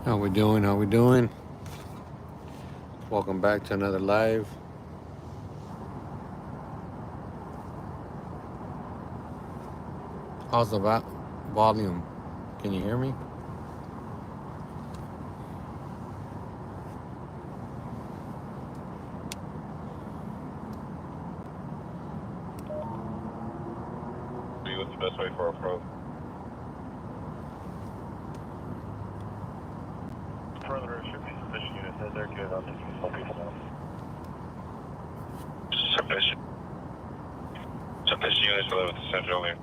How we doing? How we doing? Welcome back to another live. How's the volume? Can you hear me? What's the best way for approach? Further, should be sufficient units. They're good. I'll just help people know. Sufficient. Sufficient units for with the central here.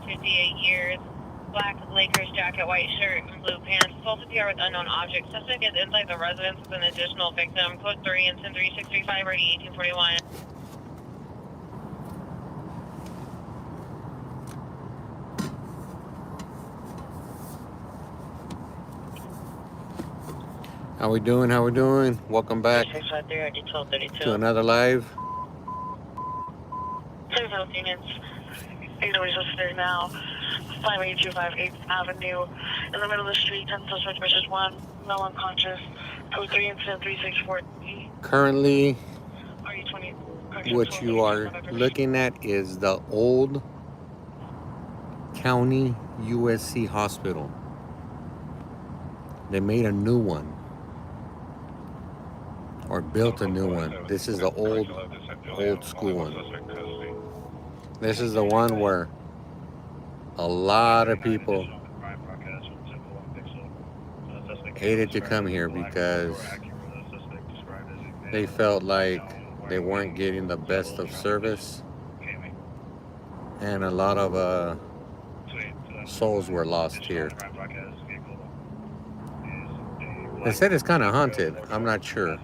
58 years, black Lakers jacket, white shirt, and blue pants. Assault appear with unknown objects. Suspect is inside the residence with an additional victim. Code 3 and 10635, ready 1841. How we doing? How we doing? Welcome back 653, to another live. 7 health units. 8 listed now. 5825 8th Avenue. In the middle of the street, 10 suspect versus 1. No unconscious. Code 3 and 10364. Currently, RE20. what you are looking at is the old County USC Hospital. They made a new one. Or built a new one. This is the old school one. This is the one where a lot of people hated to come here because they felt like they weren't getting the best of service, and a lot of souls were lost here. They said it's kind of haunted. I'm not sure.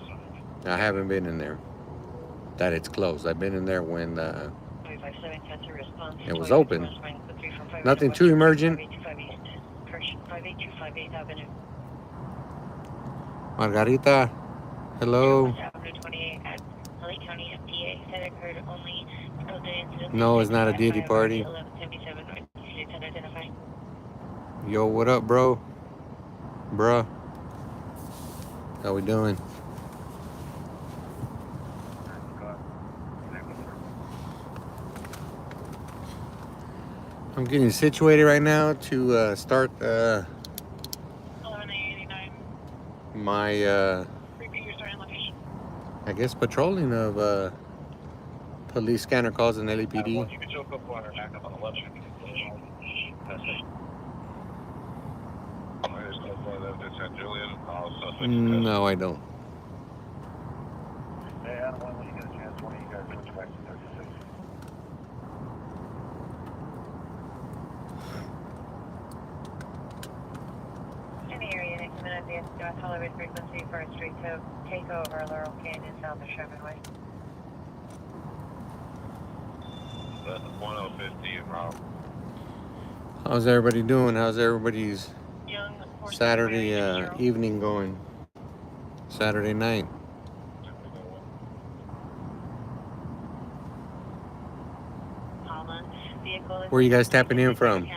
I haven't been in there. That it's closed. I've been in there when it was open. Nothing too emergent. Margarita, hello. No, it's not a deity party. Yo, what up, bro? Bruh. How we doing? I'm getting situated right now to start my I guess patrolling of police scanner calls in LAPD. No, I don't. Tolerate frequency for a street to take over Laurel Canyon south of Sherman Way. That's 1050 and Rob. How's everybody doing? How's everybody's Saturday evening going? Saturday night. Where are you guys tapping in from?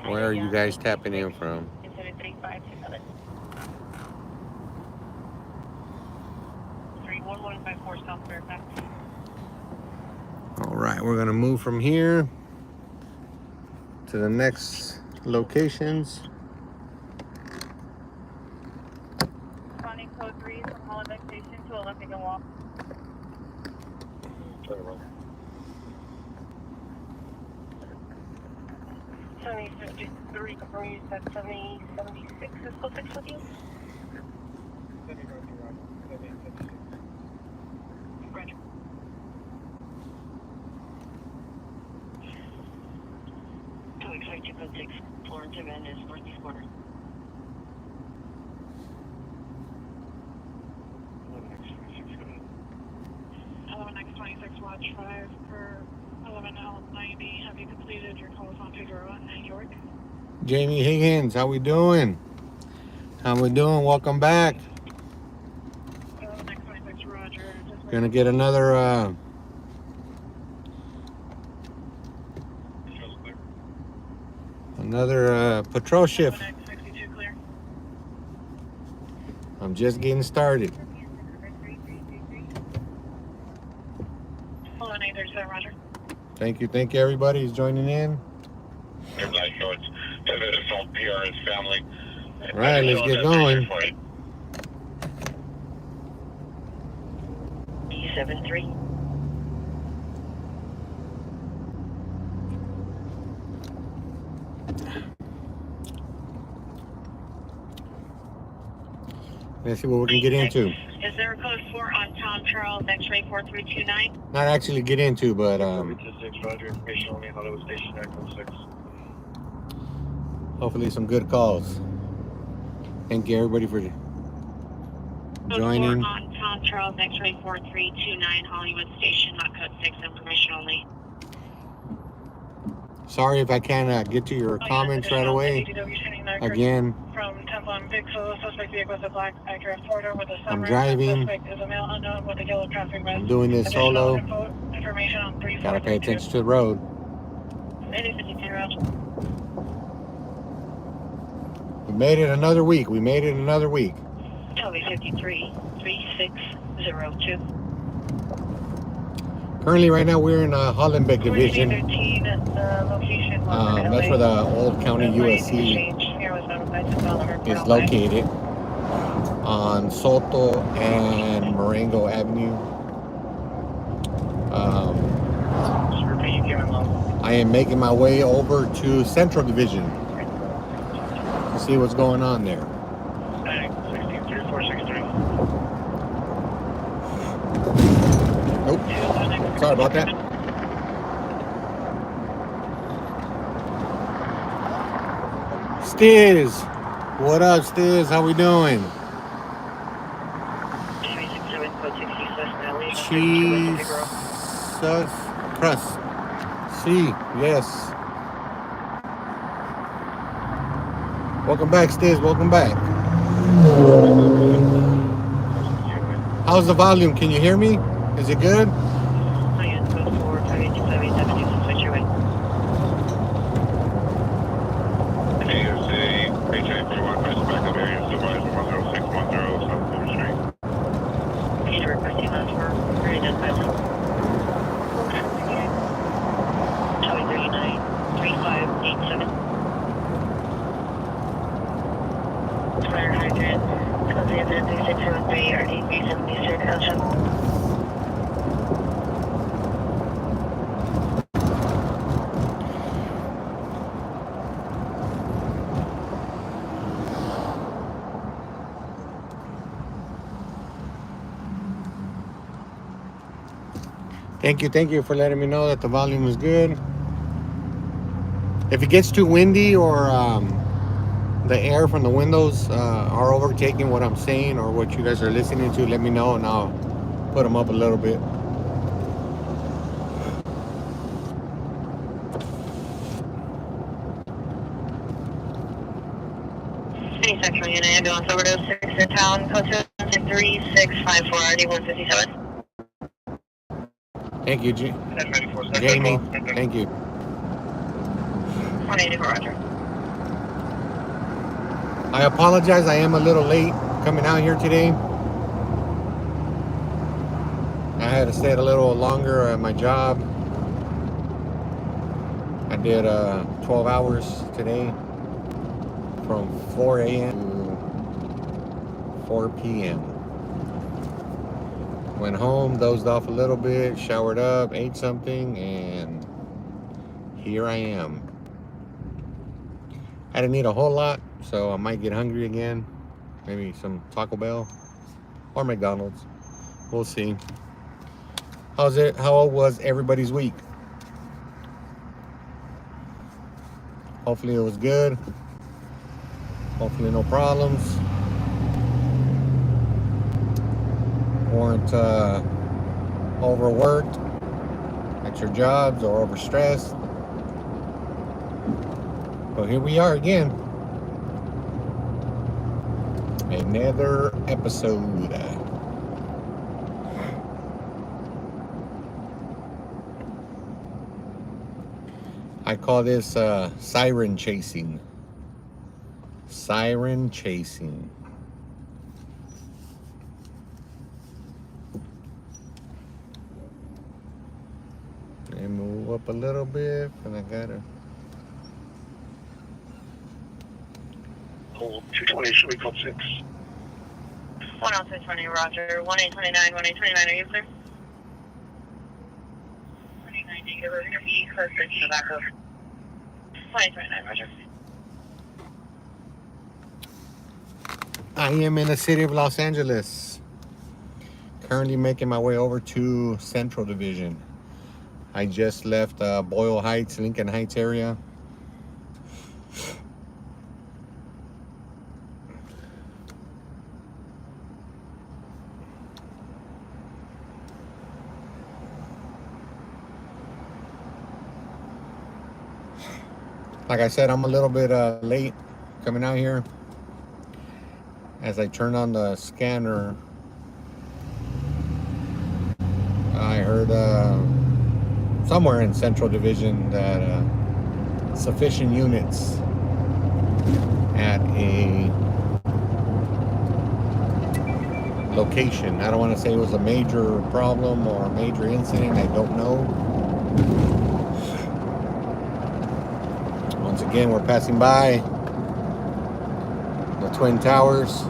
Where are you guys tapping in from? All right, we're gonna move from here to the next locations. Running code 3 from Holodeck Station to Olympic and Walk. 7053 degrees at 7076 is still fixed with you? Roger. To expect 2.6 Florence event is northeast corner. 11X26, watch 5 per 11L90. Have you completed your calls on Figueroa and York? Jamie Higgins, how we doing? How we doing? Welcome back. 11X26, roger. Gonna get another Another patrol shift. 62 clear. I'm just getting started. 11837, roger. Thank you everybody who's joining in. Your black shorts. Have it assault PR his family. All right, let's get going. D73. Let's see what we can get into. Is there a code 4 on Tom Charles, X-ray 4329? Not actually get into, but 6 roger, information only, Hollywood Station, Echo 6. hopefully some good calls. Thank you everybody for joining. Code 4 on Tom Charles, X-ray 4329, Hollywood Station, not code 6, information only. Sorry if I can't get to your comments right away. Again, From Temple and Bigfoot, suspect vehicle with a black Acura four-door with a sunroof. I'm driving. Suspect is a male unknown with a yellow traffic vest. I'm doing this solo. Information on 3432. Gotta pay attention to the road. 8052 route. We made it another week. Toby 53 3602. Currently, right now, we're in Hollenbeck Division. 13, location. That's where the old county USC is located on Soto and Marengo Avenue. I am making my way over to Central Division to see what's going on there. 163463. Nope. Sorry about that. Stiz. What up, Stiz? How we doing? Jesus Christ. See, yes. Welcome back, Stiz. Welcome back. How's the volume? Can you hear me? Is it good? Thank you for letting me know that the volume is good. If it gets too windy or the air from the windows are overtaking what I'm saying or what you guys are listening to, let me know and I'll put them up a little bit. Any sexual unit, ambulance overdose, 6 in town, code 3654, RD 157. Thank you, Jamie. Thank you. 184, roger. I apologize. I am a little late coming out here today. I had to stay a little longer at my job. I did 12 hours today from 4 a.m. to 4 p.m. Went home, dozed off a little bit, showered up, ate something, and here I am. I didn't eat a whole lot, so I might get hungry again. Maybe some Taco Bell or McDonald's. We'll see. How was everybody's week? Hopefully it was good. Hopefully no problems. Weren't overworked at your jobs or overstressed. But here we are again. Another episode. I call this siren chasing. Siren chasing. And move up a little bit, and I gotta. Hold 220, should we call 6? 10620, Roger. 1829, 1829, are you clear? 29 negative, we're gonna be close to tobacco. 1829, Roger. I am in the city of Los Angeles. Currently making my way over to Central Division. I just left Boyle Heights, Lincoln Heights area. Like I said, I'm a little bit late coming out here. As I turn on the scanner, I heard somewhere in Central Division that sufficient units at a location. I don't want to say it was a major problem or a major incident. I don't know. Once again, we're passing by the Twin Towers.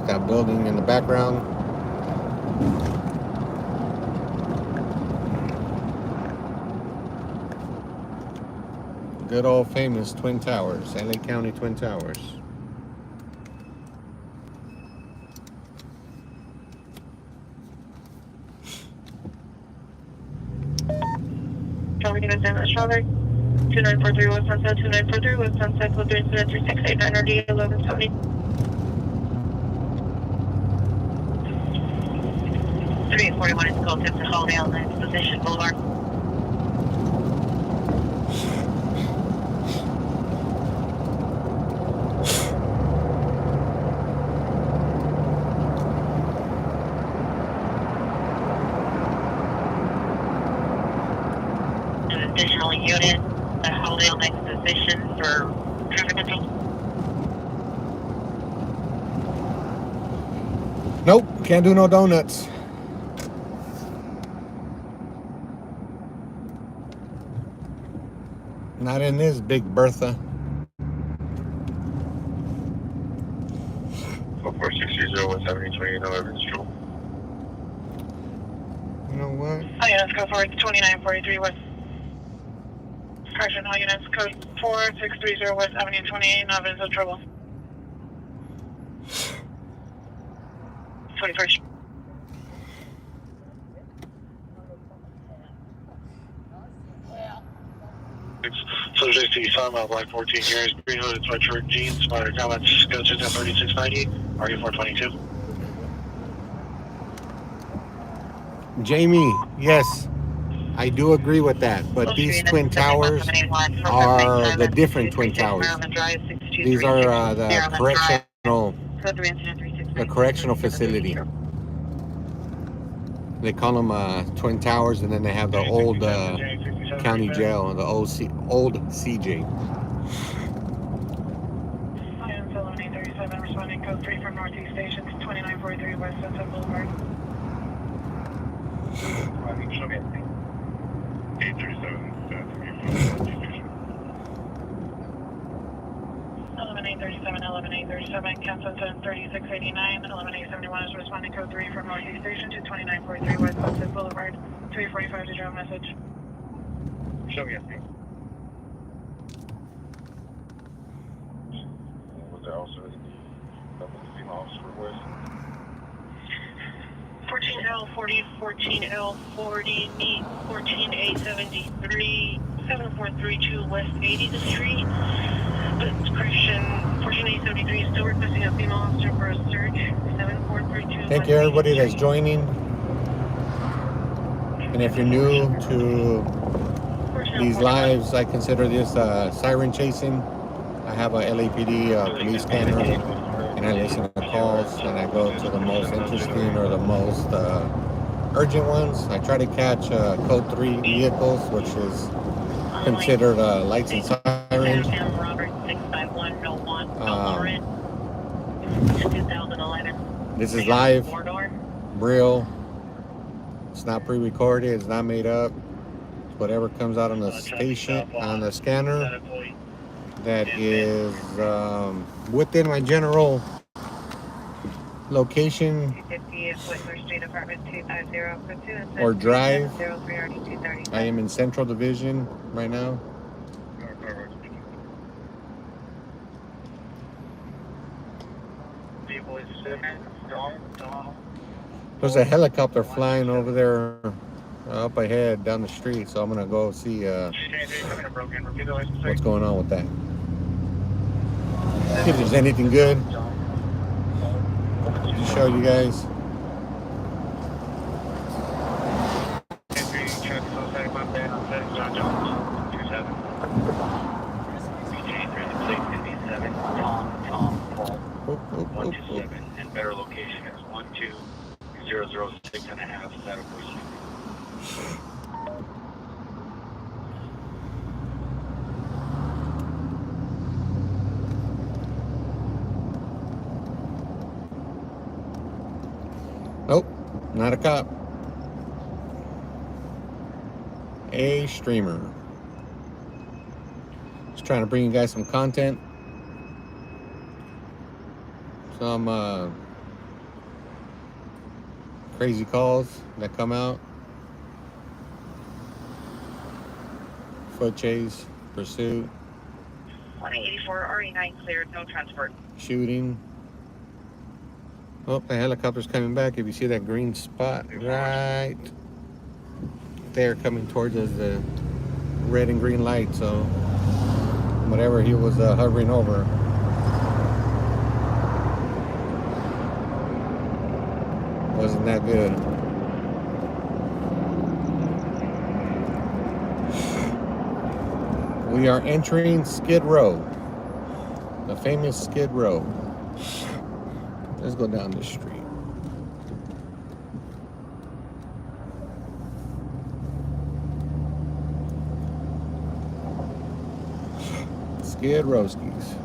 That building in the background. Good old famous Twin Towers, LA County Twin Towers. Traffic units in the Strawberry. 2943 West Sunset, 2943 West Sunset, code 33689 RD 1170. 3841 is called tip to Holiday on Exposition Boulevard. An additional unit at Holiday on Exposition for traffic control. Nope, can't do no donuts. Not in this Big Bertha. 4630 West Avenue 2811 Stroll. You know what? All units go forward 2943 West. Correction, all units code 4630 West Avenue 28, not evidence of trouble. 21st. So JC, Silent Mile, Black 14 years, green hooded sweatshirt, jeans, minor comments, go to 3690, RU422. Jamie, yes, I do agree with that. But these Twin Towers are the different Twin Towers. These are the correctional facility. They call them Twin Towers, and then they have the old county jail, the old CJ. IM 1137 responding code 3 from Northeast Station to 2943 West Sunset Boulevard. 11837, cancel to 3689. 11871 is responding code 3 from Northeast Station to 2943 West Sunset Boulevard. 345 to draw message. Show me a thing. Was there also the officer request? 14L40, 14L40, meet 14A73, 7432 West 80th Street. Discretion, 14A73 is still requesting a female officer for a search. 7432. Thank you, everybody that's joining. And if you're new to these lives, I consider this siren chasing. I have a LAPD police scanner, and I listen to calls, and I go to the most interesting or the most urgent ones. I try to catch code 3 vehicles, which is considered lights and sirens. Robert 65101 Um, 2011. This is live, Four-door. real. It's not pre-recorded. It's not made up. It's whatever comes out on the station, on the scanner, that is within my general location 250 is Whitmer Street, apartment 250. or drive. 03RD230. I am in Central Division right now. There's a helicopter flying over there up ahead down the street, so I'm gonna go see what's going on with that. See if there's anything good to show you guys. Oop, oop, oop, oop. And better location is 12006.5. That'll push you. Nope, not a cop. A streamer. Just trying to bring you guys some content. Some crazy calls that come out. Foot chase, pursuit, 184 RE9 cleared, no transport. shooting. Oh, the helicopter's coming back. If you see that green spot right there coming towards us, the red and green light. So whatever he was hovering over. Wasn't that good. We are entering Skid Row, the famous Skid Row. Let's go down this street. Skid Rowskis.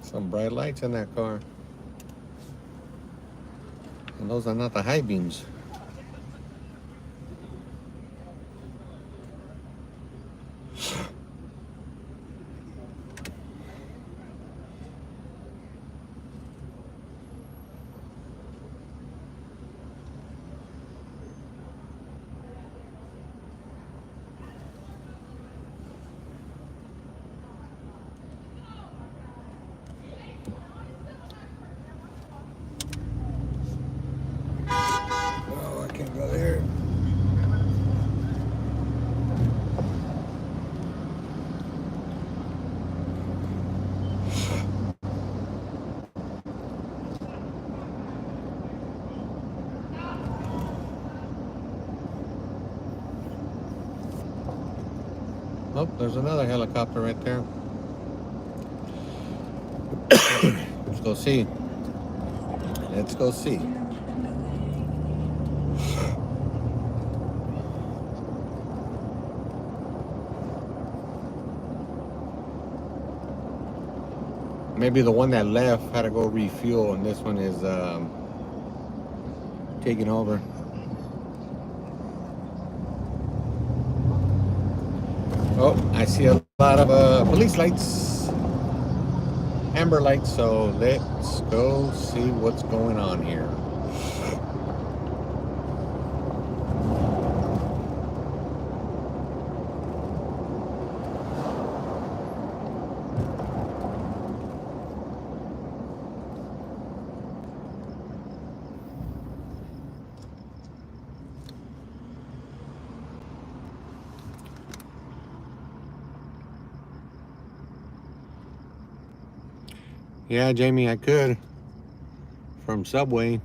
Some bright lights in that car. And those are not the high beams. Oh, I can't go there. Oh, there's another helicopter right there. Let's go see. Let's go see. Maybe the one that left had to go refuel, and this one is taking over. Oh, I see a A lot of police lights, amber lights. So let's go see what's going on here. Yeah, Jamie, I could from Subway.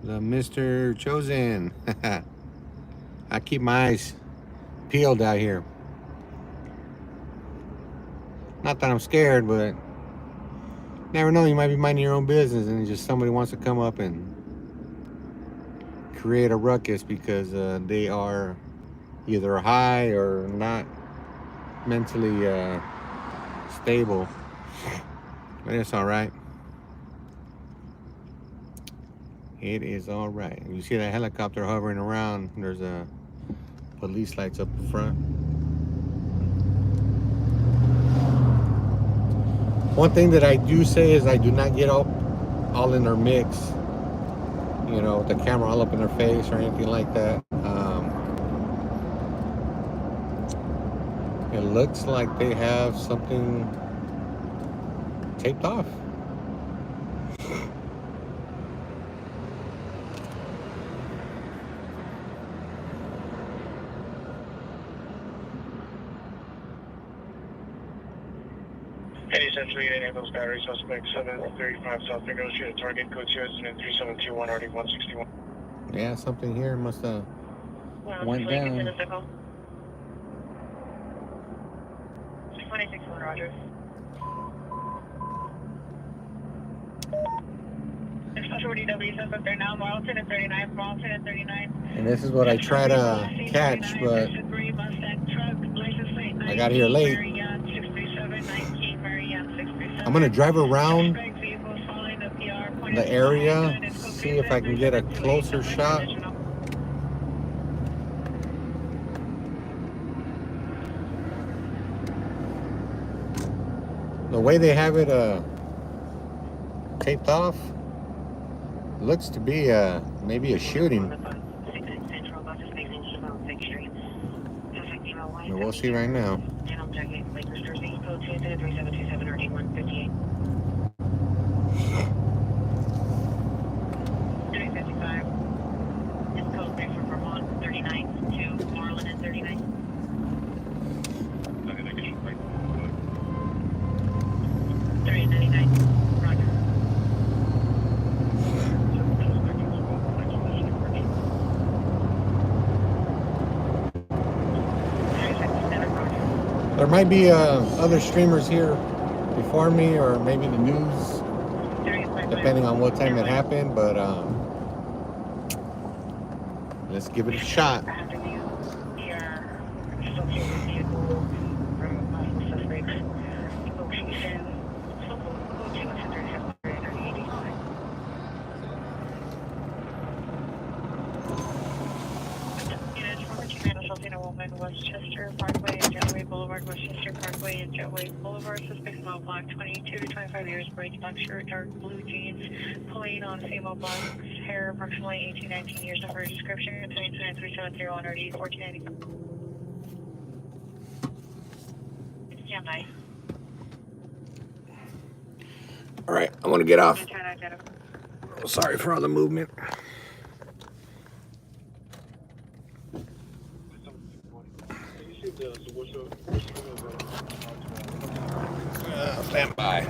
The Mr. Chosen. I keep my eyes peeled out here. Not that I'm scared, but never know. You might be minding your own business, and just somebody wants to come up and create a ruckus because they are either high or not mentally stable. But it's all right. It is all right. You see that helicopter hovering around. There's a police lights up front. One thing that I do say is I do not get all in their mix. You know, with the camera all up in their face or anything like that. It looks like they have something taped off. Any century, any of those battery suspects, 735 South negotiated target, code 3721, already 161. Yeah, something here must have went down. 26 Roger. There's a 40W suspect there now, Marlton at 39, Marlton at 39. And this is what I try to catch, but I got here late. I'm gonna drive around the area, see if I can get a closer shot. The way they have it taped off looks to be maybe a shooting. But we'll see right now. It's code 3 from Vermont, 39 to Marlin at 39. 399, Roger. There might be other streamers here before me, or maybe the news, depending on what time it happened, but let's give it a shot. Westchester Parkway and Jetway Boulevard, Westchester Parkway and Jetway Boulevard. Suspect small block, 22 to 25 years, bright black shirt, dark blue jeans, pulling on female block, hair approximately 18, 19 years, number description, 29370 RD 1490. Stand by. All right, I want to get off. Sorry for all the movement. Stand by.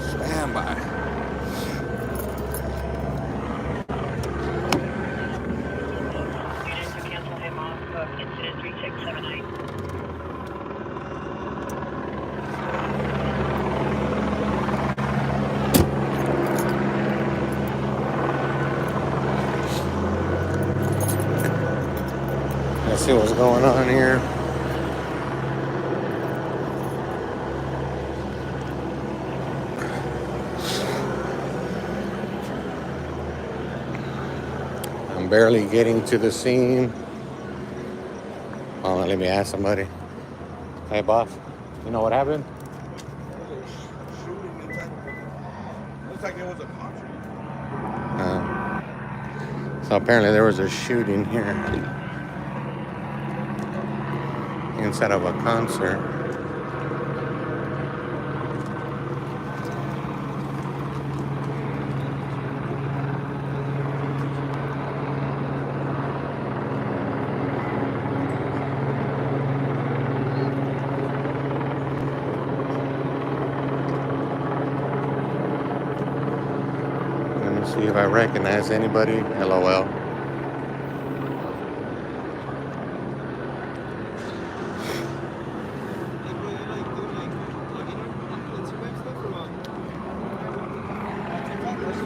Stand by. Cancel him off of incident 3679. Let's see what's going on here. barely getting to the scene. Oh, let me ask somebody. Hey, boss, you know what happened? Looks like it was a concert. So apparently there was a shooting here inside of a concert. Let me see if I recognize anybody. LOL.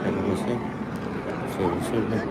Let me see. See who's shooting.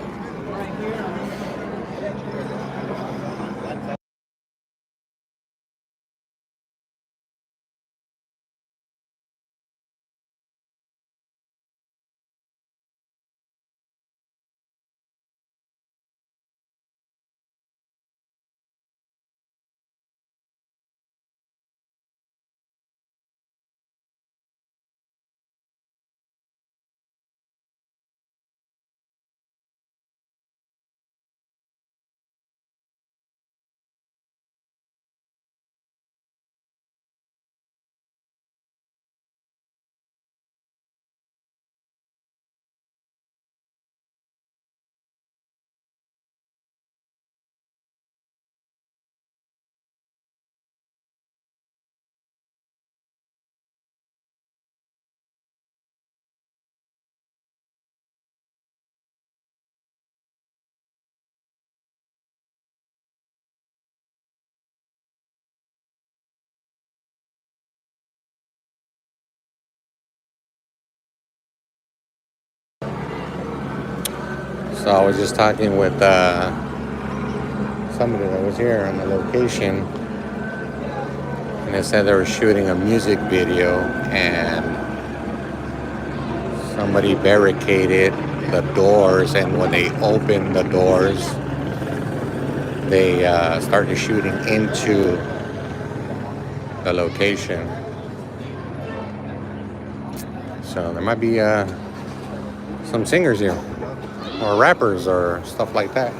So I was just talking with somebody that was here on the location, and they said they were shooting a music video, and somebody barricaded the doors, and when they opened the doors, they started shooting into the location. So there might be some singers here, or rappers, or stuff like that.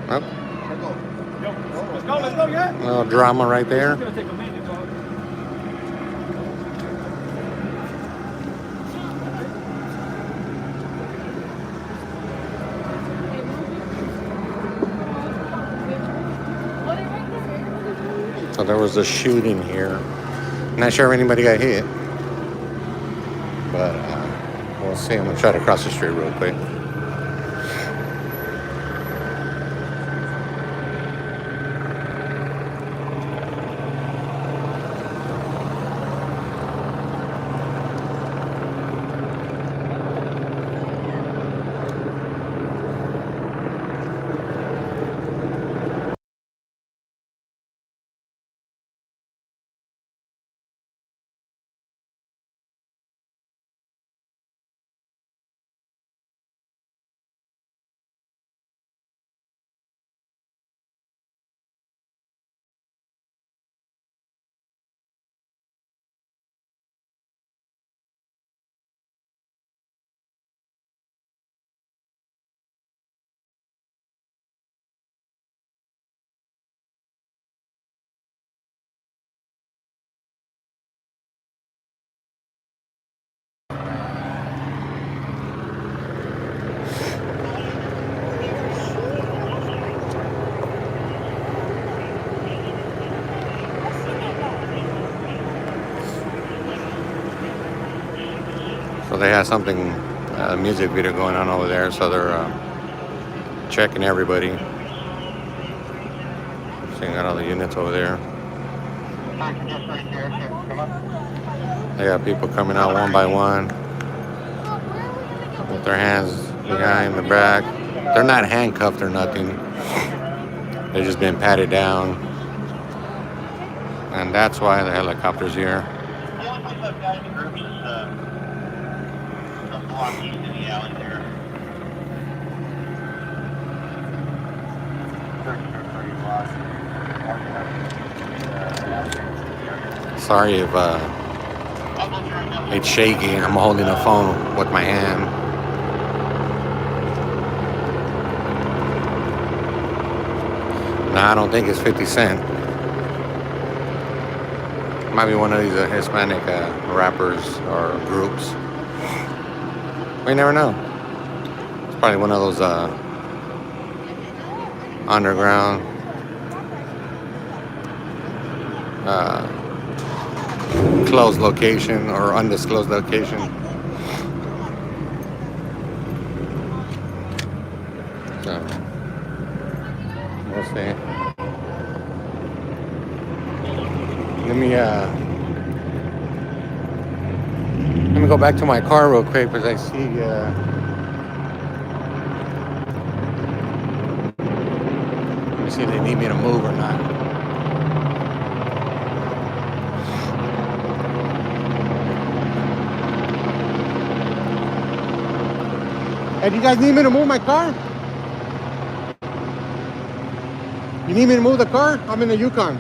Oh, Let's go, yeah? a little drama right there. It's gonna take a minute, dog. So there was a shooting here. Not sure if anybody got hit, but we'll see. I'm gonna try to cross the street real quick. So they have something, a music video going on over there. So they're checking everybody. Seeing out all the units over there. They got people coming out one by one with their hands behind the back. They're not handcuffed or nothing. They've just been patted down. And that's why the helicopter's here. The only place I've got in the group is a block east of the alley there. Sorry if it's shaky. I'm holding the phone with my hand. Nah, I don't think it's 50 Cent. Might be one of these Hispanic rappers or groups. We never know. It's probably one of those underground closed location or undisclosed location. So we'll see. Let me go back to my car real quick because I see let me see if they need me to move or not. Hey, do you guys need me to move my car? You need me to move the car? I'm in the Yukon.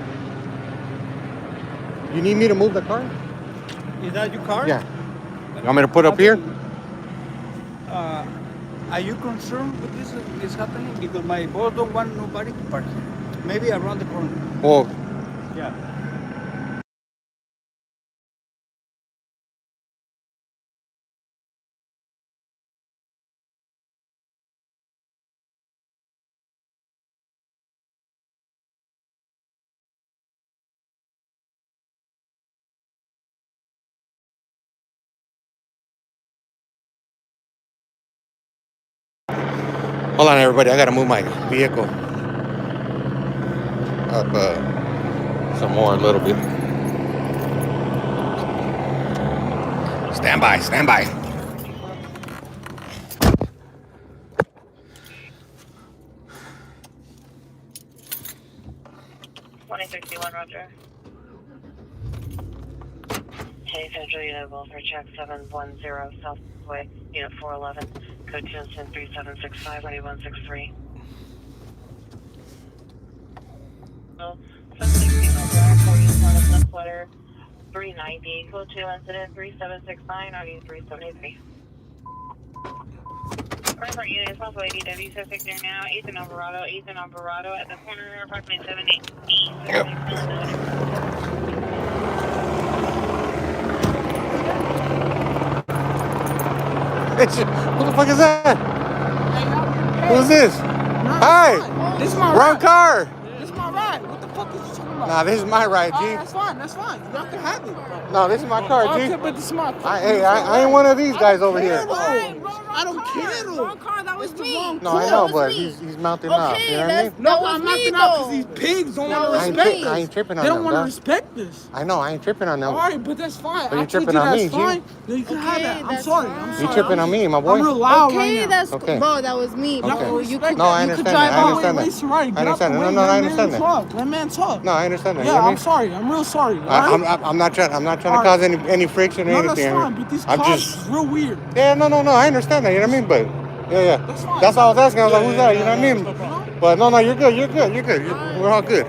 You need me to move the car? Is that your car? Yeah. You want me to put up here? Are you concerned with this is happening? Because my boss don't want nobody to park here. Maybe around the corner. Well, Yeah. hold on, everybody. I gotta move my vehicle up some more a little bit. Stand by, stand by. 2061, Roger. Hey, Central Unit, Wilford, check 710 Southway, Unit 411, code 3765, 2163. Well, 760 Black, 41 left letter, 390, code 2 incident 3769, RU 373. Front unit, Southway, DW, suspect there now, Ethan Alvarado at the corner, approximately 78. Yep. Who the fuck is that? Who's this? Hi! This is my Wrong ride. car! This is my ride. What the fuck is you talking about? Nah, this is my ride, G. That's fine. That's fine. Y'all can have it, bro. No, this is my car, G. Okay, but this is my car. Hey, I ain't one of these guys over here. I don't care, though. Wrong car, that was me. No, I know, but he's mounting up. You know what I mean? No, I'm not because these pigs don't want to respect us. I ain't tripping on They them, don't want to dog. respect this. I know, I ain't tripping on them. All right, but that's fine. But you I told tripping on me, that's G. fine. Then you can have that. I'm sorry. You tripping on me, my boy? I'm real loud Okay, right now. that's Okay. bro. That was me. Okay. Bro. You could. No, I you understand could that. drive I out. understand that. Wait, Siren, get I out the understand that. way. No, I Let understand man that. talk. Let man talk. No, I understand that. Yeah, You know what I I'm mean? sorry. I'm real sorry. I'm not trying to cause any friction or No, anything. that's fine. But these I'm cops just is real weird. yeah, no, I understand that. You know what I mean? But yeah. That's fine. That's all I was asking. I was like, who's that? You know what I mean? No problem. But no, you're good. You're good. We're all good.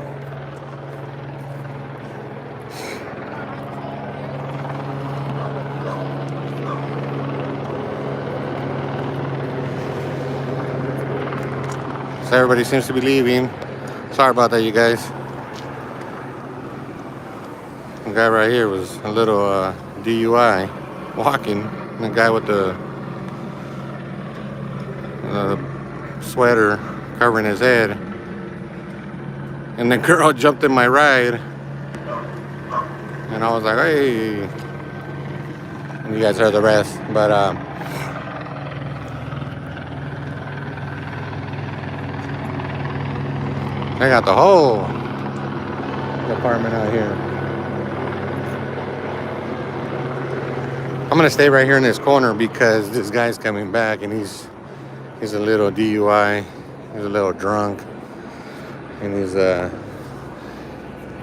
So everybody seems to be leaving. Sorry about that, you guys. The guy right here was a little DUI walking. And the guy with the sweater covering his head. And the girl jumped in my ride. And I was like, hey. And you guys heard the rest. But they got the whole department out here. I'm gonna stay right here in this corner because this guy's coming back and he's He's a little DUI. He's a little drunk. And he's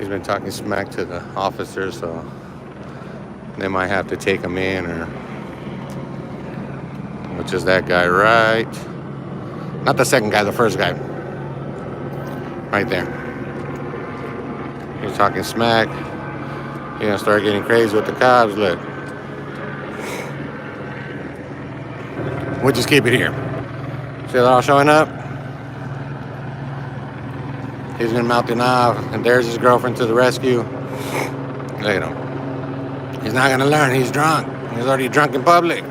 been talking smack to the officers, so they might have to take him in, or which is that guy right? Not the second guy, the first guy. Right there. He's talking smack. He's gonna start getting crazy with the cops. Look. We'll just keep it here. See they're all showing up? He's been mouthing off, and there's his girlfriend to the rescue. Look at him. He's not gonna learn. He's drunk. He's already drunk in public.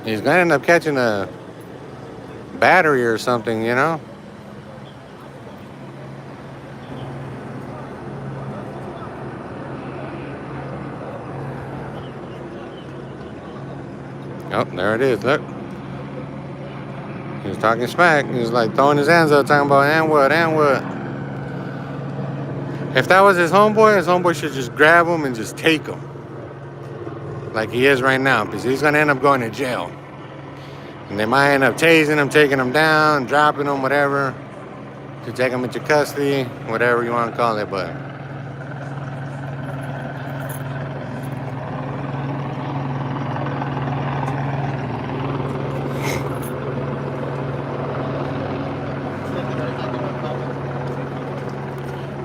He's gonna end up catching a battery or something, you know? Oh, there it is. Look. He was talking smack. He was like throwing his hands up, talking about, and what, and what. If that was his homeboy should just grab him and just take him. Like he is right now, because he's going to end up going to jail. And they might end up tasing him, taking him down, dropping him, whatever. To take him into custody, whatever you want to call it, but...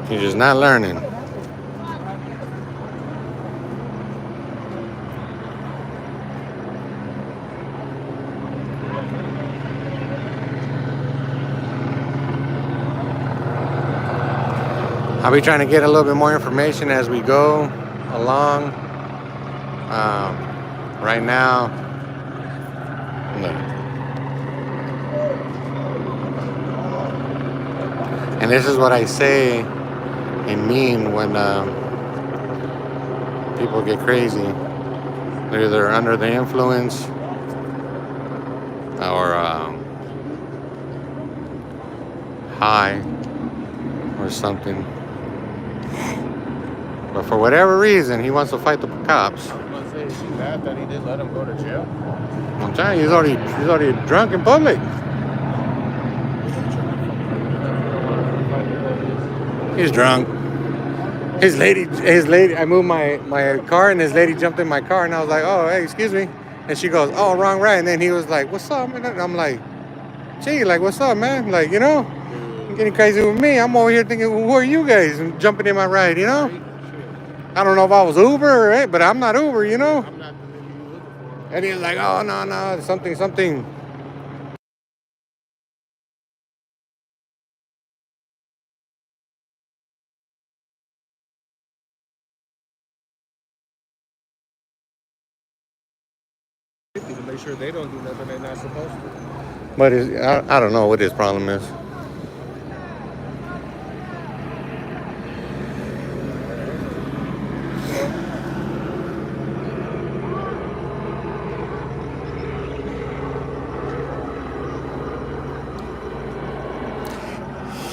He's just not learning. I'll be trying to get a little bit more information as we go along. Right now, no. And this is what I say and mean when people get crazy. They're either under the influence or high or something. But for whatever reason, he wants to fight the cops. I was gonna say, is he mad that he did let him go to jail? I'm telling you, he's already drunk in public. He's drunk. His lady, I moved my car and his lady jumped in my car and I was like, oh, hey, excuse me. And she goes, oh, wrong ride. And then he was like, what's up, man? And I'm like, gee, like, what's up, man? Like, you know, you're getting crazy with me. I'm over here thinking, well, who are you guys? And jumping in my ride, you know? I don't know if I was Uber, right? But I'm not Uber, you know? I'm not the nigga you were looking for. And he was like, oh, no, something. To make sure they don't do nothing they're not supposed to. But I don't know what his problem is.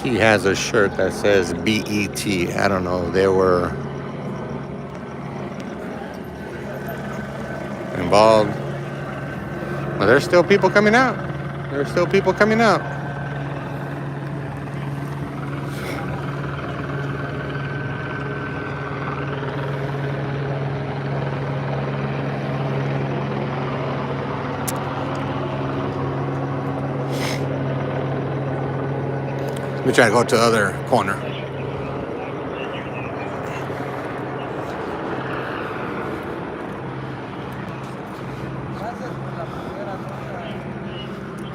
He has a shirt that says BET. I don't know. They were involved. But there's still people coming out. There's still people coming out. Let me try to go to the other corner.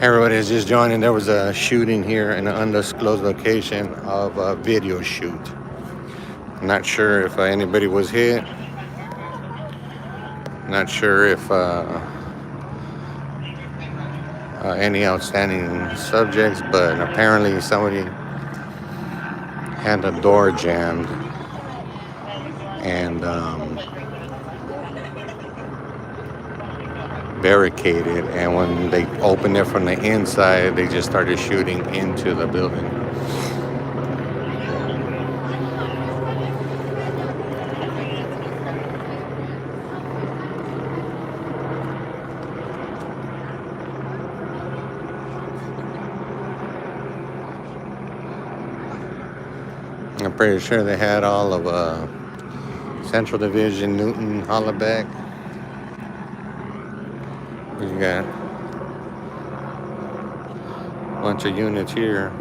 Everybody is just joining. There was a shooting here in an undisclosed location of a video shoot. I'm not sure if anybody was hit. Not sure if any outstanding subjects, but apparently somebody had the door jammed and barricaded, and when they opened it from the inside, they just started shooting into the building. pretty sure they had all of Central Division, Newton, Hollaback. You got a bunch of units here.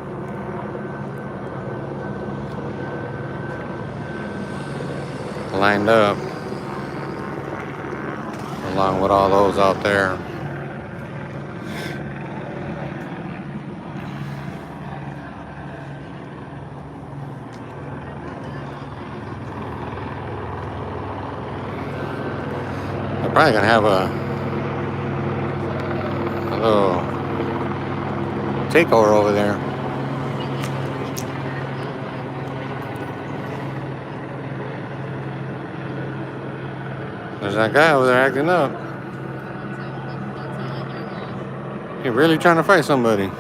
Lined up along with all those out there. They're probably gonna have a little takeover over there. There's that guy over there acting up. He really trying to fight somebody.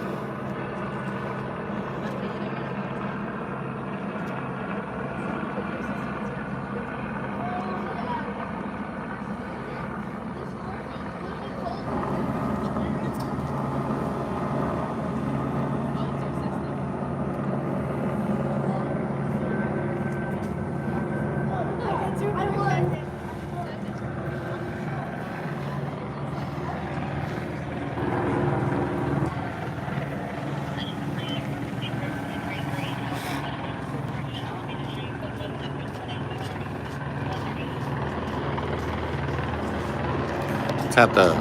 It's at the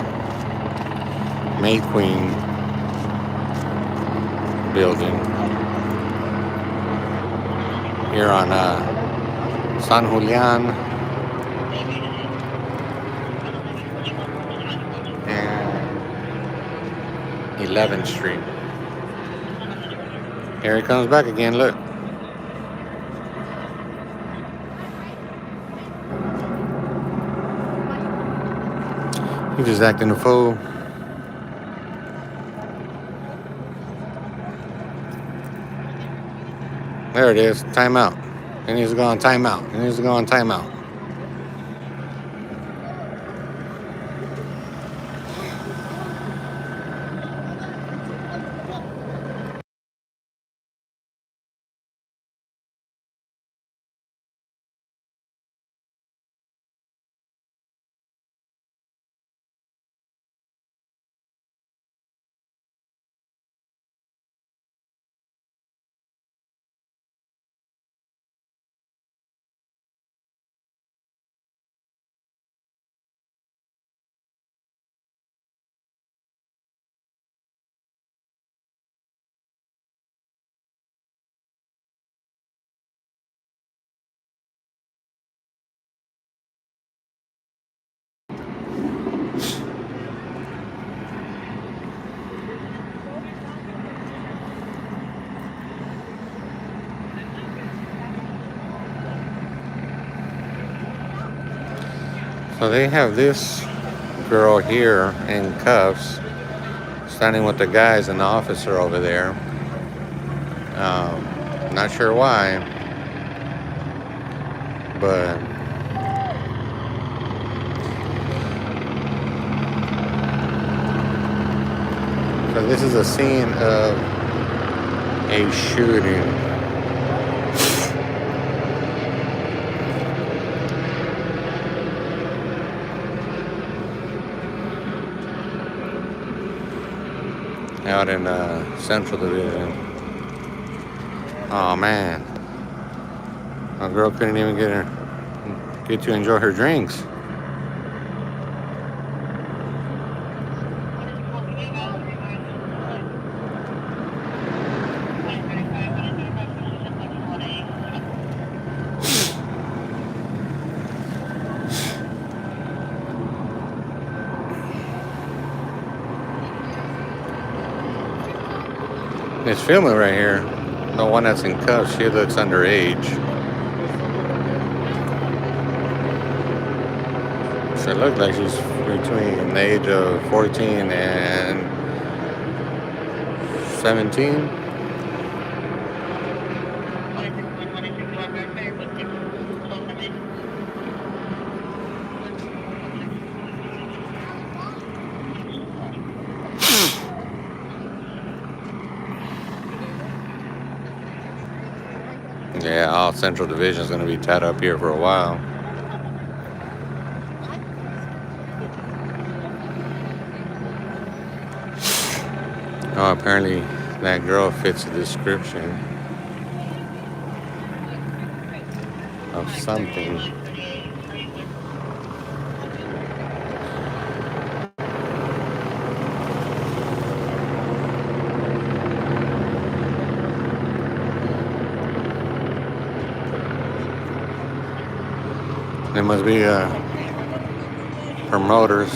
May Queen building here on San Julian and 11th Street. Here he comes back again, look. He's just acting a fool. There it is, timeout. He needs to go on timeout. He needs to go on timeout. So they have this girl here in cuffs, standing with the guys and the officer over there. Not sure why, but so this is a scene of a shooting. Out in Central Division. Oh man, my girl couldn't even get to enjoy her drinks. This filming right here, the one that's in cuffs, she looks underage. She looks like she's between the age of 14 and 17. Yeah, all Central Division is going to be tied up here for a while. Oh, apparently that girl fits the description of something. There must be promoters.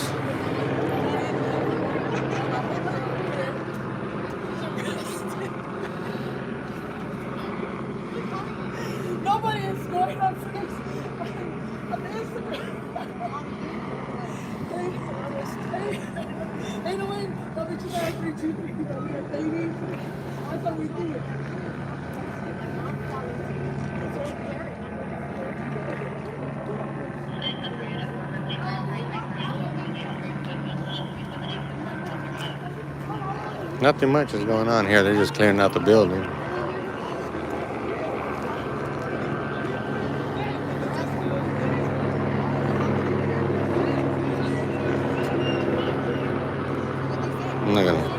Nobody is going on Facebook. On Instagram. Hey, no way. I'll bet you guys 3, 2, 3. We are dating. That's how we do it. Nothing much is going on here. They're just clearing out the building. Look at them.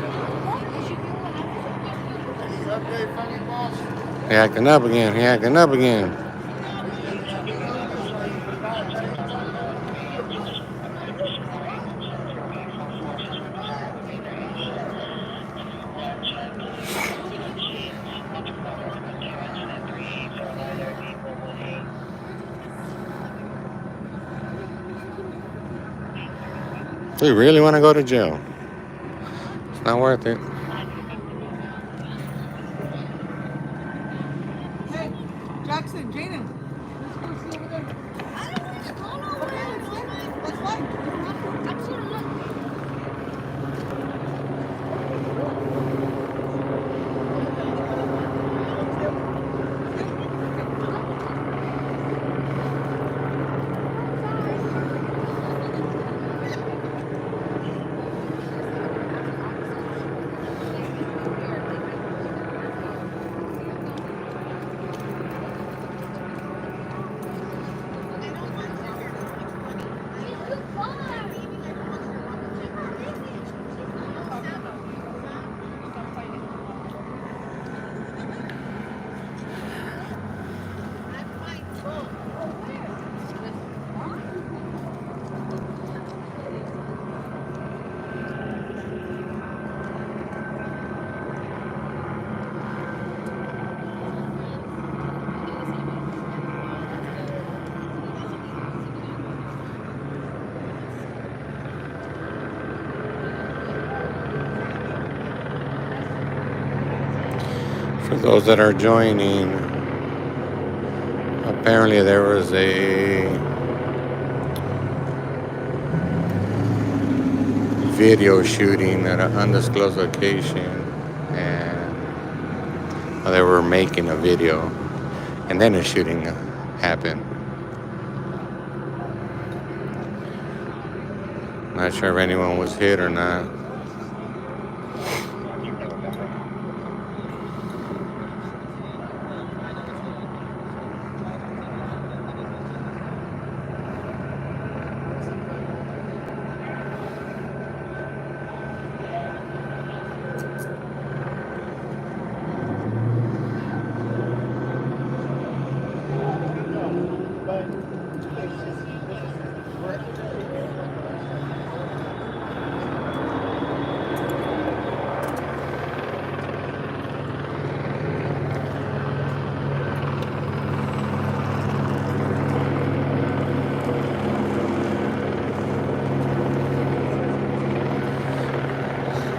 He acting up again. He acting up again. Do you really want to go to jail? It's not worth it. Hey, Jackson, Jaden. Let's go see over there. I don't want to go over there. That's fine. I'm just gonna look. For those that are joining, apparently there was a video shooting at an undisclosed location, and they were making a video, and then a shooting happened. Not sure if anyone was hit or not.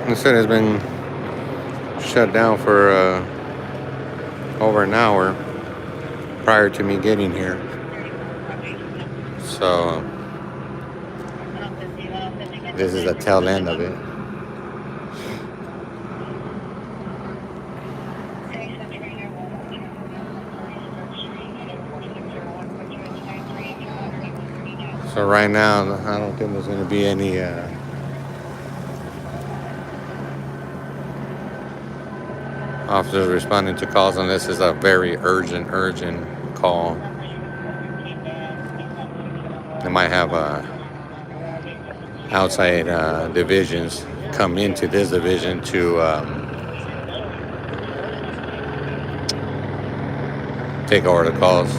The city has been shut down for over an hour prior to me getting here. So this is the tail end of it. So right now, I don't think there's going to be any Officers responding to calls unless it's a very urgent call. They might have outside divisions come into this division to take over the calls.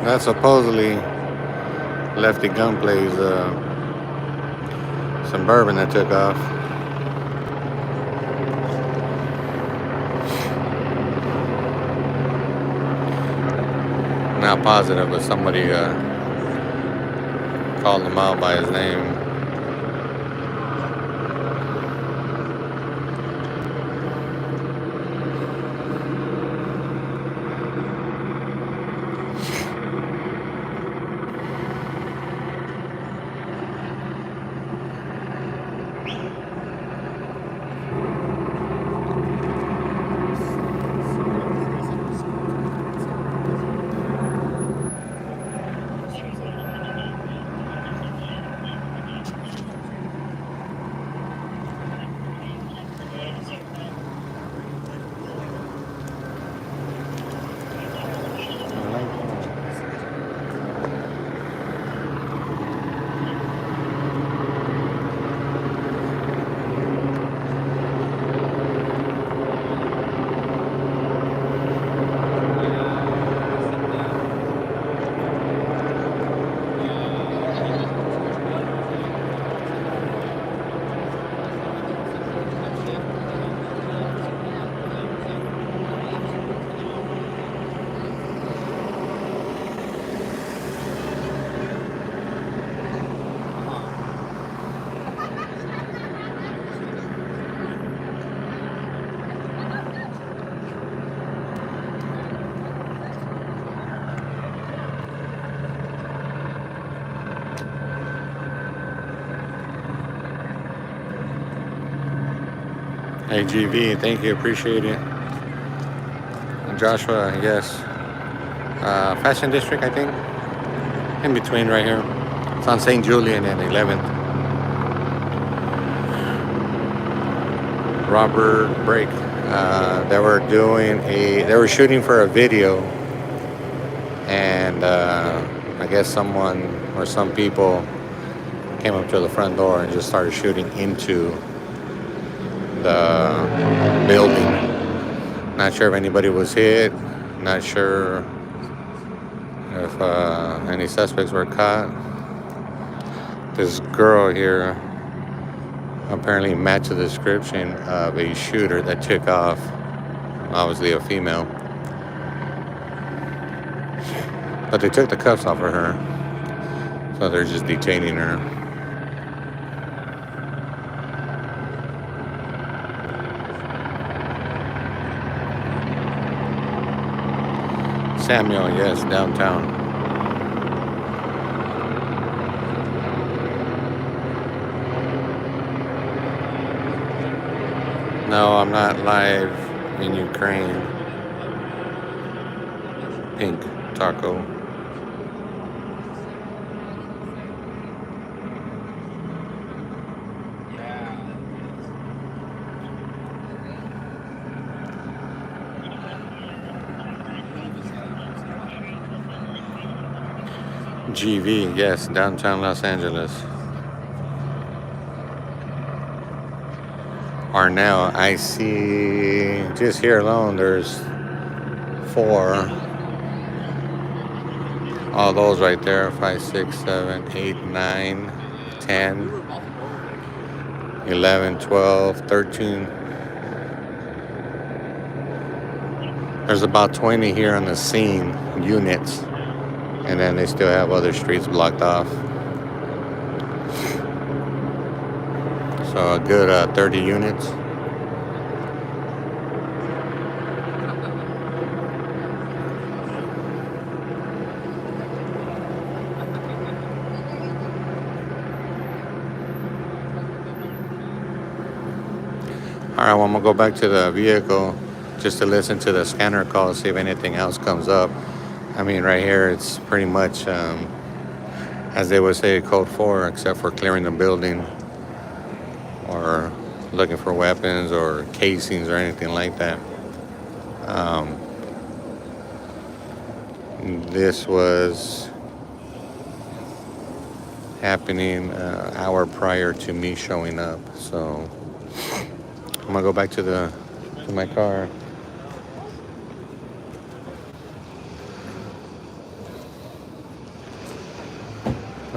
That supposedly Lefty Gunplay's Suburban that took off. Not positive, but somebody called him out by his name. Hey GV, thank you, appreciate it. And Joshua, I guess. Fashion District, I think. In between right here. It's on St. Julian and 11th. Robert Brake. They were shooting for a video, and I guess someone or some people came up to the front door and just started shooting into the building. Not sure if anybody was hit. Not sure if any suspects were caught. This girl here apparently matched the description of a shooter that took off. Obviously a female. But they took the cuffs off of her. So they're just detaining her. Samuel, yes, downtown. No, I'm not live in Ukraine. Pink taco. GV, yes, downtown Los Angeles. are now. I see just here alone there's 4. All those right there, 5, 6, 7, 8, 9, 10, 11, 12, 13. There's about 20 here on the scene, units. And then they still have other streets blocked off. So a good 30 units. All right, well, I'm gonna go back to the vehicle just to listen to the scanner call, see if anything else comes up. I mean, right here, it's pretty much, as they would say, code 4, except for clearing the building or looking for weapons or casings or anything like that. This was happening an hour prior to me showing up, so I'm gonna go back to my car.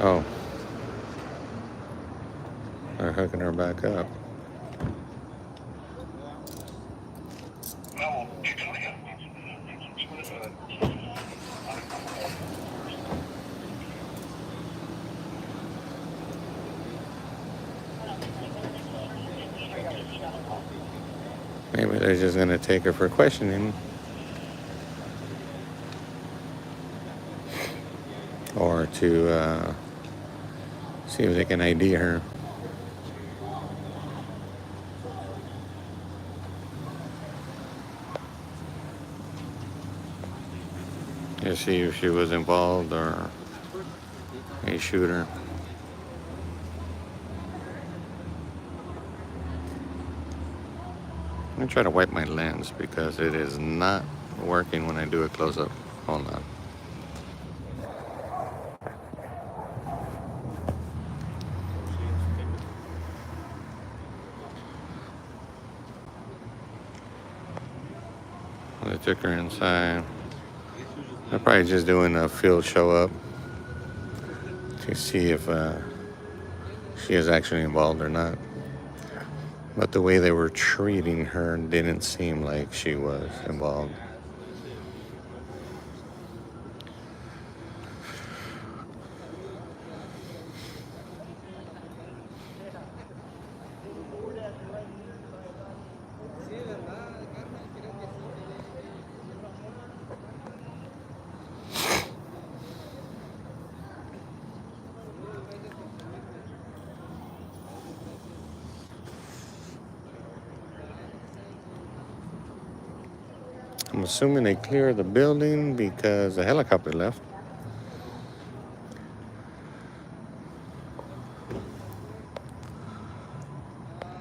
Oh, they're hooking her back up. Maybe they're just gonna take her for questioning, or to see if they can ID her. To see if she was involved or a shooter. I'm gonna try to wipe my lens because it is not working when I do a close-up. Hold on. They took her inside. They're probably just doing a field show up to see if she is actually involved or not. But the way they were treating her didn't seem like she was involved. I'm assuming they cleared the building because the helicopter left.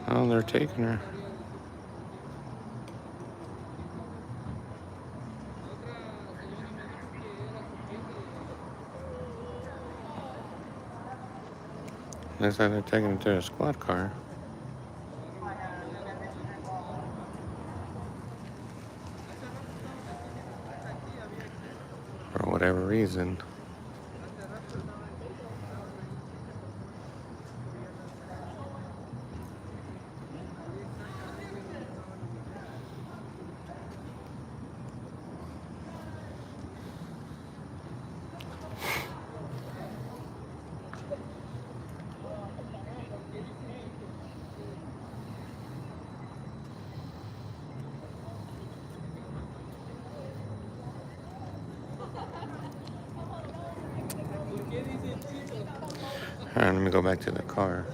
Oh, they're taking her. Looks like they're taking her to a squad car. For whatever reason. All right, let me go back to the car.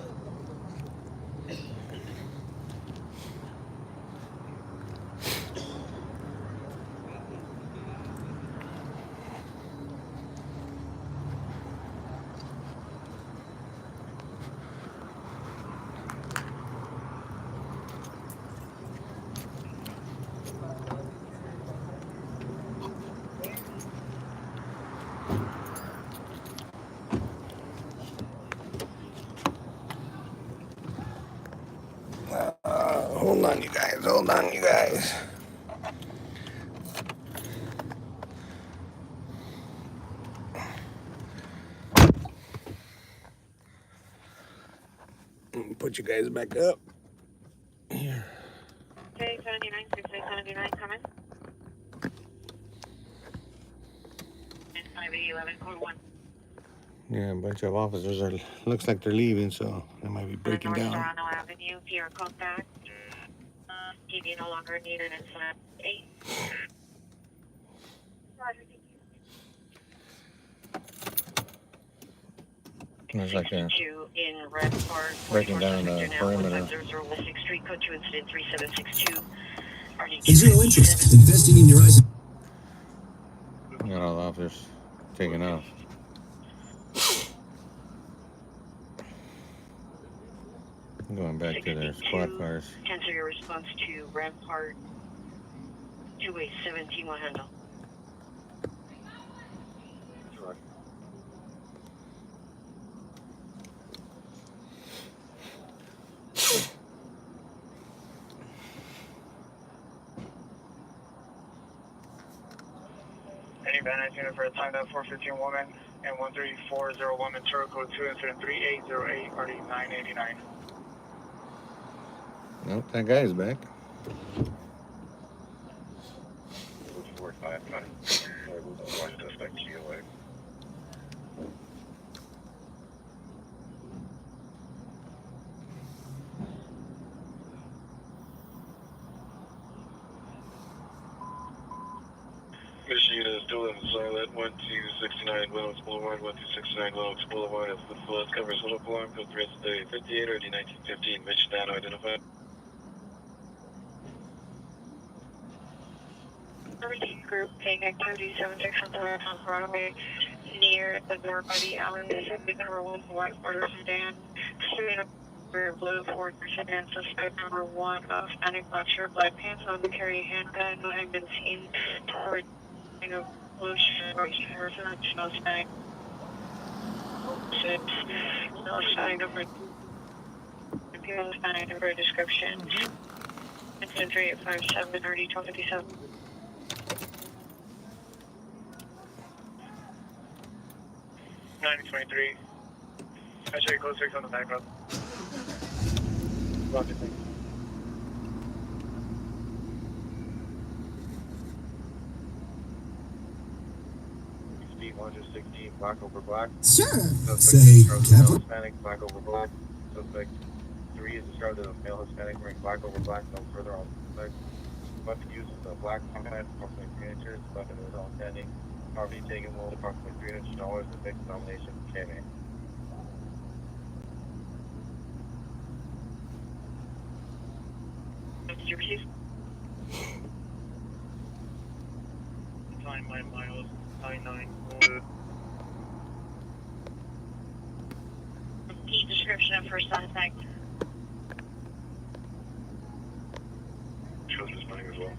Hold on, you guys. Hold on, you guys. Put you guys back up. Here. Okay, 79, 679, coming. And 5811, code 1. Yeah, a bunch of officers are. Looks like they're leaving, so they might be breaking North down. Toronto Avenue, PR contact. TV no longer needed inside 8. Roger, thank you. Looks like they're 62 in Red Park. breaking down the perimeter. 6 Street, code 2 incident 3762. Zero interest. Investing in your eyes. Got all the officers taking off. Going back to their squad cars. Cancel your response to Red Park 2817 will handle. Any advantage unit for a timed up 415 woman and 13401 Ventura code 2 incident 3808 RD 989. Nope, that guy is back. 455. One suspect GOA. Mission is still in silent 1269 Willows Boulevard, 1269 Willows Boulevard. As the flood covers Little Alarm, code 3 incident 58 RD 1915. Mission data identified. Group taking activity 76 on the Broadway near the door by the Allen number 1 white border sedan. Blue Ford sedan. Suspect number 1 of manufacturer black pants on the carry handgun. No have been seen toward blue shirt or no sign. No sign of a description. Incident 3857 RD 1257. 9023. I show you code 6 on the back road. Roger, thank you. Speed 116, black over black. Sure. Suspect Say described as male capital. Hispanic, black over black. Suspect 3 is described as a male Hispanic wearing black over black. No further on suspect. Weapon used is a black compact, approximately 3 inches. Weapon is all standing. Property taken will approximately $300. The fixed denomination KMA. Did you receive? 9 miles, 99. The description of first suspect. Shows his name as well.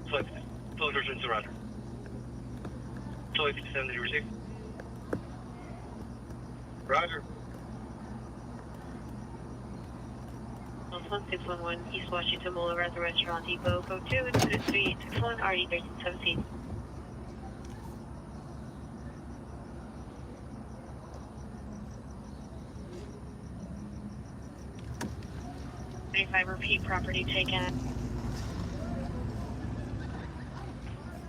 Flight, filters and surrender. Flight 57, did you receive? Roger. 611 East Washington Boulevard at the Restaurant Depot. Code 2 incident 3861 RD 1317. Repeat property taken.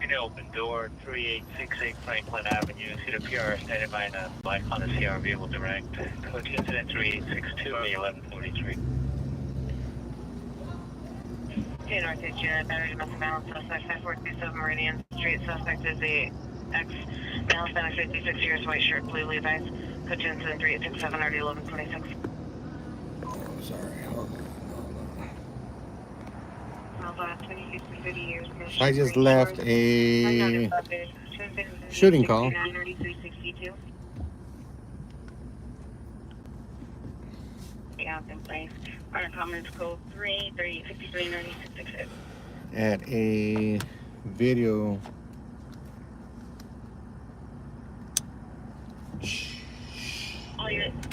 An open door, 3868 Franklin Avenue. See the PR standing by the light on the CRV will direct. Code incident 3862 1143. Okay, North East Unit, battery domestic balance, suspect 5427 Meridian Street. Suspect is the ex-male Hispanic, 56 years, white shirt, blue Levi's. Code incident 3867 RD 1126. Oh, sorry. Hold on. I just left a shooting call. Yeah, in place. Our comments code 3-30-53-9666. At a video. All units,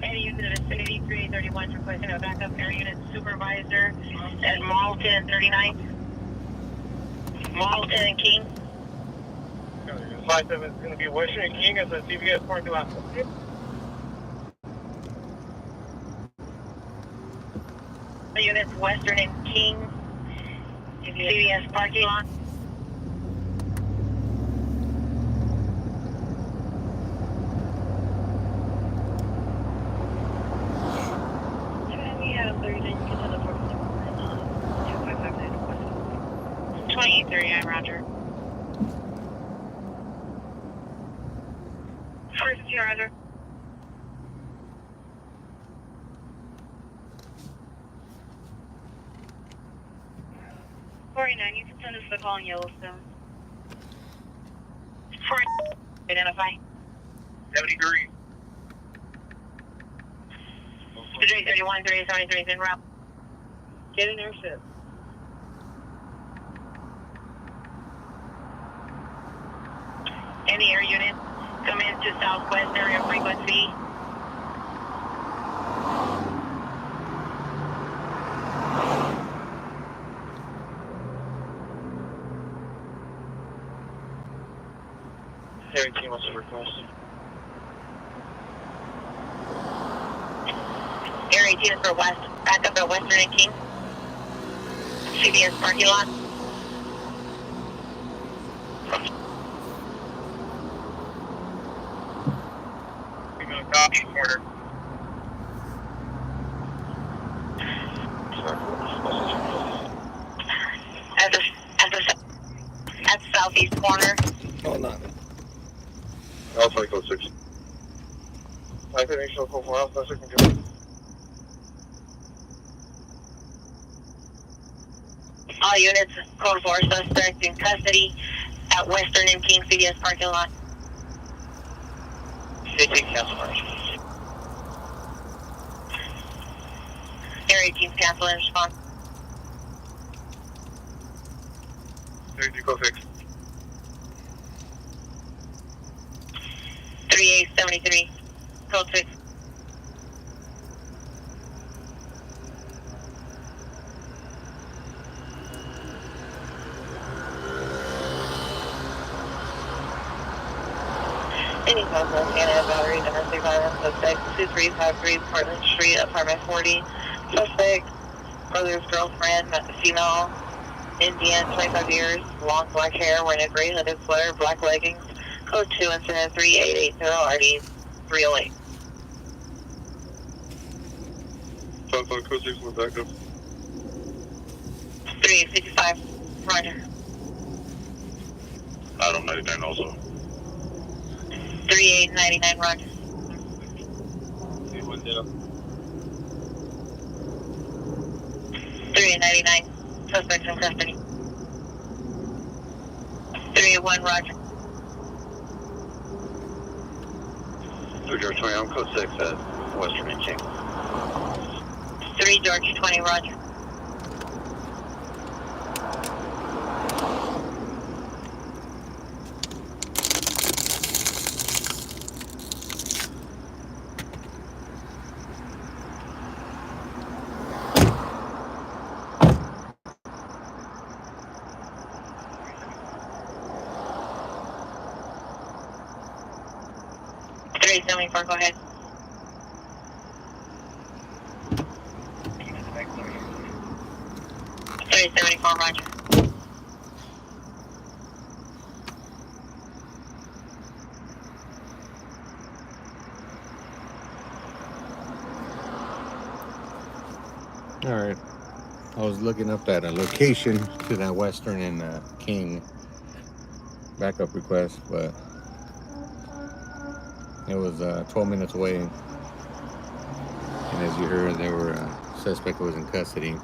any unit of Vicinity 3831 is requesting a backup air unit supervisor at Malton and 39. Malton and King. 57 is going to be Western and King at the CVS parking lot. The units Western and King. CVS parking lot. We have 39 to the 2839, Roger. First is here, Roger. You can send us the call in Yellowstone. 49, identify. 73. 3831, 3873 is en route. Get an airship. Any air unit, come into southwest area frequency. Area 18 wants to request. Area 18 is for west, back up at Western and King. CVS parking lot. We're going to copy order. At the southeast corner. Oh, no. Alpha Echo 6. I think so. 44 Alpha 6 and go. All units, code 4 suspect in custody at Western and King CVS parking lot. 15 cancel first. Area 18 cancel and response. 32 code 6. 3873, code 6. Any possible Canada battery, domestic violence, suspect 2353 Portland Street, apartment 40. Suspect, brother's girlfriend, female, Indian, 25 years, long black hair, wearing a gray hooded sweater, black leggings. Code 2, incident 3880, RD 308. Telephone code 6 with backup. 3855, Roger. Item 99 also. 3899, Roger. 3899, suspects in custody. 381, Roger. 3 George 20, I'm code 6 at Western and King. 3 George 20, Roger. Go ahead. 374, Roger. All right. I was looking up that location to that Western and King backup request, but it was 12 minutes away. And as you heard, they were suspect was in custody.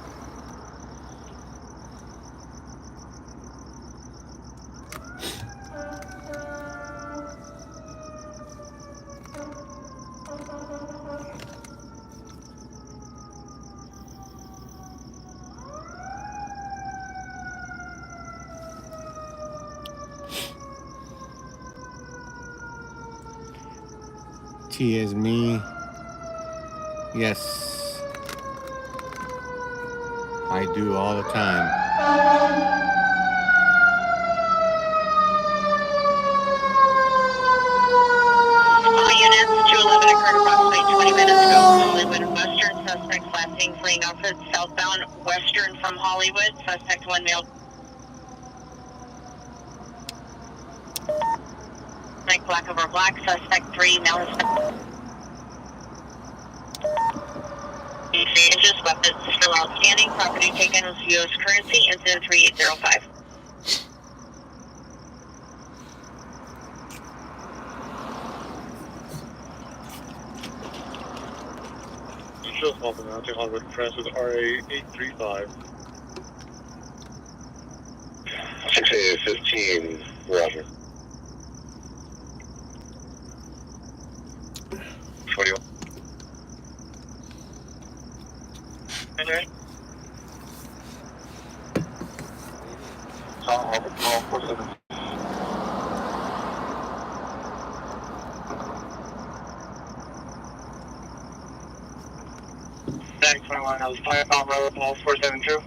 T is me. Yes. I do all the time. All units, 211 occurred approximately 20 minutes ago. Hollywood and Western. Suspect last seen fleeing outfit southbound Western from Hollywood. Suspect 1 male. Black over black. Suspect 3 male Hispanic. Inches, weapons still outstanding. Property taken was U.S. currency. Incident 3805. Just off the mountain Hollywood Press with RA 835. 6A15, Roger. 21. Okay. Hollywood 1247. Thanks, 21. That was 5 Palm Road, 472.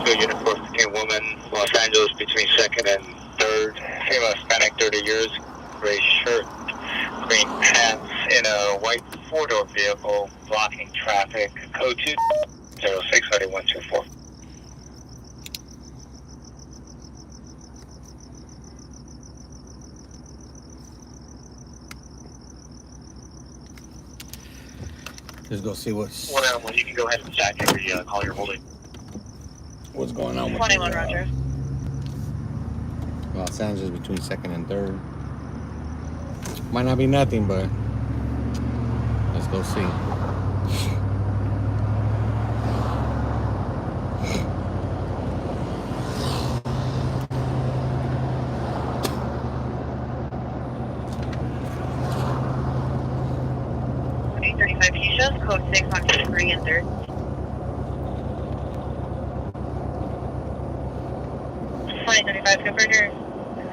Unit 415 woman, Los Angeles between 2nd and 3rd. Female Hispanic, 30 years, gray shirt, green pants, in a white four-door vehicle, blocking traffic. Code 206-3124. Let's go see what's 191, you can go ahead and stack every call you're holding. what's going on with 21 Roger. Los Angeles between 2nd and 3rd. Might not be nothing, but let's go see. Code 6 on 3 and 3rd. Flight 35, confirm your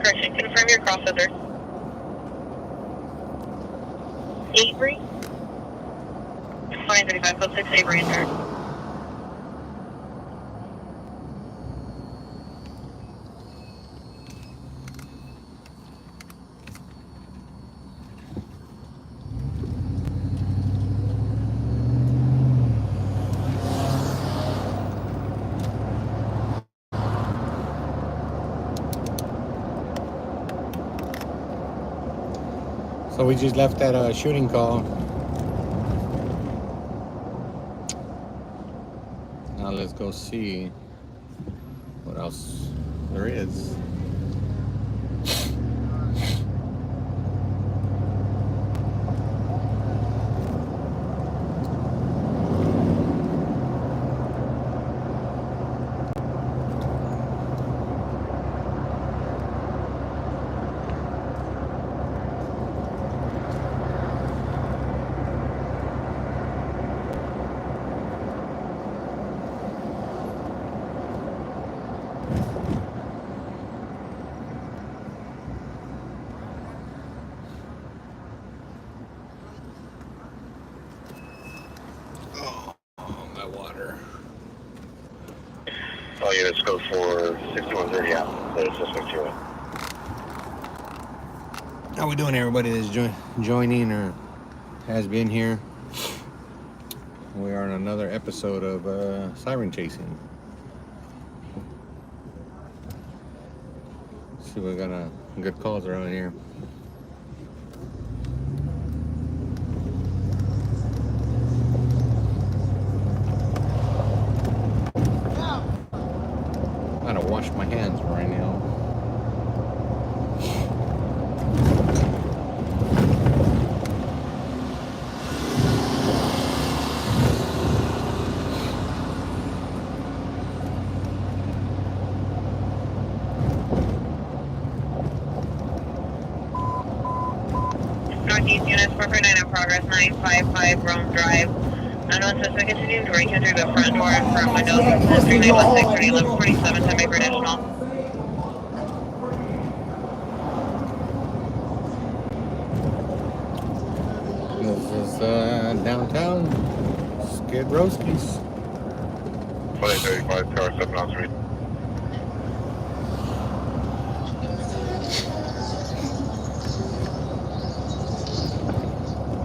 correction. Confirm your crossover. Avery. Flight 35, code 6 Avery and 3rd. So we just left that shooting call. Now let's go see what else there is. All units go for 6130 out. That is suspect 2. How we doing, everybody that's joining or has been here? We are on another episode of Siren Chasing. See, we got good calls around here. I gotta wash my hands right now. Northeast units 449 on progress 955 Rome Drive. Unknown suspect continuing to re-enter the front door and front windows. 3916 1147 semi-British. Get Roskies. 2035, car 7 on 3.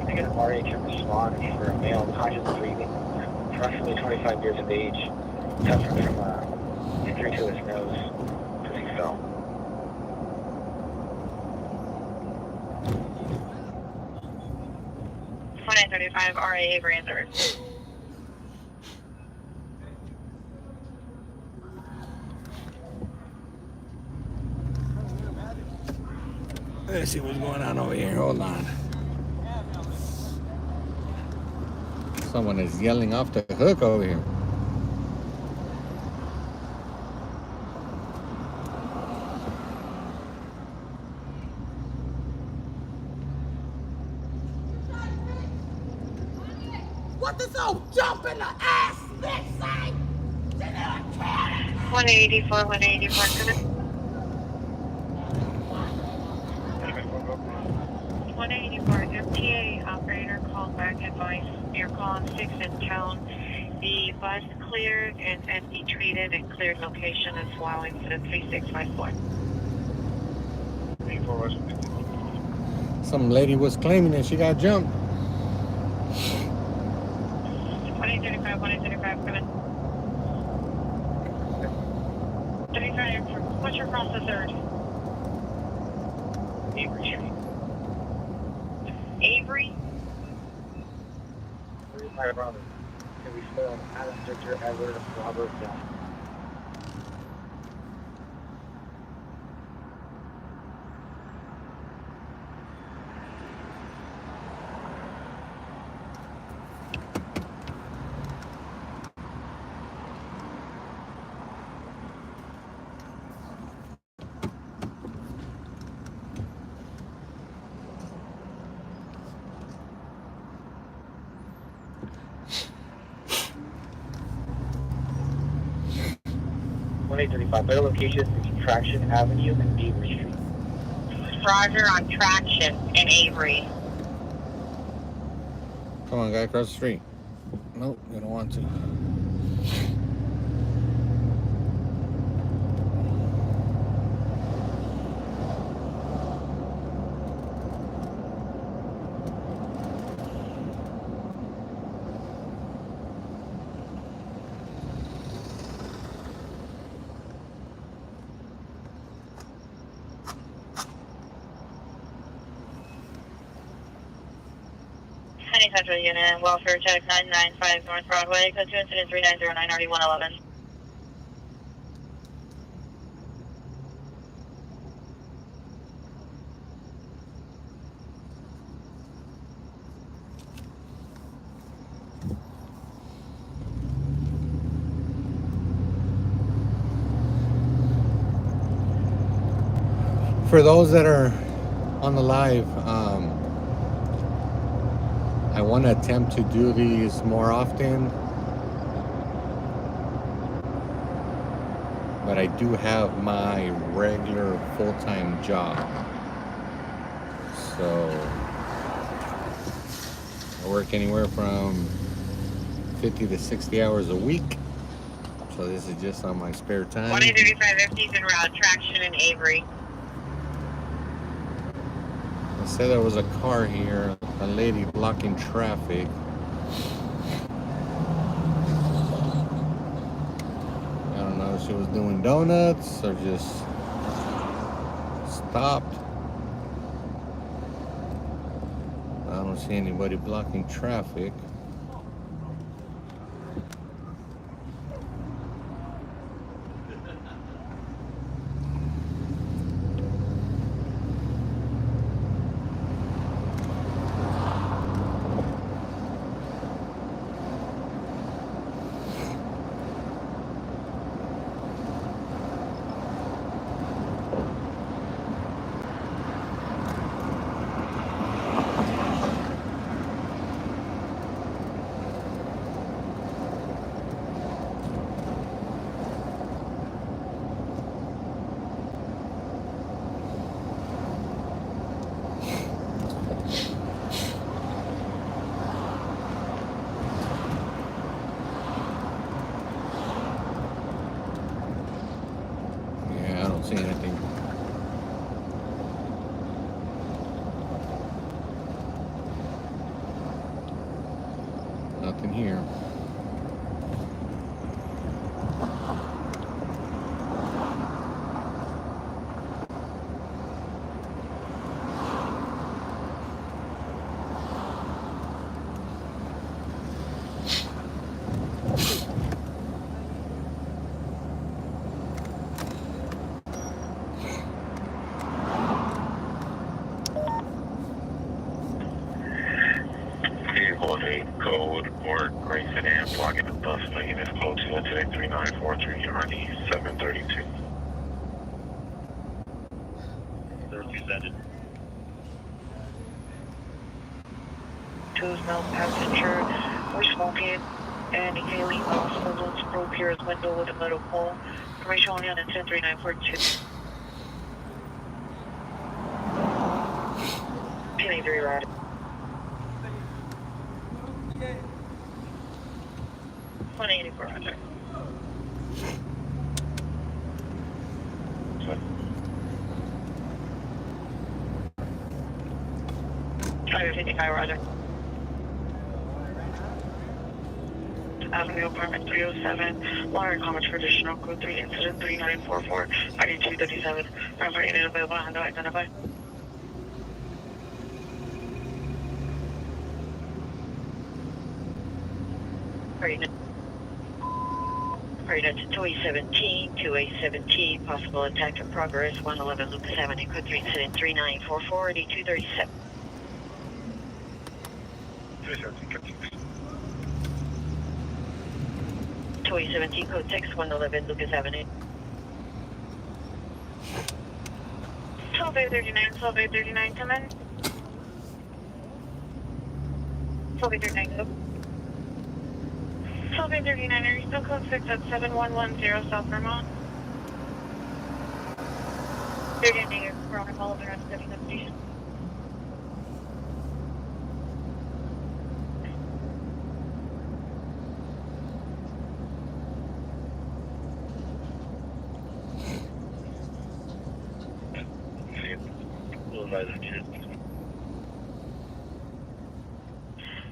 I get an RH response for a male conscious breathing, approximately 25 years of age, suffering from injury to his nose as he fell. RA Avery answer. Let's see what's going on over here. Hold on. Someone is yelling off the hook over here. What this old jump in the ass bitch say? 184, 184, come in. 184, MTA operator called back advice. You're calling 6 in town. The bus cleared and empty treated and cleared location is allowing for the 3654. 84 West. Some lady was claiming that she got jumped. 2035, 135, come in. 35, what's your cross the third? Avery Street. Avery? 35 Brothers. Can we spell Adam Victor Edward Robert Down? Better location is Traction Avenue and Avery Street. Roger on Traction in Avery. Come on, guy, across the street. Nope, you don't want to. Central Unit, Welfare Check 995 North Broadway, code 2 incident 3909 RD111. For those that are on the live, I want to attempt to do these more often, but I do have my regular full-time job, so I work anywhere from 50 to 60 hours a week, so this is just on my spare time. 135 is en route, Traction in Avery. I said there was a car here, a lady blocking traffic. I don't know if she was doing donuts or just stopped. I don't see anybody blocking traffic. see anything. Nothing here. Code or Gray Sedan, blocking the bus, making this code to today 3943 RD 732. 32 ended. Two male passenger were smoking and inhaling possible balloons broke here his window with a metal pole. Information only on incident 3942. Penny 3 ride. Yeah. 184 Roger. Driver 55 Roger. Avenue Apartment 307, Water and Commerce Traditional Code 3 Incident 3944, ID 237, Ramper unit available, handle identify. Unit 2A17, possible attack in progress, 111 Lucas Avenue, Code 3 Incident 3944, ID 237. 2A17, Code 6, 111 Lucas Avenue. 12A39, come in. 12A39, go. 12A39, are you still code 6 at 7110 South Vermont? 39 negative, Corona Boulevard, I'm setting the station.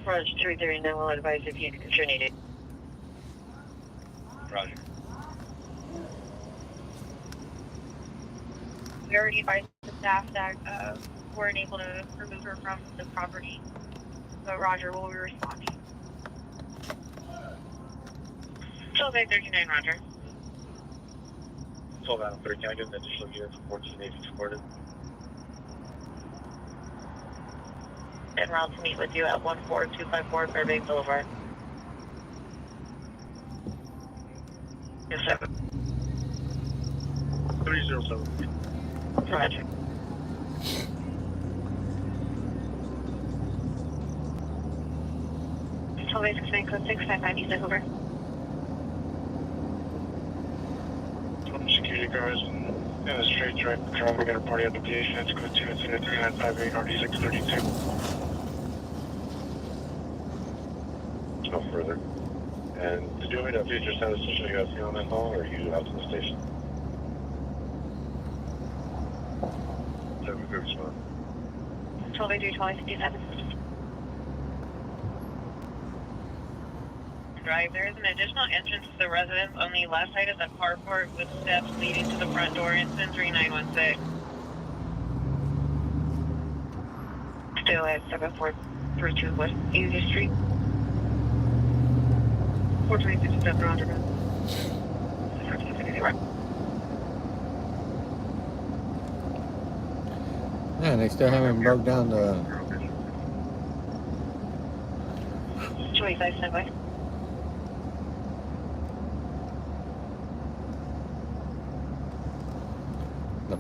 Roger 339, will advise if you are needed. Roger. We already advised the staff that weren't able to remove her from the property. So Roger, will we respond? 12A39, Roger. 12 out of 30, can I get an additional unit for 14 Navy supported? En route to meet with you at 14254 Fairbanks Boulevard. Yes, sir. 307. Roger. Code 695 East over. Security guards in the straight drive patrol. We got a party application. It's code 2 incident 3958 RD 632. No further. And did you want me to update your status to show you guys on that hall, or are you out to the station? Seven groups, 12A3 2057. Drive. There is an additional entrance to the residence on the left side of the carport with steps leading to the front door. Incident 3916. Still at 7432 West Easy Street. 426 Roundabout. Yeah, they still haven't broke down the 25 standby.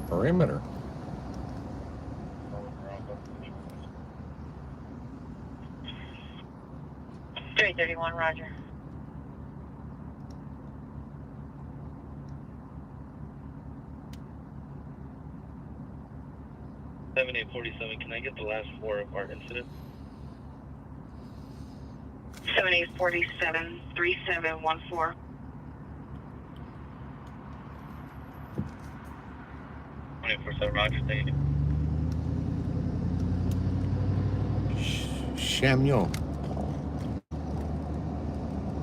perimeter. 331, Roger. Can I get the last four of our incident? 7847 3714. 24/7 Roger, thank you. Samuel.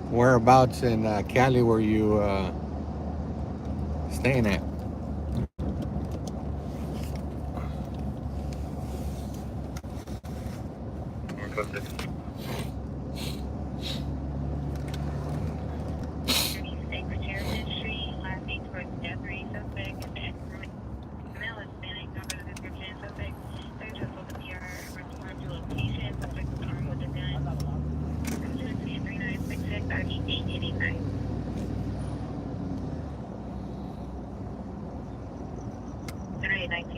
Whereabouts in Cali were you staying at? Request 6. 36 Sheridan Street, last name for death rate suspect, male Hispanic, not for the description, suspect, search of the PR, respond to location, suspect was armed with a gun. 3966, ID 889.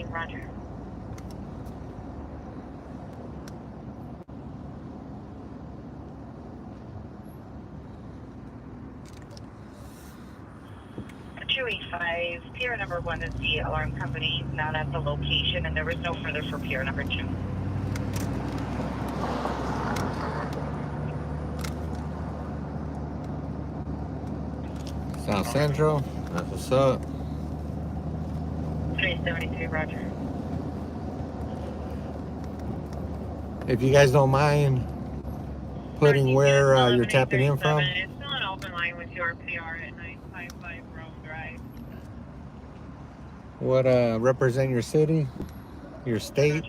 Roger. Pier number 1 is the alarm company, not at the location, and there was no further for pier number 2. South Central. That's what's up. 373, Roger. If you guys don't mind putting where you're tapping in from. It's still an open line with your PR at 955 Rome Drive. What represent your city, your state.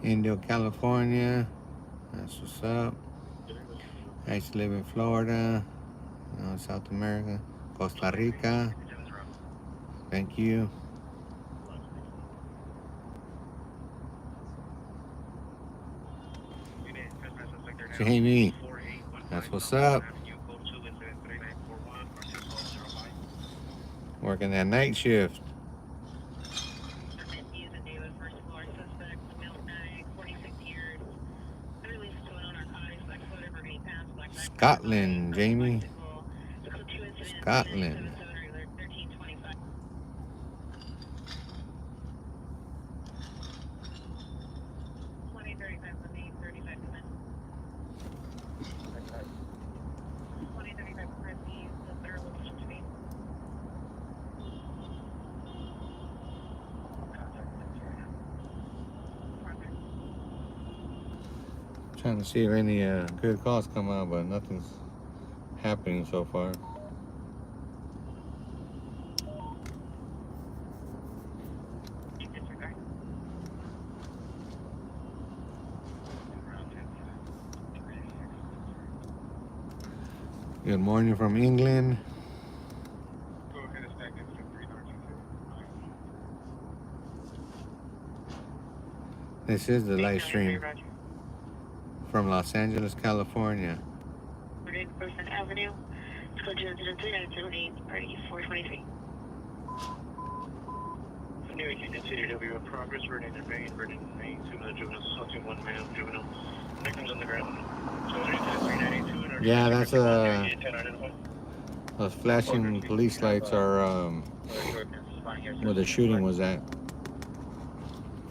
Indio, California. That's what's up. I used to live in Florida, South America, Costa Rica. Thank you. Jamie, that's what's up. Working that night shift. Scotland, Jamie. Scotland. Trying to see if any good calls come out, but nothing's happening so far. Good morning from England. Go ahead and stack into 3922. This is the live stream from Los Angeles, California. 1st Avenue, it's code 003-908, party 423. New 18 CW in progress, Vernon in Maine, 2 minute juvenile, assaulting 1 male juvenile. Next Victims on the ground. So 392 Yeah, that's a. those flashing police lights are where the shooting was at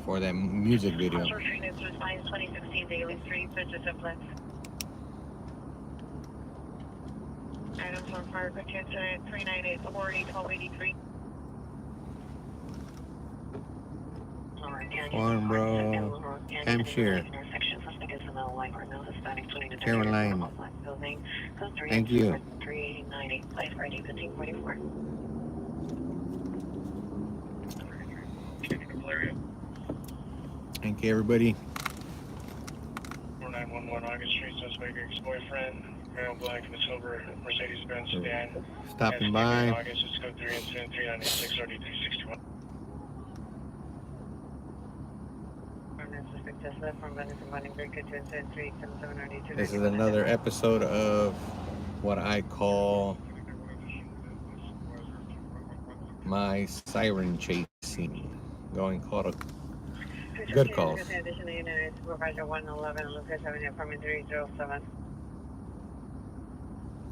for that music video. Officer Phoenix responds 2016 Daily Street, such as a flex. Items on fire, quick incident 39840, 1283. Farnborough, Hampshire, Caroline. Thank you. 390, place ID 1544. Thank you, everybody. 4911 August Street, suspect ex-boyfriend, male black in a silver Mercedes-Benz sedan. Stopping by. August, it's code 3 incident 396 3361. This is another episode of what I call my siren chasing. Going call to good calls. Supervisor 111, Lucas Avenue, apartment 307.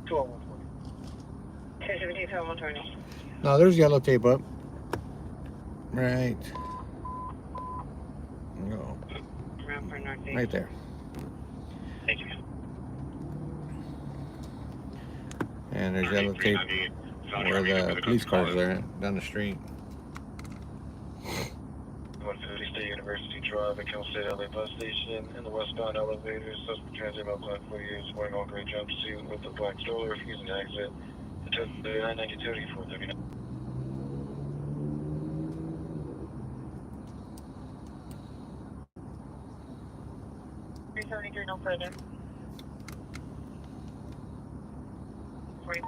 217, 1220. No, there's yellow tape up. Right. No. Right there. Thank you. And there's yellow tape where the police cars are down the street. 150 State University Drive at Cal State LA bus station. In the westbound elevator, suspect transit about black 48, wearing all gray jumpsuit with a black stroller, refusing to exit. Attend 992 439. 373, no further. 40.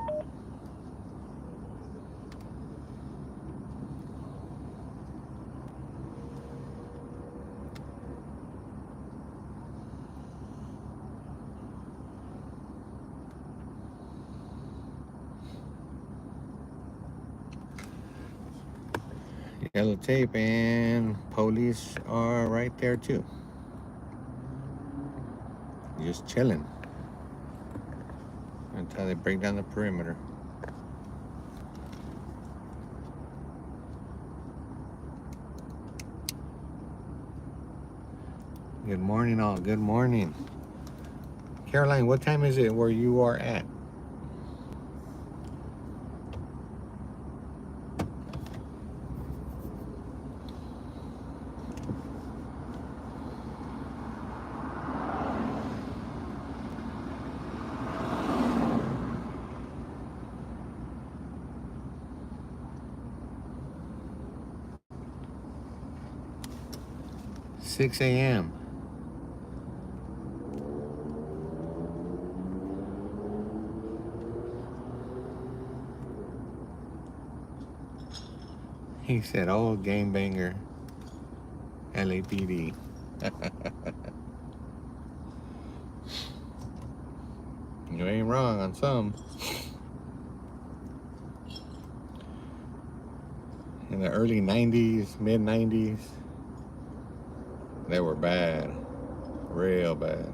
Yellow tape and police are right there too. Just chilling until they break down the perimeter. Good morning, all. Good morning. Caroline, what time is it where you are at? Six a.m. He said, "Oh, game banger, LAPD." You ain't wrong on some. In the early 90s, mid 90s, they were bad, real bad.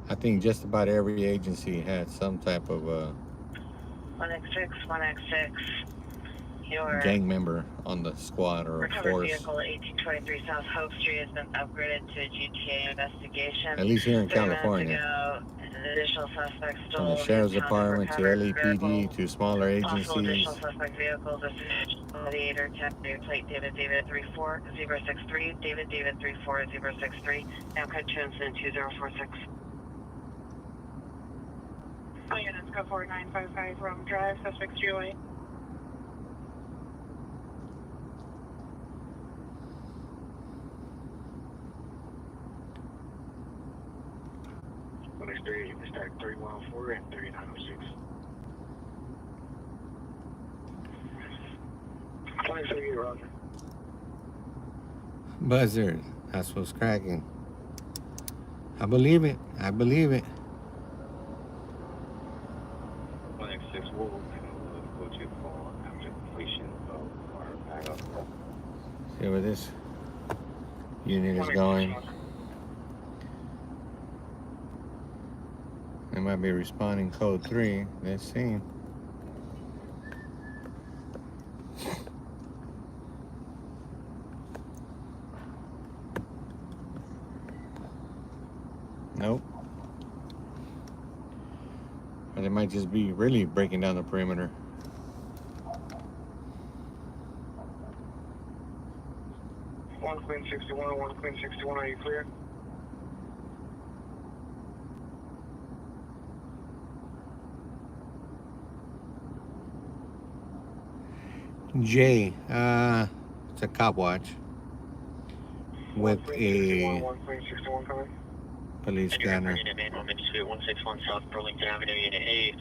I think just about every agency had some type of 1X6, your gang member on the squad or recovered force. vehicle 1823 South Hope Street has been upgraded to GTA investigation. At least here in 3 minutes California. ago, the additional suspect From stole the sheriff's department to LAPD vehicle. to smaller Possible agencies. additional suspect vehicles are Gladiator 10 plate David 34063, David 34063, now cut to incident 2046. All units go 4955 Rome Drive, suspect 308. Next 3, stack 3104 and 3906. 23, Roger. Buzzard, that's what's cracking. I believe it. I believe it. 1X6 will go to call after completion of our backup. See where this unit is going. They might be responding code 3. Let's see. Nope. Or they might just be really breaking down the perimeter. One Queen 61, 1 Queen 61, are you clear? J, it's a cop watch with a 1 Queen 61 coming. police scanner. 161 South Burlington Avenue, Unit A.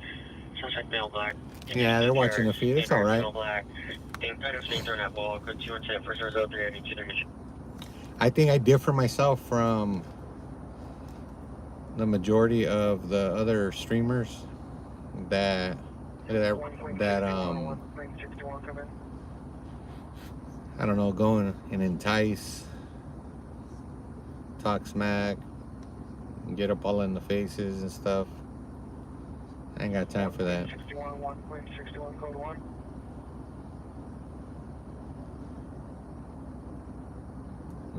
Suspect male black. Yeah, they're watching the feed. It's all right. I think I differ myself from the majority of the other streamers that I don't know, go and entice, talk smack, get up all in the faces and stuff. I ain't got time for that. 61, 1.61, code 1.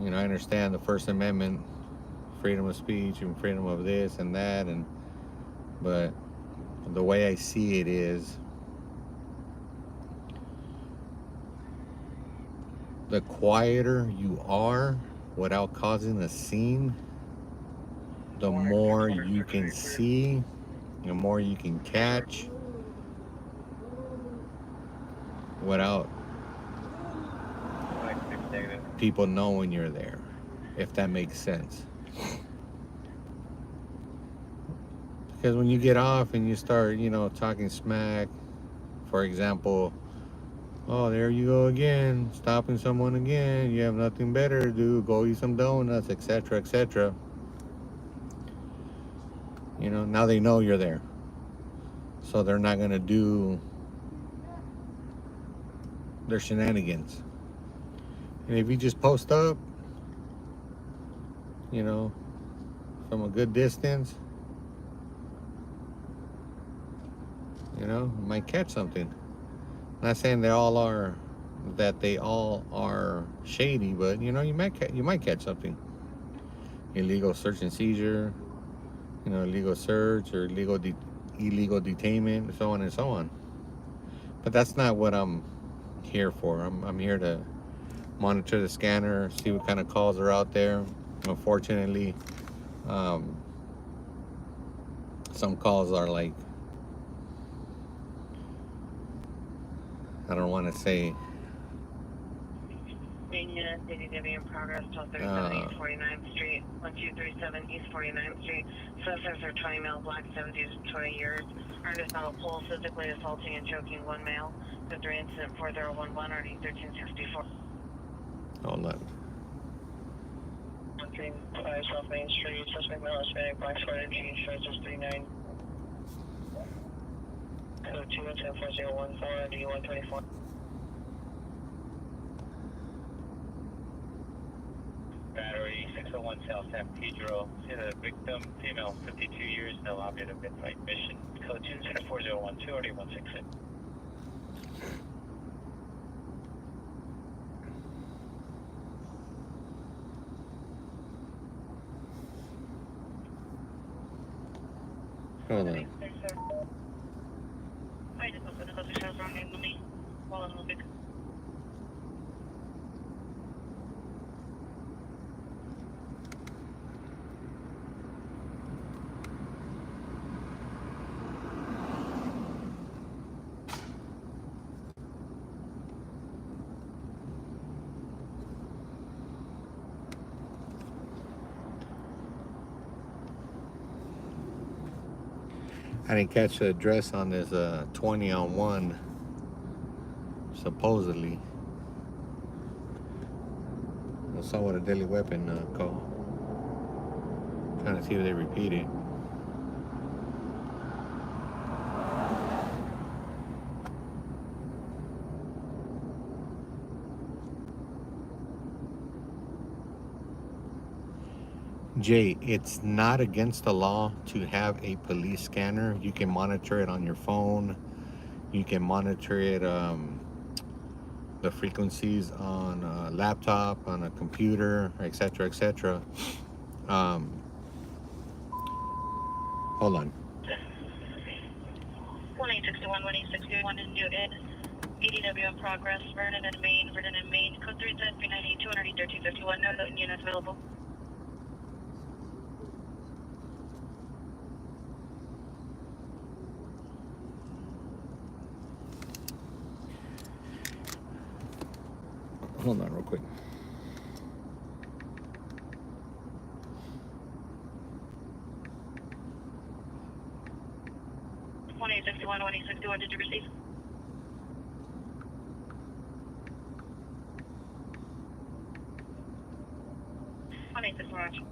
You know, I understand the First Amendment, freedom of speech and freedom of this and that, but the way I see it is, the quieter you are without causing a scene, the more you can see, the more you can catch without people knowing you're there, if that makes sense. Because when you get off and you start, you know, talking smack, for example, oh, there you go again, stopping someone again, you have nothing better to do, go eat some donuts, etc., etc. You know, now they know you're there. So they're not going to do their shenanigans. And if you just post up, you know, from a good distance, you know, you might catch something. Not saying they all are shady, but you know, you might catch something. Illegal search and seizure, you know, illegal search or illegal detainment, so on and so on. But that's not what I'm here for. I'm here to monitor the scanner, see what kind of calls are out there. Unfortunately, some calls are like, I don't want to say, in progress, 1237 East 49th Street, 1237 East 49th Street. Suspects are 20 male, black, 70 to 20 years. Earned us on a pole, physically assaulting and choking one male. The 3 incident 4011 or 1364. hold on. 135 South Main Street, suspect male, Hispanic, black, sweater, jeans, shirts, 39. Code 2 and 104014, D124. Battery 601 South San Pedro. See the victim, female, 52 years, no object of midnight mission. Code 24012 or 8166. Hold on. I didn't catch the address on this 20 on 1, supposedly. It's somewhat a deadly weapon call. Trying to see if they repeat it. Jay, it's not against the law to have a police scanner. You can monitor it on your phone. You can monitor it, the frequencies on a laptop, on a computer, etc., etc. Um, hold on. 1861, 1861 in Newton. EDW in progress. Vernon and Maine. Vernon and Maine. Code 310, 390, 200, 1351. No Newton units available. Hold on real quick. One 1861, did you receive? One 1861.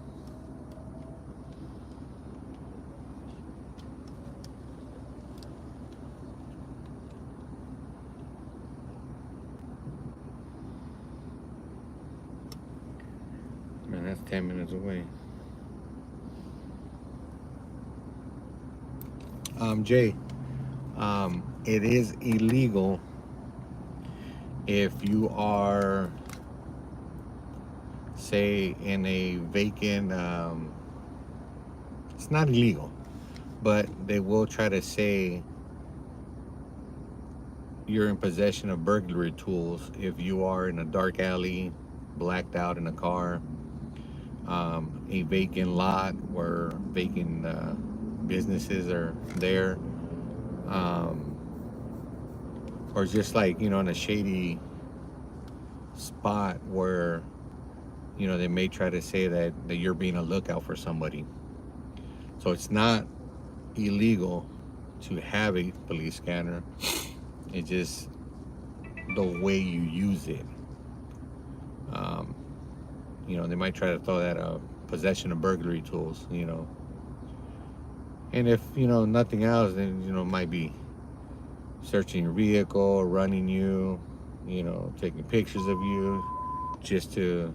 Man, that's 10 minutes away. Jay, it is illegal if you are, say, in a vacant, it's not illegal, but they will try to say you're in possession of burglary tools if you are in a dark alley, blacked out in a car, a vacant lot where vacant businesses are there, or just like, in a shady spot where, they may try to say that you're being a lookout for somebody. So it's not illegal to have a police scanner. It's just the way you use it. They might try to throw that possession of burglary tools, And if, nothing else, then, might be searching your vehicle, running you, taking pictures of you just to...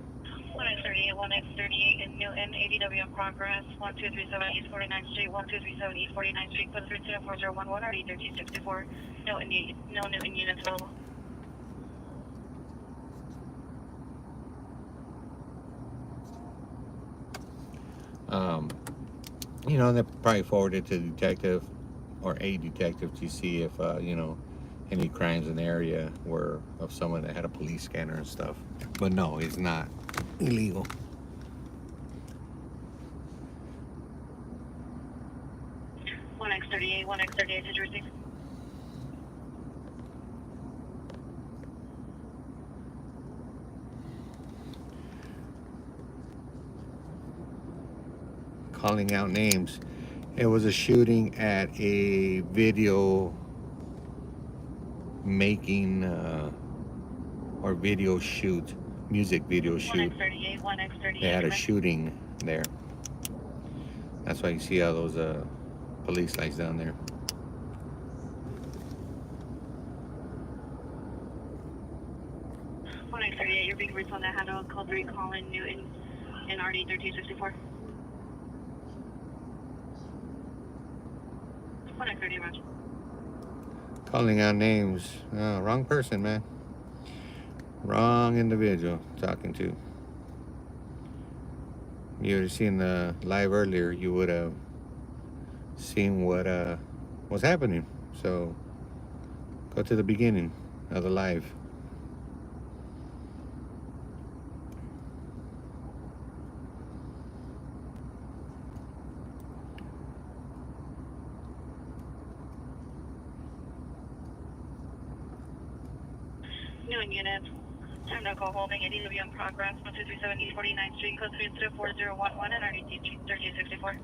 1X38, 1X38 in Newton, ADW in progress, 1237 East 49th Street, 1237 East 49th Street, code 310-4011, RD 1364, no Newton units available. They probably forwarded to the detective or a detective to see if, any crimes in the area were of someone that had a police scanner and stuff. But no, it's not illegal. One X38, did you receive? Calling out names. It was a shooting at a video making or video shoot, music video shoot. 1X38. They had a shooting there. That's why you see all those police lights down there. One X38, you're being briefed on that handle. Call 3, calling Newton in RD 1364. 1X38, roger. Calling out names. Oh, wrong person, man. Wrong individual talking to. You would have seen the live earlier, you would have seen what was happening. So go to the beginning of the live. Newton units. Time to call holding ADW in progress. 1237 East 49th Street, code 34011 and RD 1364.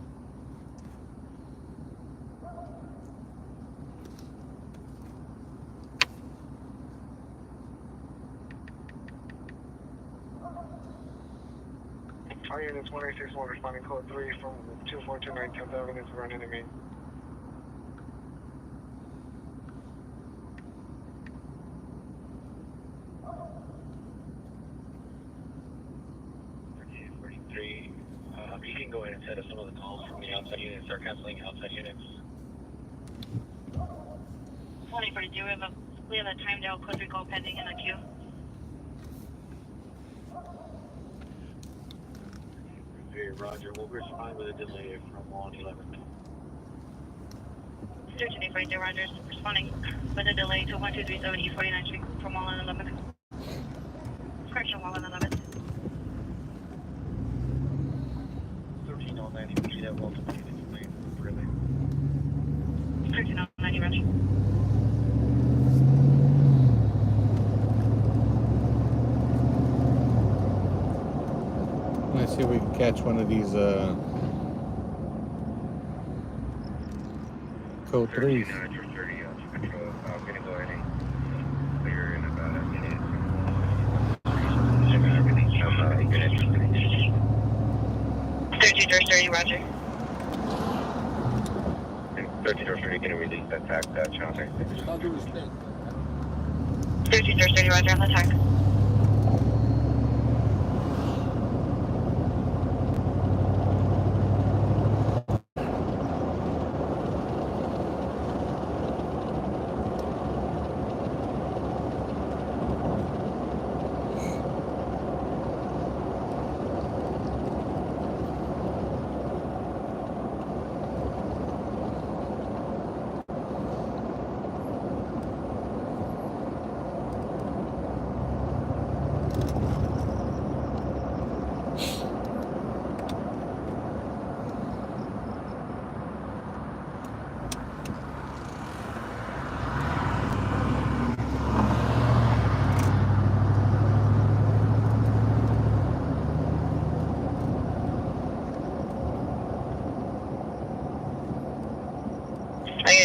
All units 186-1 responding code 3 from 2429 10th Avenue to Vernon and Maine. You can go ahead and set up some of the calls from the outside units. Start canceling outside units. 2042, we have a timed out code recall pending in the queue. Hey, Roger. We'll respond with a delay from 111. 13842, Roger. Responding with a delay to 12370 East 49th Street from 111. Correction, 111. 1309, we should have multiple units lane. Really? 1309, Roger. Let's see if we can catch one of these code 3s. 30, control. I'm going to go ahead and clear in about a minute. 1330, Roger. 1330, going to release that tax channel 36. 1330, Roger, on the attack.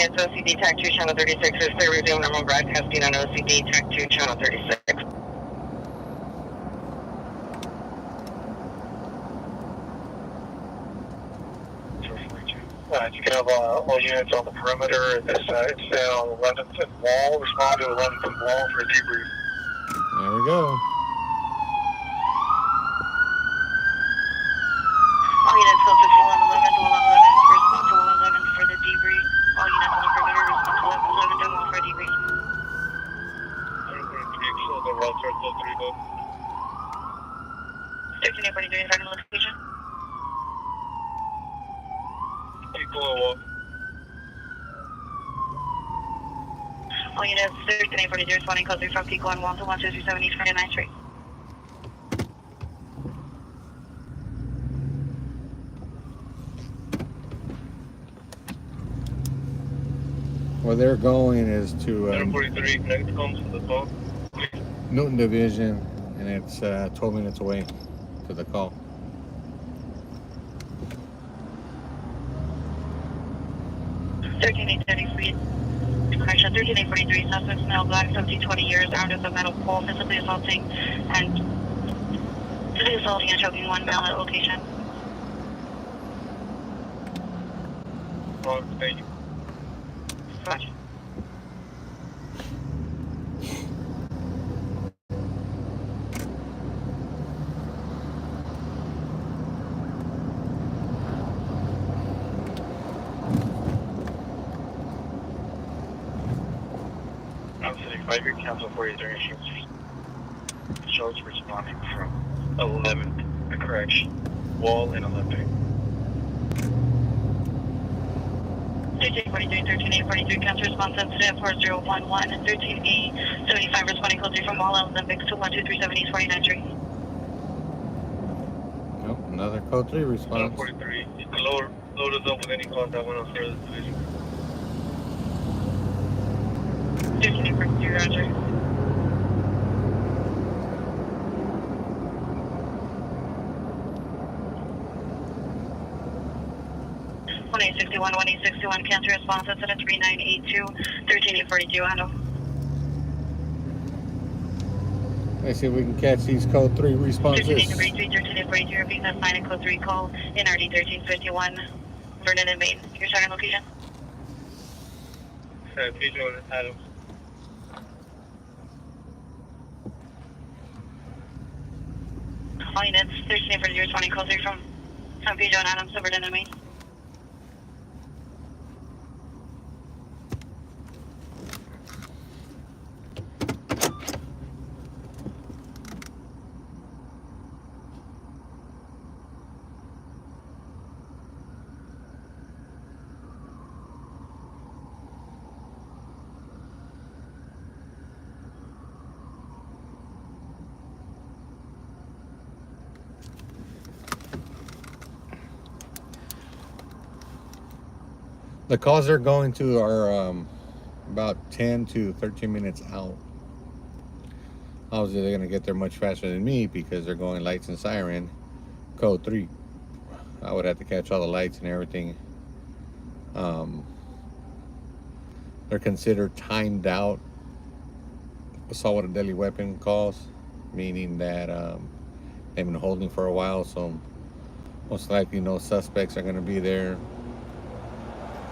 It's OCD TAC 2 channel 36 is clear, resume normal broadcasting on OCD TAC 2 channel 36. You can have all units on the perimeter. It's 11th and Wall. Respond to 11th and Wall for a debrief. There we go. All units go to 1111 to 1111, respond to 1111 for the debrief. All units on the perimeter, respond to 1111 to Wall for a debrief. The route circle 3 go. 13843 is our location. Equal and Wall. All units 13843 responding code 3 from Pico and Wall to 12370 East 49th Street. Where they're going is to 43, connect comes to the phone. Newton Division, and it's 12 minutes away to the call. Correction, 13843, suspect male, black, 17, 20 years, armed with a metal pole, physically assaulting and choking one male at location. Thank you. Roger. I'm sitting 5 year council 43 insurance. Shows responding from 11th, correction, Wall and Olympic. 1343, 13843, counter response sensitive 4011, 13A75 responding code 3 from Wall Olympics to 12370 East 49th Street. Nope, another code 3 response. 43, you can load us up with any calls that went on further division. 1343, Roger. 1861, 1861, counter response incident 3982, 13842, handle. Let's see if we can catch these code 3 responses. 1343, 1343, repeat that sign and code 3 call, NRD 1351, Vernon and Maine. Your starting location? Pedro Adams. All units, 1343, responding code 3 from San Pedro and Adams, over to Main. The calls they're going to are about 10 to 13 minutes out. Obviously, they're going to get there much faster than me because they're going lights and siren, code 3. I would have to catch all the lights and everything. They're considered timed out assault with a deadly weapon calls, meaning that they've been holding for a while, so most likely no suspects are going to be there.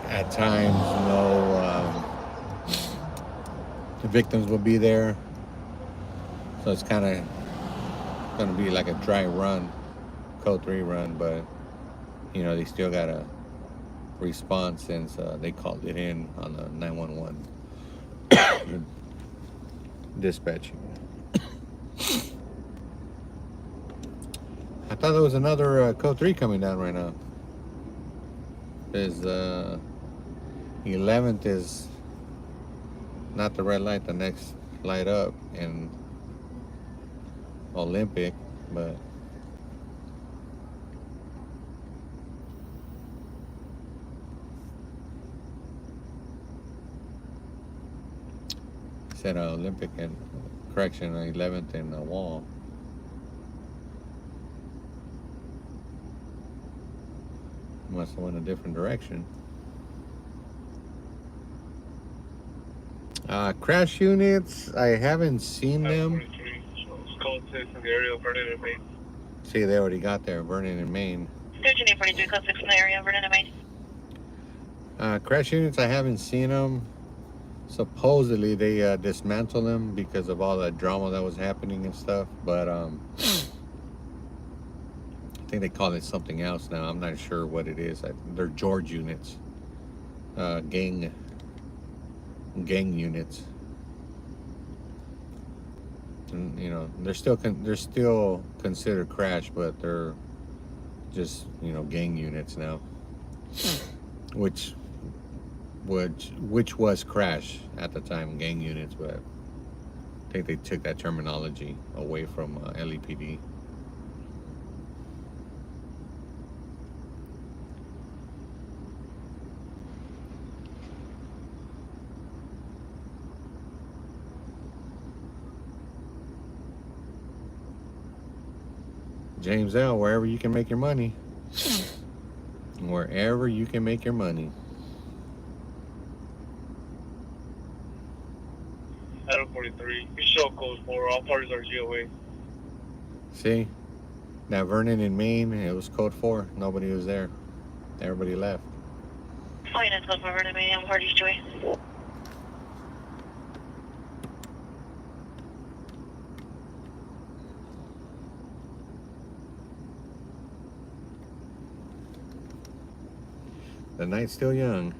At times, no victims will be there, so it's kind of going to be like a dry run, code 3 run, but you know, they still got a response since they called it in on the 911 dispatching. I thought there was another code 3 coming down right now. There's 11th is not the red light, the next light up in Olympic, but said Olympic and correction 11th in the wall. Must have went a different direction. Crash units, I haven't seen them. Code 6 in the area of Vernon and Main. See, they already got there, Vernon and Main. 1343, code 6 in the area, Vernon and Main. Crash units, I haven't seen them. Supposedly they dismantled them because of all the drama that was happening and stuff, but I think they call it something else now. I'm not sure what it is. They're George units, gang units. And, you know, they're still considered crash, but they're just, you know, gang units now, which was crash at the time, gang units, but I think they took that terminology away from LEPD. James L., wherever you can make your money. Wherever you can make your money. Adam 43, you show code 4, all parties are GOA. See? That Vernon in Maine, it was code 4. Nobody was there. Everybody left. Fine, it's code 4, Vernon and Main, I'm parties joy. The night's still young.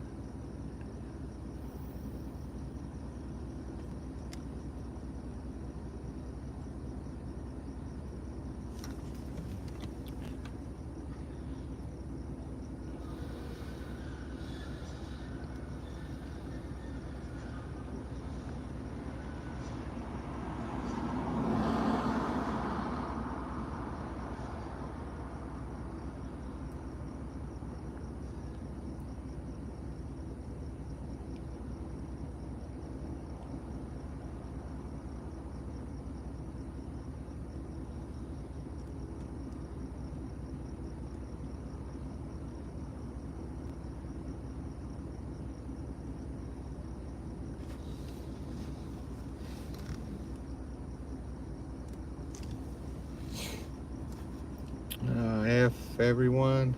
Everyone.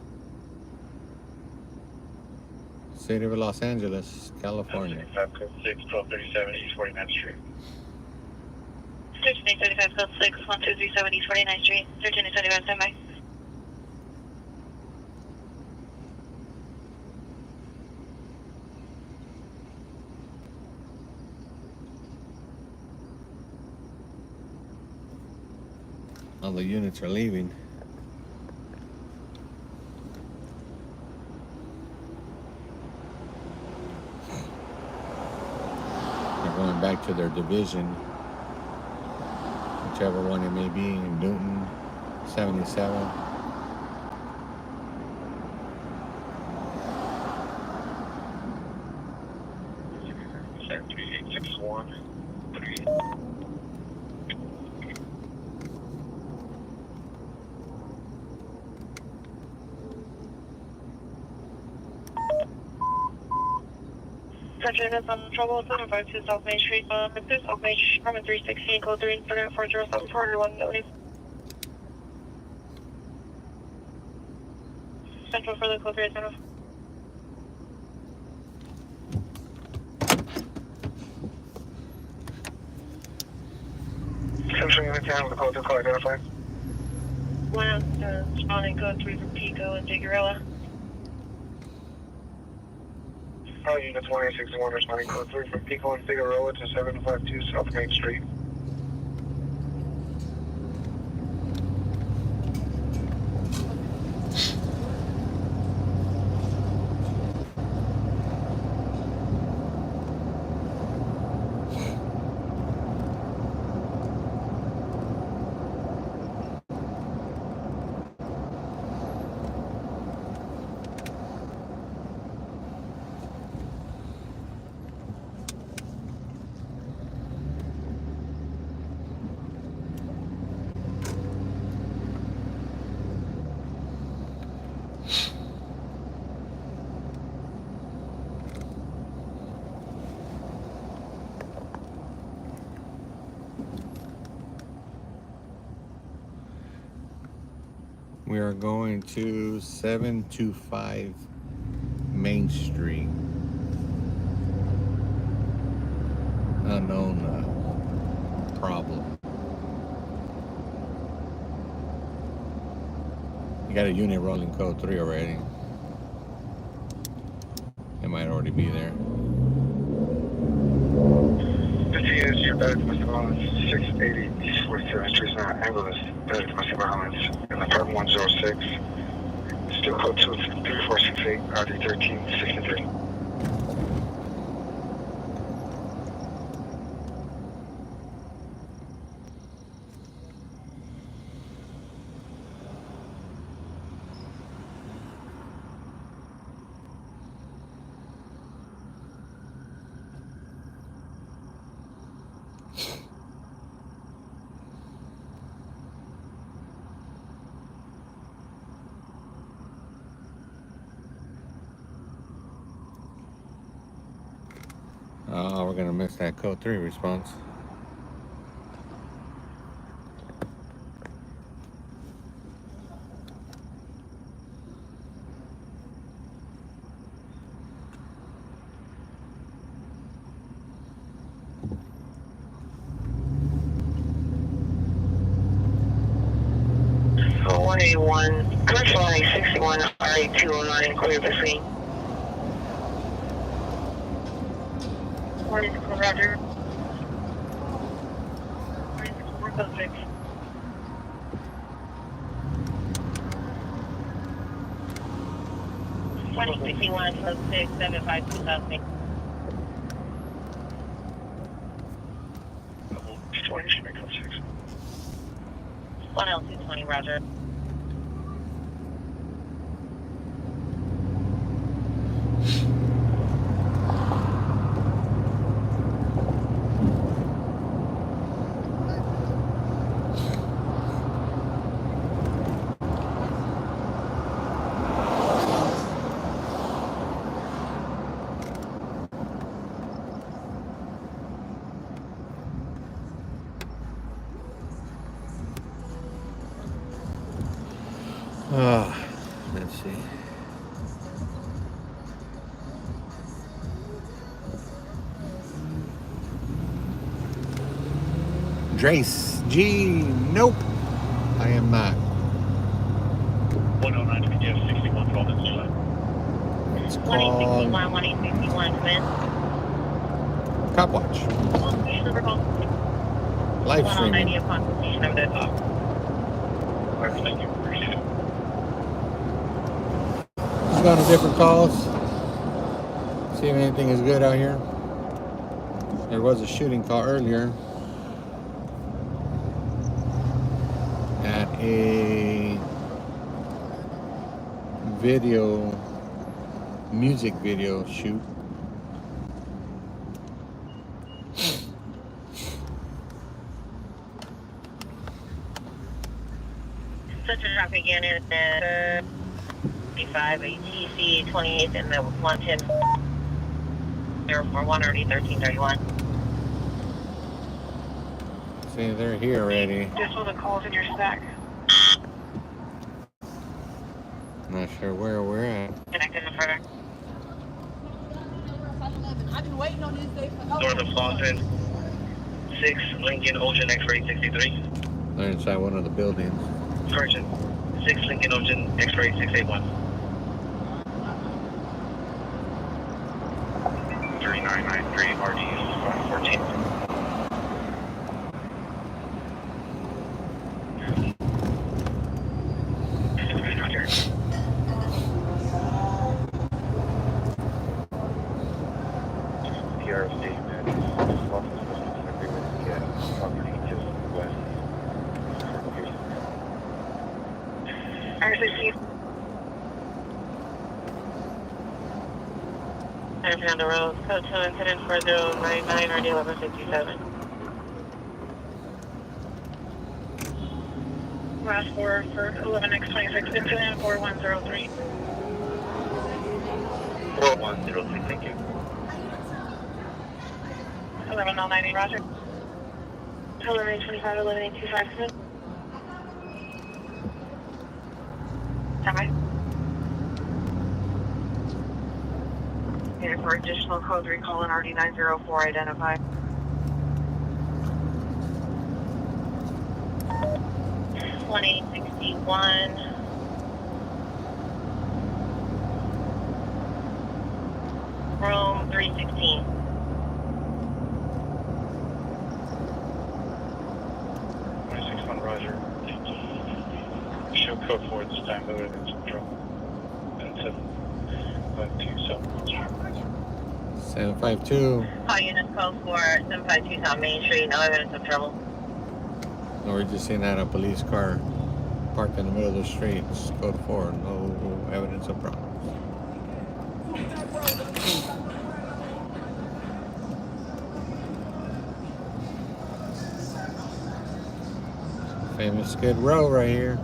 City of Los Angeles, California. 6, 1237 East 49th Street. 1335, code 6, 1237 East 49th Street, 1335, standby. All the units are leaving. They're going back to their division, whichever one it may be, in Newton, 77. Set 3861. Central units on trouble 752 South Main Street, South Main Street, Department 316, code 3, Incident 4074, everyone notice. Central for the code 3 identify. Central unit 10 with the code 2 call identified. One out, spawning code 3 for Pico and Figueroa. All units 1861 responding code 3 from Pico and Figueroa to 752 South Main Street. We are going to 725 Main Street. Unknown problem. You got a unit rolling code 3 already. It might already be there. 50 units, your bed must have on 680 East West 7th Street, ambulance, bed domestic violence, in apartment 106. Still code 2 3468, RD 1363. Oh, we're gonna miss that code 3 response. So 181, commercial line 61, RA 209, clear the scene. Morning, Roger. Morning, 406. +61, +6, 752 South Main. 20, make code 6. 1L220, Roger. Let's see. Drace G. Nope. I am not. 109 to BDF 61 for all this line. It's 1861, called 1861, Smith. Cop Watch. Number call. Live 190 streaming. upon completion of the talk. Thank you. Appreciate it. Let's go to different calls. See if anything is good out here. There was a shooting call earlier at a music video shoot. Such a traffic unit at 55 ATC 28th and the 110 041 already 1331. See, they're here already. Just all the calls in your stack. Not sure where we're at. Connected to further. I've been waiting on this day for North of Slauson, 6 Lincoln Ocean X-ray 63. They're inside one of the buildings. Correction, 6 Lincoln Ocean X-ray 681. 3993 RDU 514. Roger. PRC, man. Property just west. RCC. I'm down the road. Code 2 incident 4099 RD 1157. Last 4 for 11X26 incident 4103. 4103, thank you. 1109 Roger. 1125 1125 Smith. Hi. For additional code recall in RD 904 identified. $2061. Room 316. Roger. Show code 4 this time, but it's from 752. All units code 4 752 South Main Street. No evidence of trouble. No, we're just seeing that a police car parked in the middle of the street. It's code 4. No evidence of problems. Famous Skid Row right here.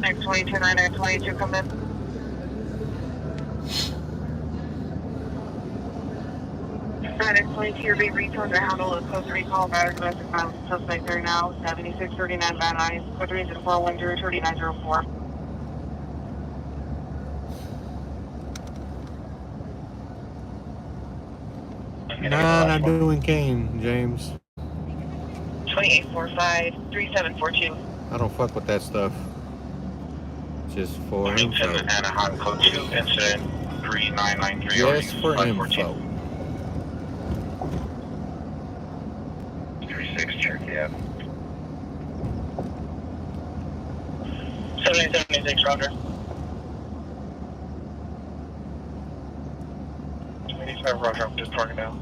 Next 229 or 22 come in. Next 22 your being retold to handle a close recall battery domestic violence suspect there now 7639 Van Nuys 430 3904. Nah, not doing Kane, James. 2845 3742. I don't fuck with that stuff. Just for info. Anaheim code 2 incident 3993 Yes, for info. 36 Cherokee Ave. 7876 Roger. 25 Roger, I'm just parking now.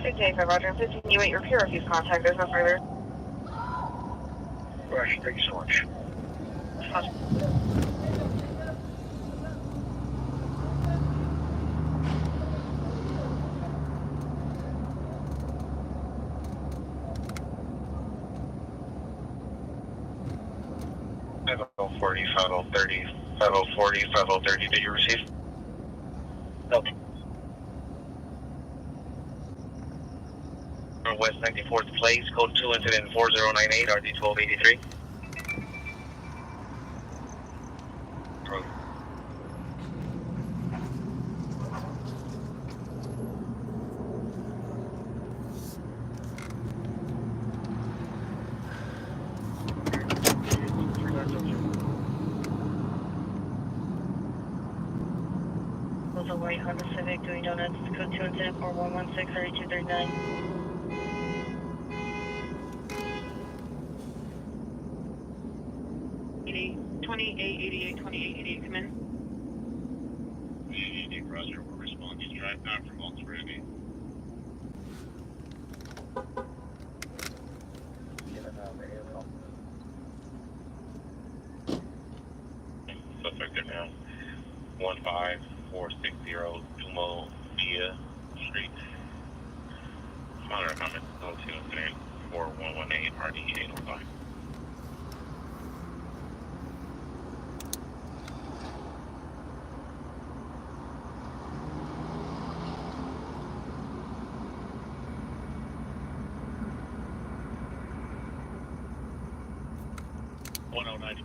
685 Roger. 15 you wait your peer refuse contact. There's no further. Roger, thank you so much. Roger. Federal 40, Federal 30, Federal 40, Federal 30, did you receive? No. West 94th Place, code 2 incident 4098, RD 1283. a white Honda Civic doing donuts. Code 2 incident 4116 3239. 2888, come in. 88, Roger, we're responding. Drive back from Oxford, Indy. Suspect there now. 15460 Dumo Via Street. Monitor comment 02 incident 4118 RD 805.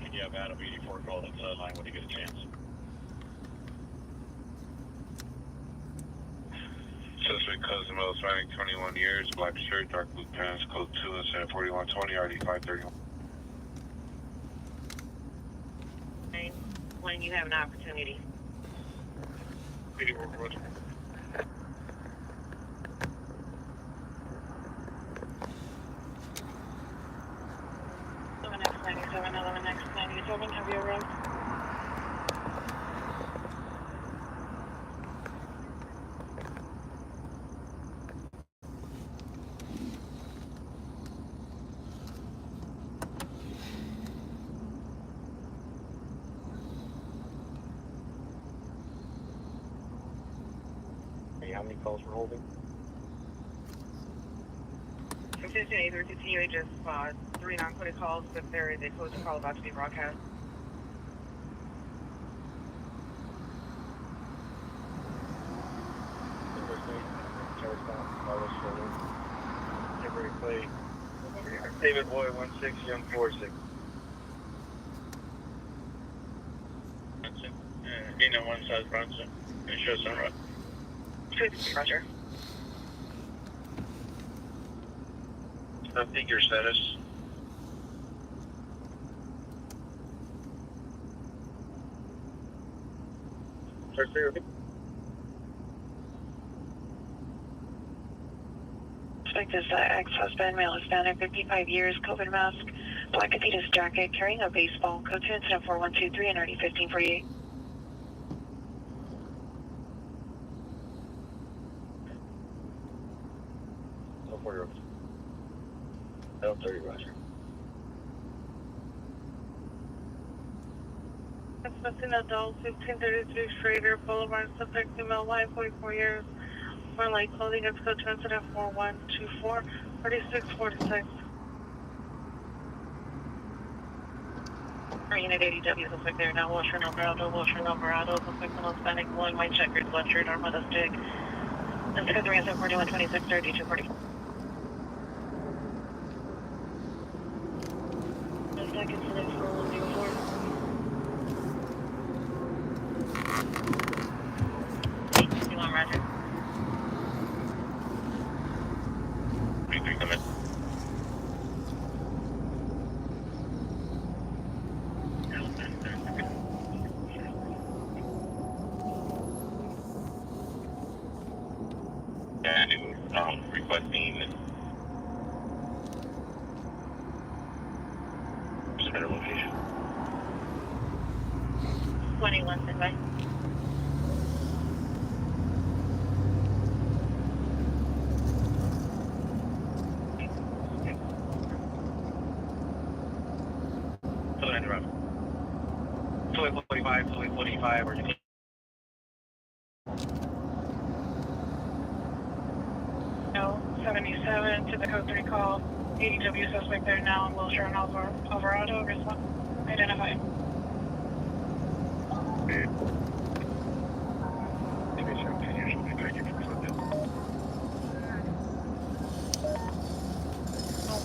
Can you have Adam 84 call that line when you get a chance? Suspect Cosimo Hispanic, 21 years, black shirt, dark blue pants, code 2 incident 4120 RD 531. When you have an opportunity. 84 Roger. X97, have you arrived? How many calls we're holding? Attention, either continue just 3 non-coded calls, but there is a closing call about to be broadcast. Temporary plate. David Boy 16 Young 46. Dina 1 South Bronson. And show some road. Roger. Figure status. First figure. Suspect is ex-husband, male Hispanic, 55 years, COVID mask, black Adidas jacket, carrying a baseball, code 2 incident 4123 and RD 1548. No 4 L30, Roger. Suspect adult, 1533 Schrader Boulevard, subject female, wife, 44 years, wear light clothing, it's code 2 incident 4124, 3646. Unit 80W, suspect there now, Washer Alvarado, suspect male Hispanic, blowing white checkers, left shirt, arm with a stick. That's code 3 incident 4126, 3240. Seconds to next roll, 04. Roger. 33 come in. And requesting better location. 21, standby. Flight 45, or No, 77 to the code 3 call. ADW suspect there now in Wilshire and Alvarado. Response identified. maybe 17 years will be thank you for something.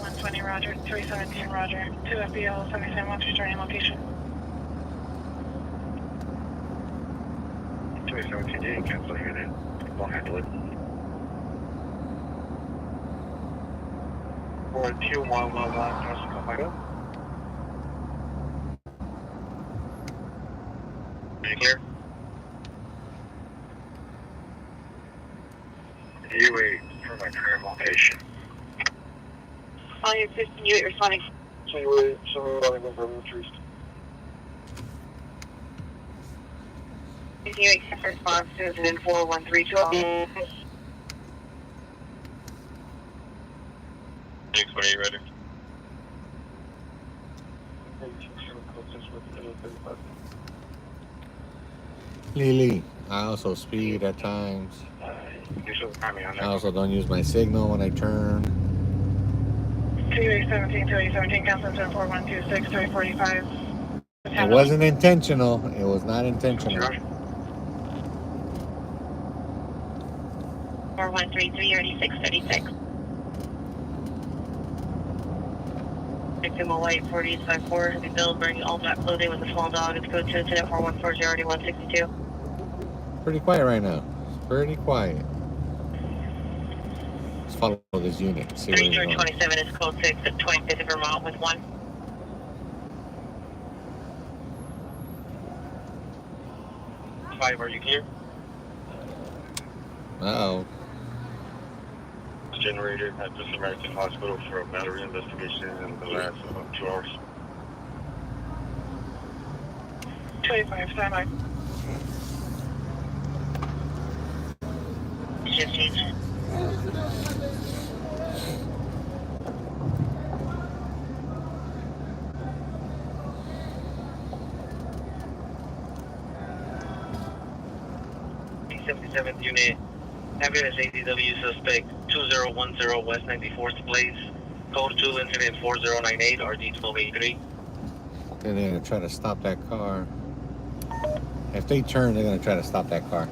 120 Roger, 317 Roger, 2 FBL 77 wants returning location. 2017 didn't cancel unit. We'll handle it. For 2111, just come back up. Are you clear? my current location. On your 15 unit responding. So we're running over the trees. 15 unit response to incident 4132. 648 ready. Lily, I also speed at times. You should have me on I that. also don't use my signal when I turn. 217, cancel 4126, 345. It wasn't intentional. It was not intentional. 4133, 3636. Victim of white 4854, heavy build, wearing all black clothing with a small dog. It's code to incident 4140, 162. Pretty quiet right now. It's pretty quiet. Let's follow this unit. See where he's going. 3227 is code 6 at 25th of Vermont with 1. Five, are you clear? Uh-oh. Generator at this American Hospital for a battery investigation in the last 2 hours. 25, stand by. 15. Seventh unit, ambulance ADW suspect 2010 West 94th Place, code 2 incident 4098 RD 1283. They're going to try to stop that car. If they turn, they're going to try to stop that car.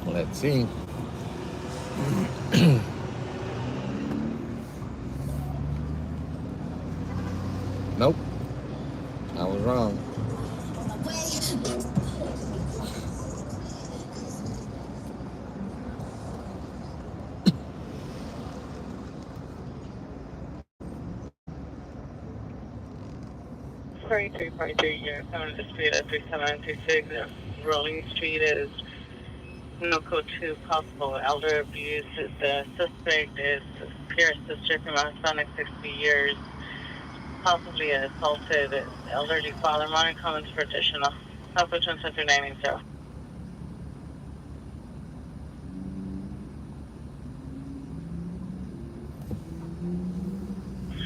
Let's see. Nope. I was wrong. Sorry, 3.3, you're coming to the street at 37926. Rolling Street is no code 2, possible elder abuse. The suspect is Pierce, district from Masonic, 60 years. Possibly assaulted elderly father. Monitoring comments for additional. Alpha 27980.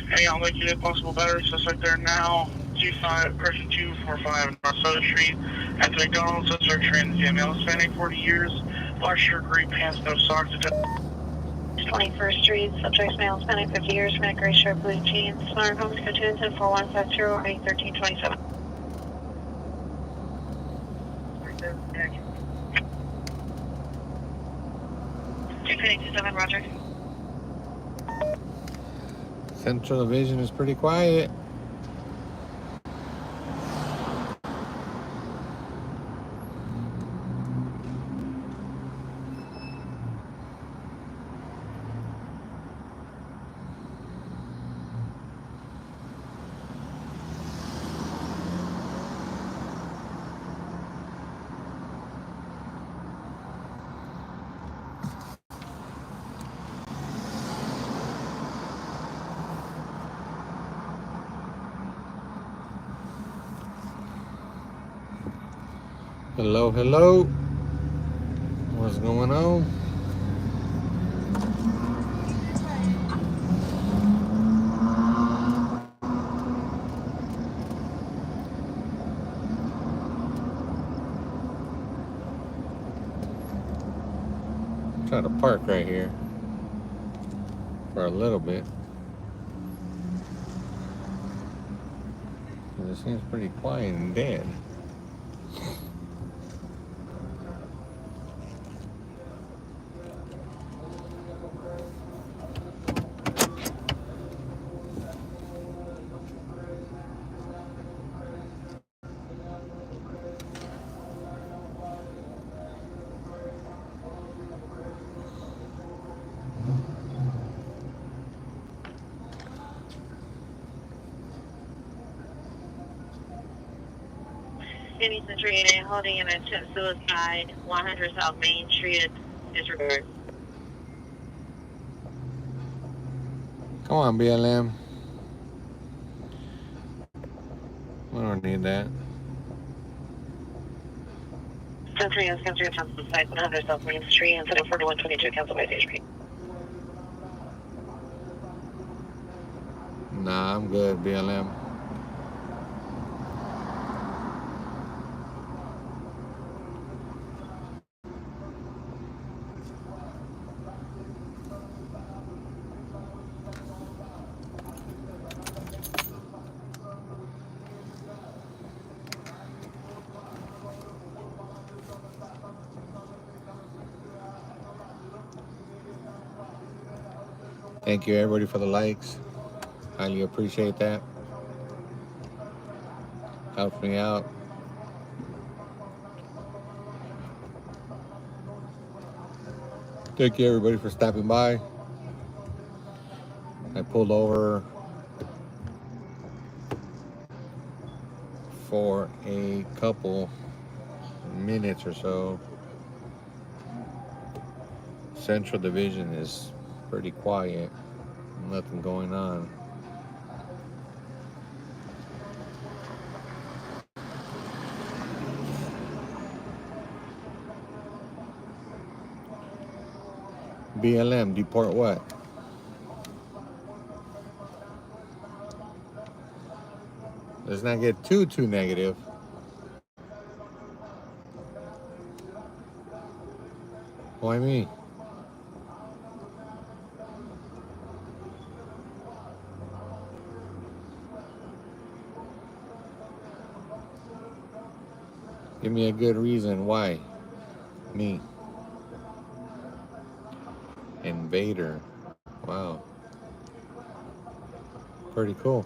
'Hey, I'll make you a possible battery suspect there now. G5, person 245 North Southern Street at the McDonald's. Suspect transient male, Hispanic, 40 years. Large shirt, gray pants, no socks. 21st Street, subject male, Hispanic, 50 years, red gray shirt, blue jeans. Monitoring comments for 4150 81327. 227, Roger. Central Division is pretty quiet. Hello, hello. What's going on? Try to park right here for a little bit. It seems pretty quiet and dead. Any Century 8 holding an attempt suicide, 100 South Main Street, disregard. Come on, BLM. We don't need that. Century attempt suicide, 100 South Main Street, incident 4122, cancel by Street. Nah, I'm good, BLM. Thank you, everybody, for the likes. Highly appreciate that. Helps me out. Thank you, everybody, for stopping by. I pulled over for a couple minutes or so. Central Division is pretty quiet. Nothing going on. BLM, deport what? Let's not get too negative. Why me? Give me a good reason why. Me. Invader. Wow. Pretty cool.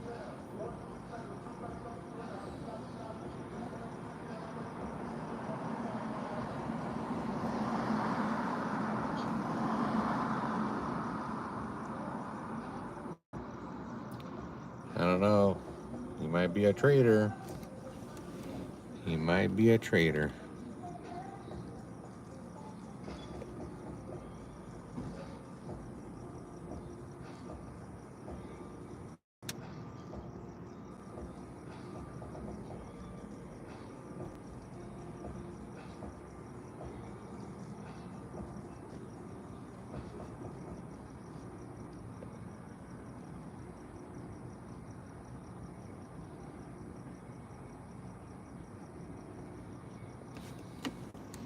I don't know. He might be a traitor. He might be a traitor.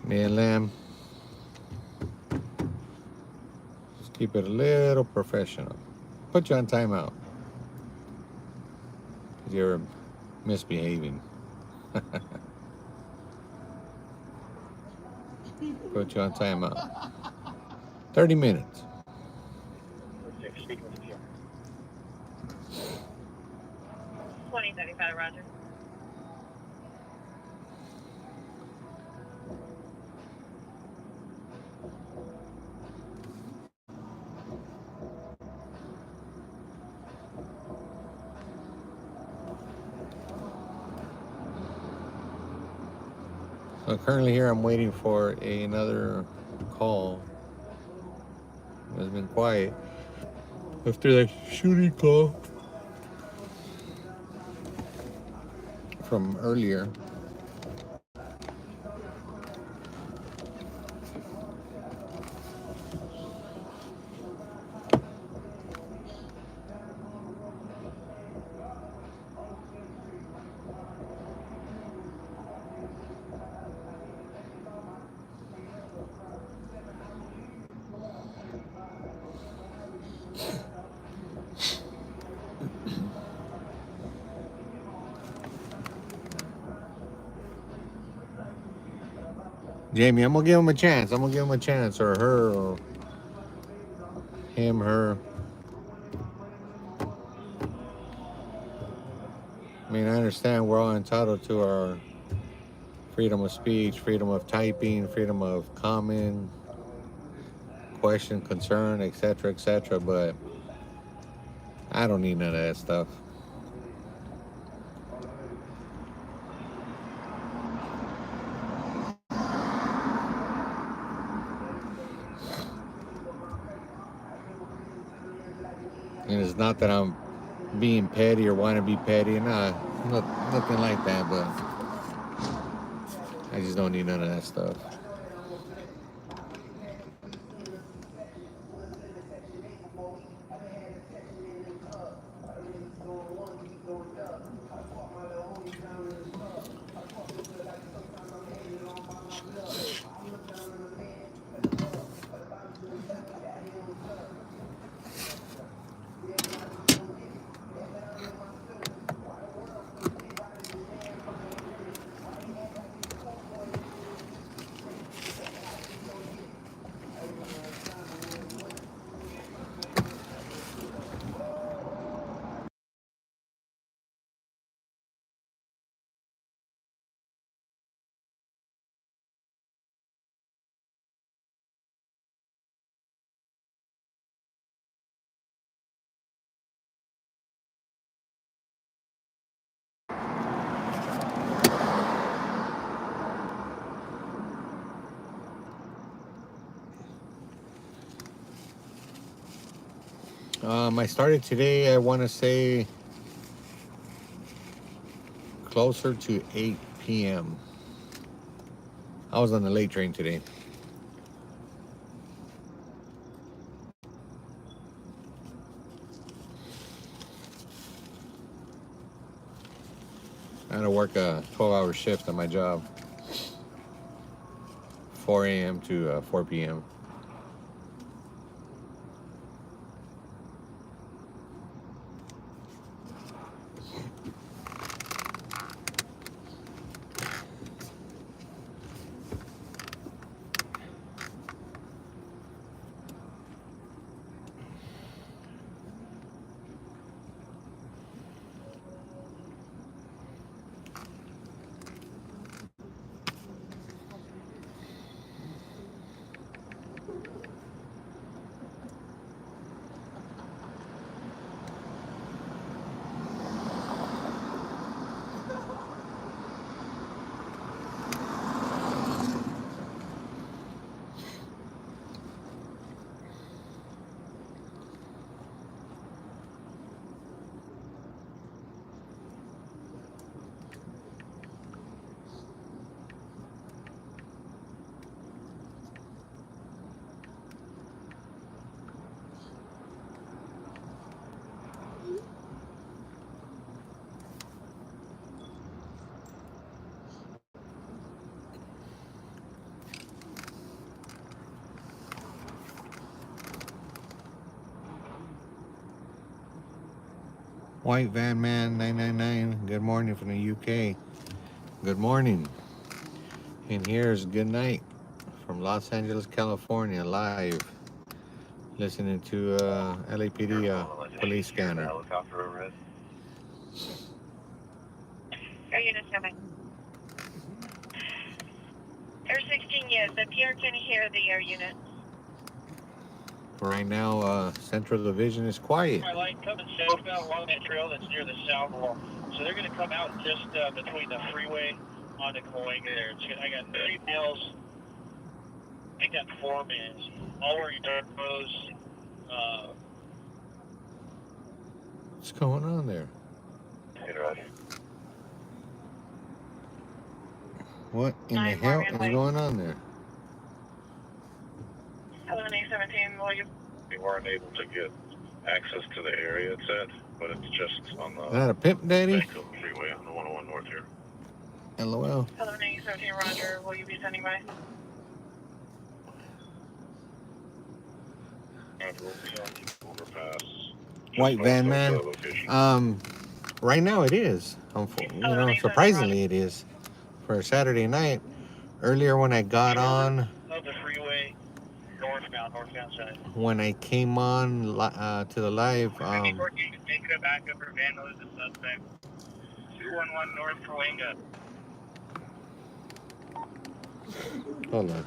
Man, lamb. Just keep it a little professional. Put you on timeout. You're misbehaving. Put you on timeout. 30 minutes. 2035, Roger. So currently here I'm waiting for another call. It's been quiet after that shooting call from earlier. Jamie, I'm gonna give him a chance. I'm gonna give him a chance, or her, or him, her. I mean, I understand we're all entitled to our freedom of speech, freedom of typing, freedom of comment, question, concern, etc., but I don't need none of that stuff. And it's not that I'm being petty or want to be petty. Nah, nothing like that. But I just don't need none of that stuff. I started today, I want to say, closer to 8 p.m. I was on the late train today. I had to work a 12-hour shift at my job, 4 a.m. to 4 p.m. White Van Man 999, good morning from the UK. Good morning. And here's good night from Los Angeles, California, live. Listening to LAPD police scanner. Helicopter overhead. Air Unit 7. Air 16, yes. The PR can hear the air unit. Right now, Central Division is quiet. My line coming southbound along that trail that's near the south wall. So they're going to come out just between the freeway on the Cahuenga there. I got 3 males. I got 4 males. All wearing dark clothes. What's going on there? What in the hell is going on there? Hello, 917, will you? We weren't able to get access to the area, it said, but it's just on the Is that a pimp daddy? bank of the freeway on the 101 north here. LOL. Hello, 917, Roger, will you be sending by? And we'll be on the overpass. White Van Man. Right now it is. Surprisingly it is. For Saturday night. Earlier when I got on. Of the freeway, northbound side. When I came on to the live. Make it back up for vandalism suspect. 211 North Cahuenga. Hold on.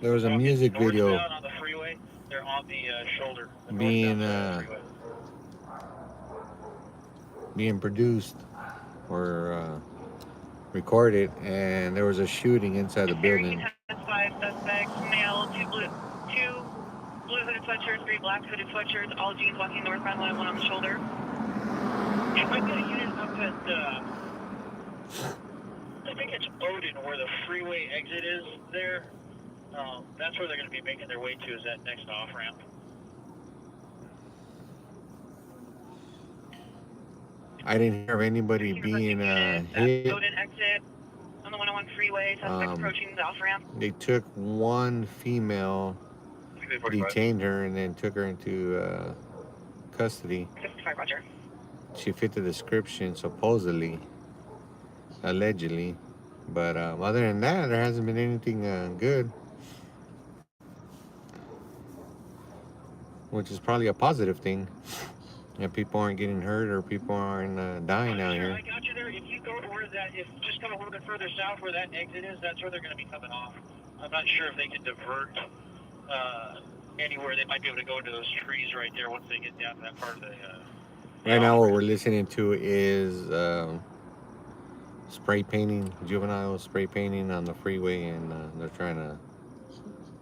There was a music video. On the freeway, They're on the shoulder. The being northbound freeway. being produced or recorded, and there was a shooting inside the building. 5 suspects, male, two blue hooded sweatshirts, 3 black hooded sweatshirts, all jeans walking northbound, one on the shoulder. If I get a unit up at, I think it's Odin, where the freeway exit is there. That's where they're going to be making their way to, is that next off-ramp. I didn't hear of anybody being hit. Odin exit on the 101 freeway, suspect approaching the off-ramp. They took one female, detained her, and then took her into custody. 55, roger. She fit the description, supposedly, allegedly, but other than that, there hasn't been anything good, which is probably a positive thing. If people aren't getting hurt or people aren't dying out here. I got you there. If you go to where that, if just go a little bit further south where that exit is, that's where they're going to be coming off. I'm not sure if they can divert anywhere. They might be able to go into those trees right there once they get down to that part of the. Right now, what we're listening to is spray painting, juvenile spray painting on the freeway, and they're trying to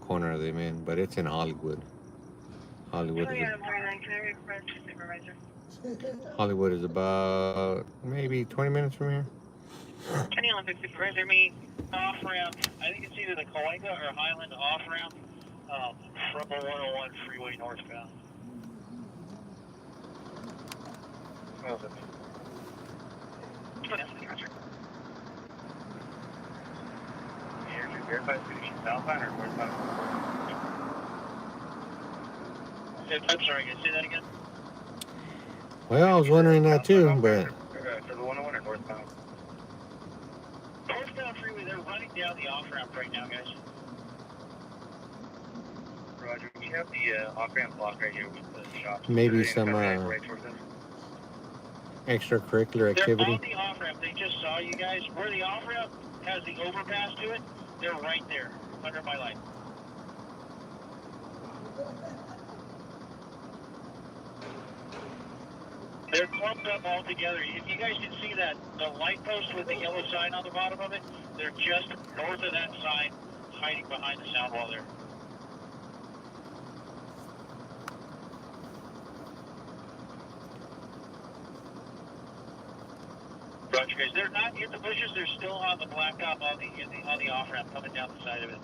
corner them in, but it's in Hollywood. Hollywood is about maybe 20 minutes from here. Any Olympic supervisor, me. Off ramp. I think it's either the Cahuenga or Highland off ramp from the 101 freeway northbound. Southbound or northbound? I'm sorry, can you say that again? Well, I was wondering that too, but So the 101 or northbound? Northbound freeway, they're running down the off ramp right now, guys. Roger, we have the off-ramp block right here with the shops. maybe some extracurricular activity. They're on the off ramp. They just saw you guys. Where the off ramp has the overpass to it, they're right there under my light. They're clumped up all together. If you guys can see that, the light post with the yellow sign on the bottom of it, they're just north of that sign, hiding behind the sound wall there. Roger, guys. They're not in the bushes. They're still on the blacktop on the off ramp, coming down the side of it.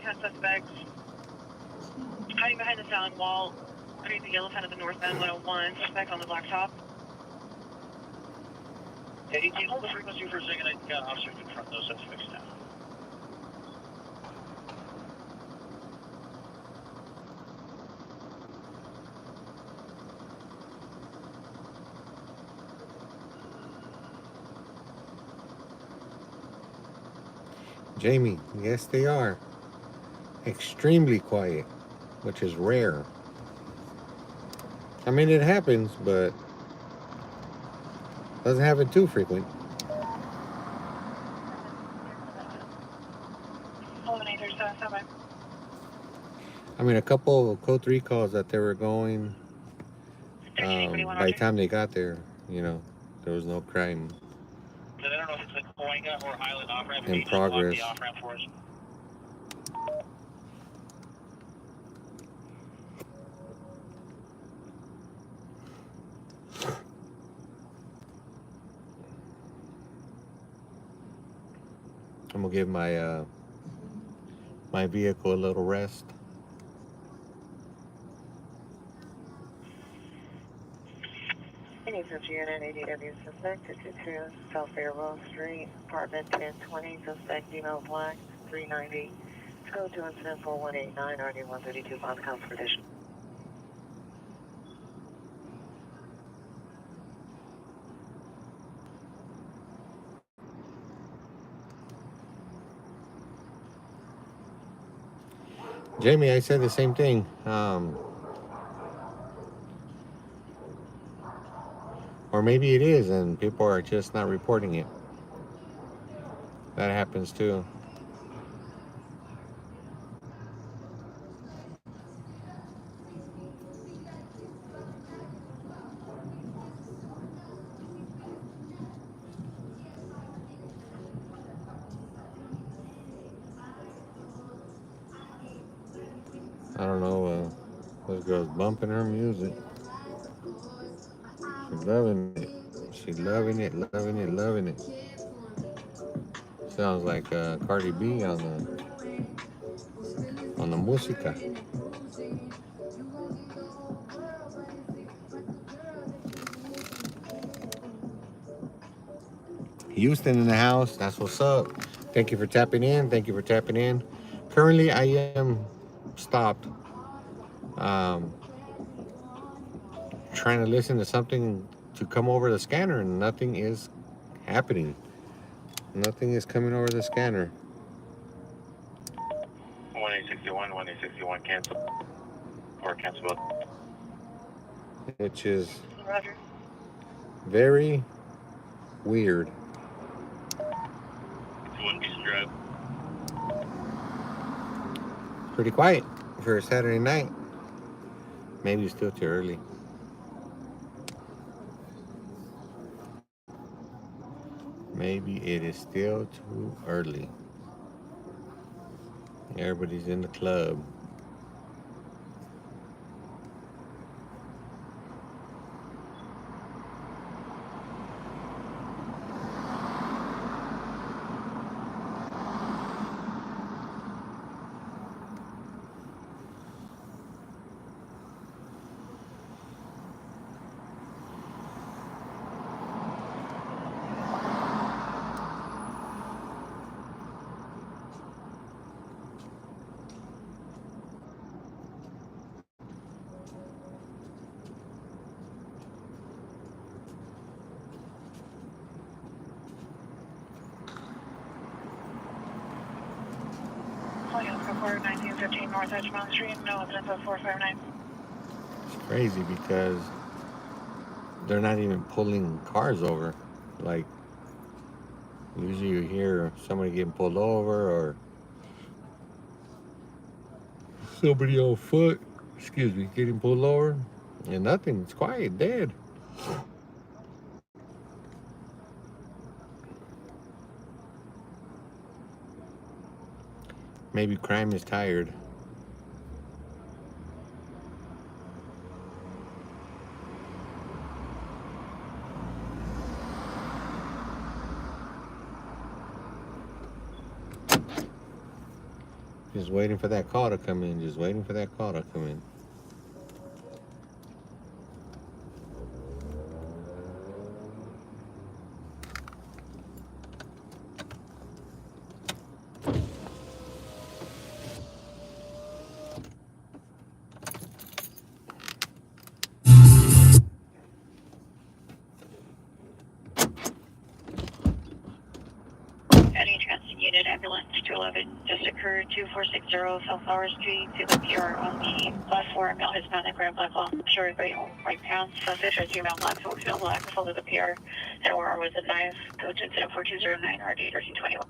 10 suspects hiding behind the sound wall underneath the yellow sign of the north end 101. Suspect on the blacktop. Hey, can you hold the frequency for a second? I got officers in front of those suspects now. Jamie, yes, they are extremely quiet, which is rare. I mean, it happens, but doesn't happen too frequent. I mean, a couple of code 3 calls that they were going, by the time they got there, you know, there was no crime I don't know if it's the Cahuenga or Highland off-ramp. in progress. The off-ramp for us. I'm gonna give my my vehicle a little rest. Any 50 unit ADW suspect 52 South Fairwell Street, apartment 1020, suspect female black, 390. Go to incident 4189, RD 132, bond confrontation. Jamie, I said the same thing. Or maybe it is, and people are just not reporting it. That happens too. I don't know. This girl's bumping her music. She's loving it. She's loving it, loving it, loving it. Sounds like Cardi B on the música. Houston in the house. That's what's up. Thank you for tapping in. Thank you for tapping in. Currently, I am stopped. Um, Trying to listen to something to come over the scanner, and nothing is happening. Nothing is coming over the scanner. 1861, cancel. Or cancel both. Which is Roger. very weird. 1 East Drive. Pretty quiet for a Saturday night. Maybe it's still too early. Maybe it is still too early. Everybody's in the club. Report 1915 North Edgemont Street, no evidence of 459. It's crazy because they're not even pulling cars over. Like, usually you hear somebody getting pulled over or somebody on foot, getting pulled over. And nothing. It's quiet, dead. Maybe crime is tired. Just waiting for that call to come in. Just waiting for that call to come in. Any transit unit ambulance 211 just occurred 2460 Southflower Street to the PR on the platform. Male Hispanic, wearing black long shirt, white pants, fish as female black, so female black, follow the PR. And OR with a knife, go to incident 4209 RD 1321.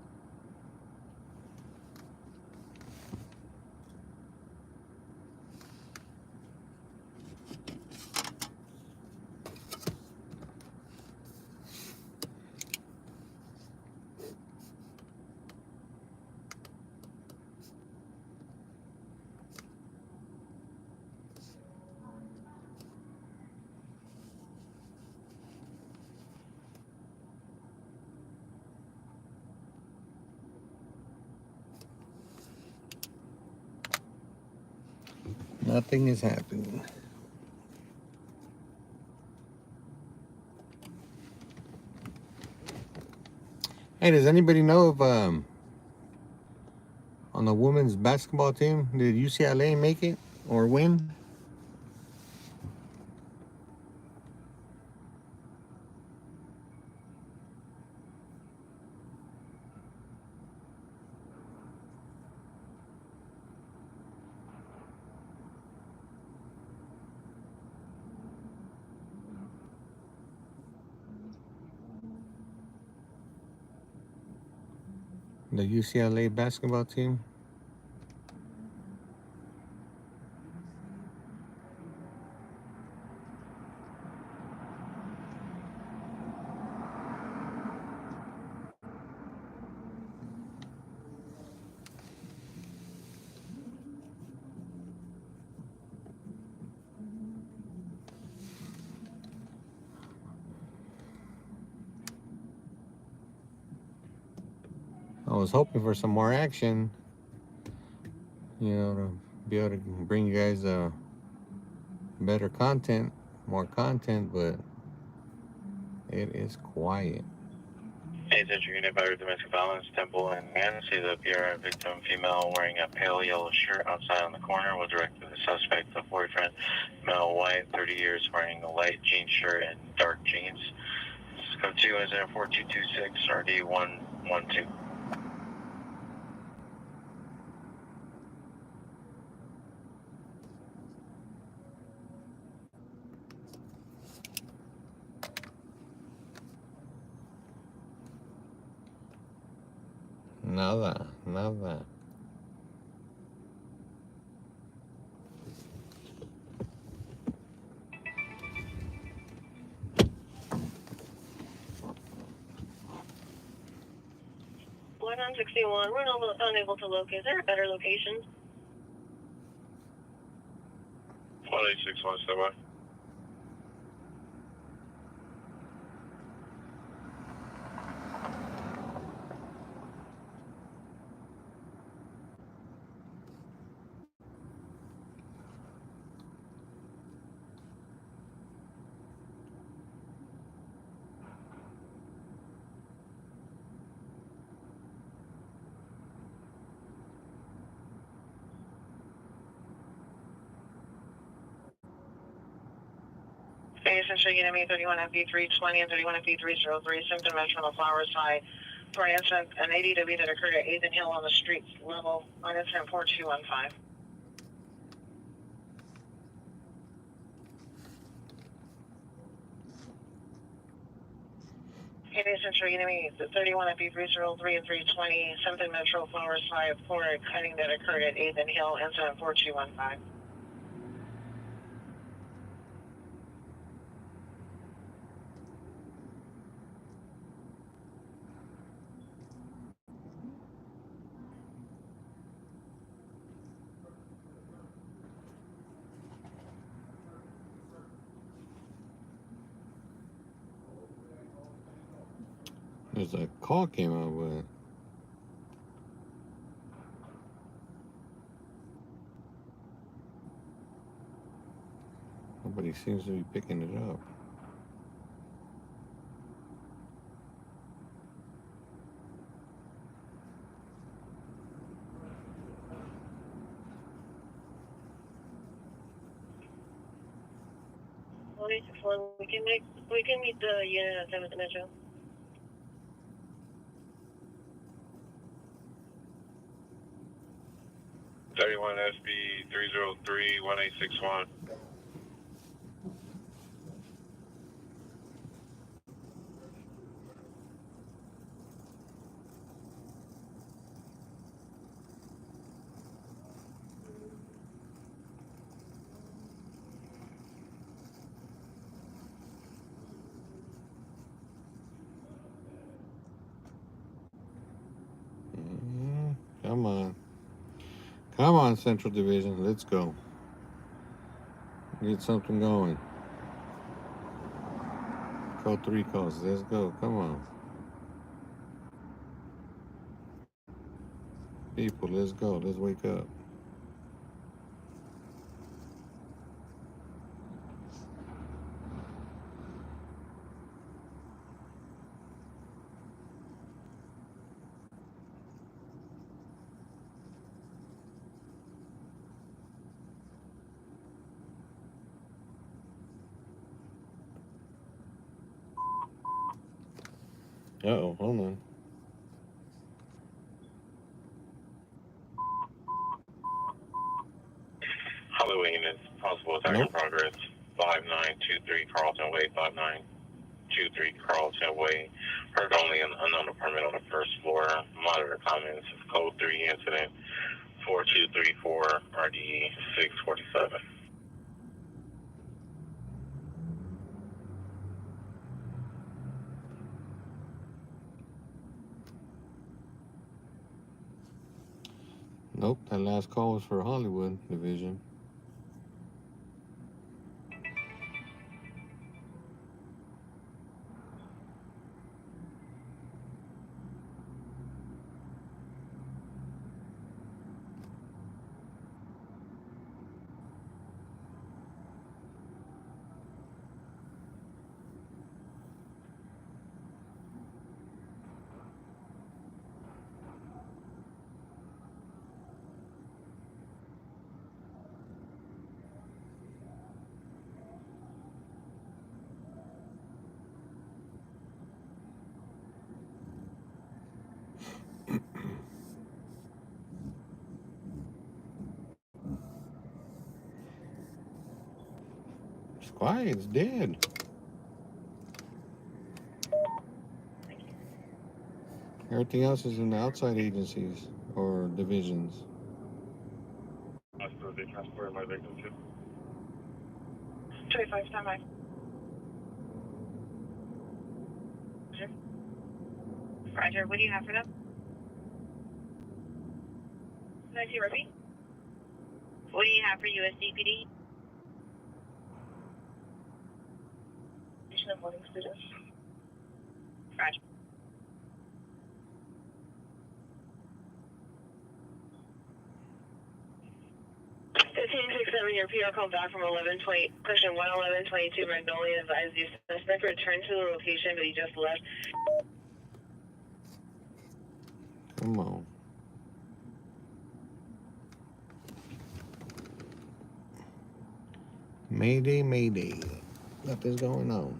Nothing is happening. Hey, does anybody know if on the women's basketball team, did UCLA make it or win? The UCLA basketball team? was hoping for some more action, you know, to be able to bring you guys better content, more content, but it is quiet. Hey, Central Unit by Domestic Violence, Temple, and see the PRI victim, female wearing a pale yellow shirt outside on the corner, was directed to the suspect, the boyfriend, male, white, 30 years, wearing a light jean shirt and dark jeans. Scope 2 is in 4226, RD 112. Nada, nada. One on 61, we're unable to locate. Is there a better location? 1861, stand by. Hey, Central Unit Me 31 FB320 and 31 FB303, symptom match from the Flowers High. For an incident, an ADW that occurred at 8th and Hill on the street level on incident 4215. Hey, Central Unit Me 31 FB303 and 320, symptom Metro Flowers High for a cutting that occurred at 8th and Hill, incident 4215. There's a call came out with. Nobody seems to be picking it up. We can meet the unit at 7th Metro. 31 SB 303 1861. Come on. Come on, Central Division. Let's go. Get something going. Code 3 calls. Let's go. Come on. People, let's go. Let's wake up. Uh-oh, hold on. Hollywood units, possible attack in progress. 5923 Carlton Way, 5923 Carlton Way. Heard only an unknown apartment on the first floor. Monitor comments. Code 3 incident 4234 RDE 647. Nope, that last call was for Hollywood Division. Why? It's dead. Everything else is in the outside agencies or divisions. That's for the transport my victim too. 25, stand by. Roger, what do you have for them? Can I see repeat? What do you have for USDPD? Morning students. Roger. 1567, your PR called back from 1120, question 11122 Magnolia advised you suspect returned to the location, but he just left. Come on. Mayday, mayday. Nothing's going on.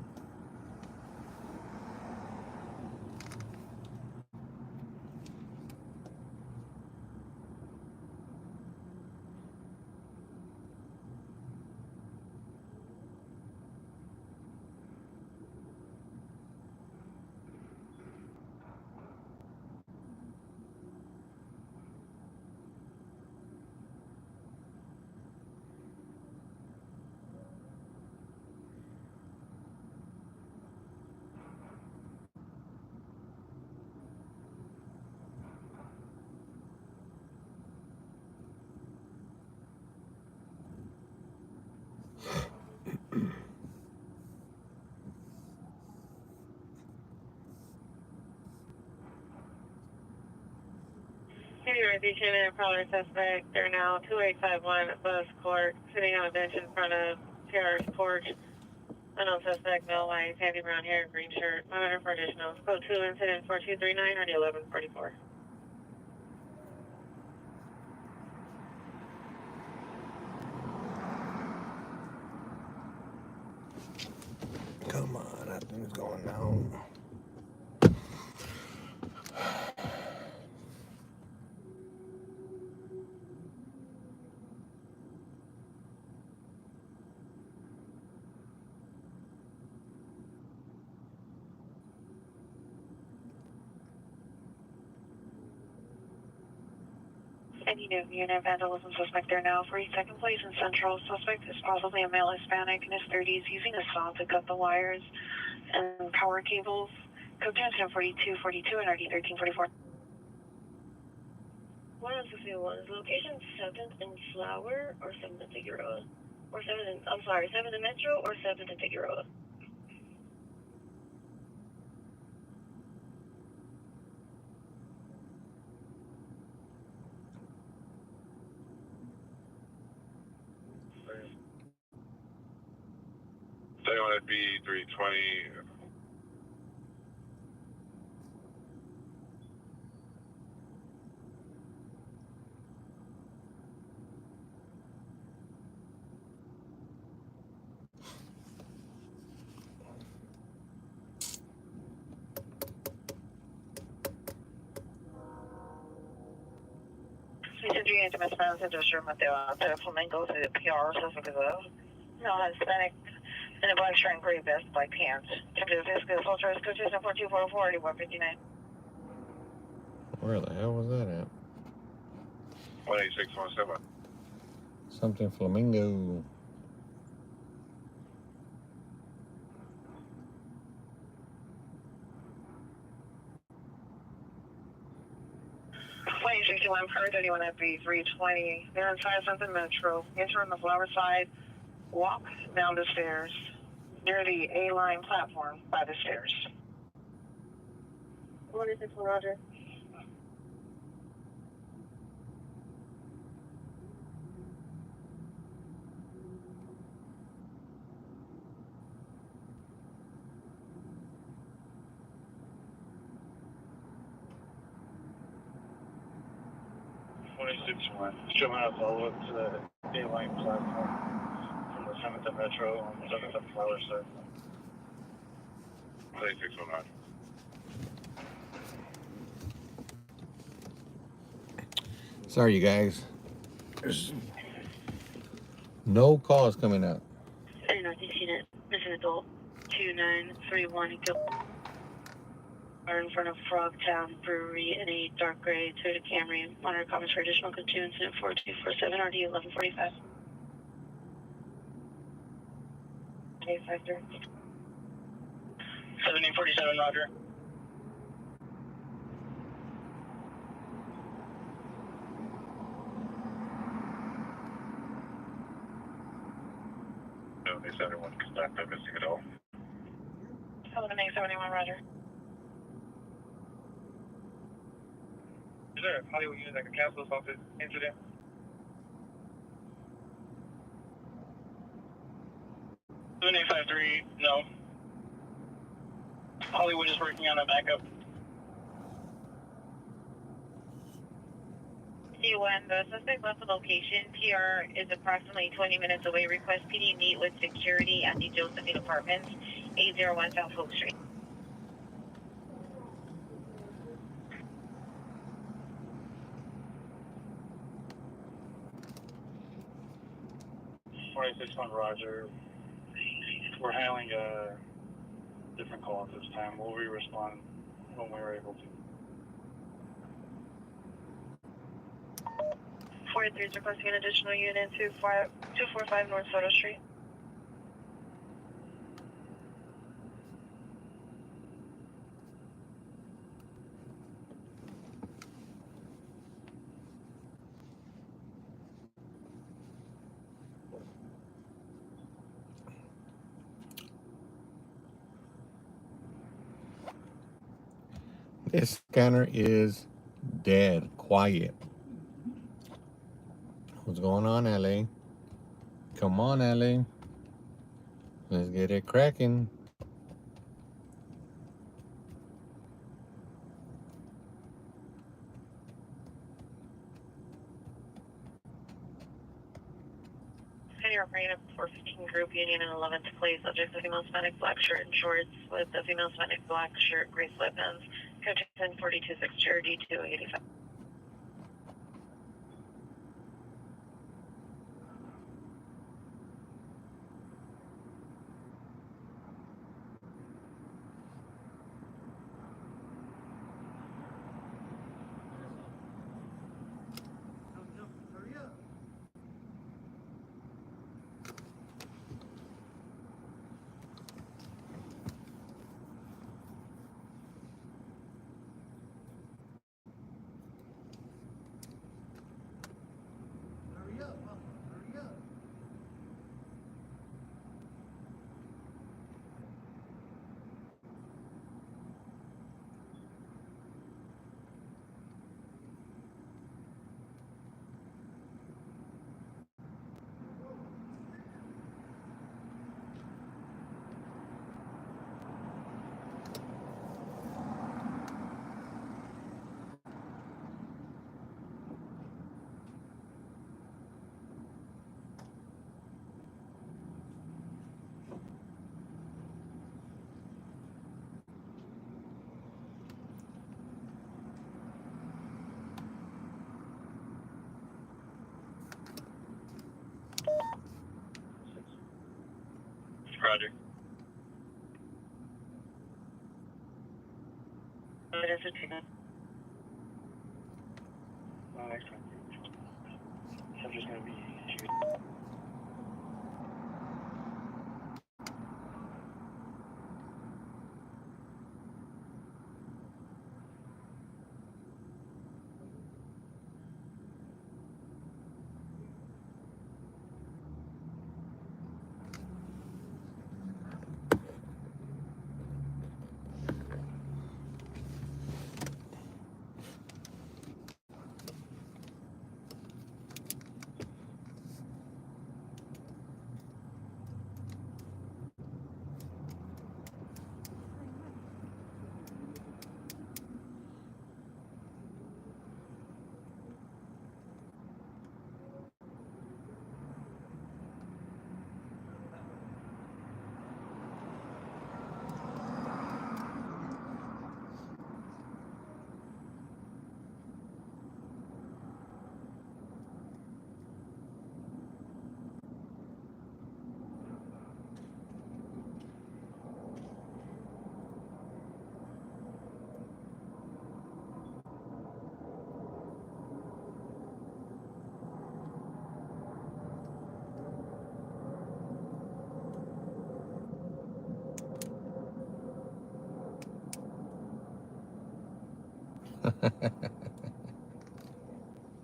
Anyway, detaining a prowler suspect. They're now 2851 Buzz Court, sitting on a bench in front of PR's porch. Unknown suspect, male, white, sandy brown hair, green shirt. 500 for additional. Code 2 incident 4239 or the 1144. Come on, nothing's going on. Any new unit vandalism suspect there now for second place in Central. Suspect is possibly a male Hispanic in his 30s using a saw to cut the wires and power cables. Code 4242 and RD 1344. What is the field one? Is location 7th and Flower or 7th and Figueroa? Or 7th and, I'm sorry, 7th and Metro or 7th and Figueroa? Stay on at B320. Century HMS Mountain Industrial Mateo Alta Flamingo to the PR suspect is a no Hispanic in a black shirt and gray vest, black pants. Temperature physical ultra code 2742440 159. Where the hell was that at? 18617. Something flamingo. Plane 61 per 31 at B320. They're inside something Metro. Enter on the flower side. Walk down the stairs near the A-line platform by the stairs. 161 Roger. Showing up all up to the A-line platform from the 7th and Metro on the 7th and Flower side. 18619. Sorry, you guys. There's no calls coming out. Hey, this unit, missing adult 2931 are in front of Frogtown Brewery in a dark gray Toyota Camry. Monitor comments for additional continue incident 4247 RD 1145. 1747, Roger. No, they said everyone comes back by missing it all. 1171, Roger. Is there a Hollywood unit that can cancel us off this incident? Seven eight five three. No. Hollywood is working on a backup. C1, the suspect left the location. PR is approximately 20 minutes away. Request PD meet with security at the Josephine Apartments, 801 South Hope Street. Roger. We're handling a different call at this time. We'll re-respond when we're able to. 43 is requesting an additional unit, 245 North Soto Street. This scanner is dead, quiet. What's going on, LA? Come on, LA. Let's get it cracking. City operating a 415 group union in 11th place. Subject to female Hispanic black shirt and shorts with the female Hispanic black shirt, gray sweatpants. Coach 1042 Charity 285. Roger. Excellent. Subject's going to be issued.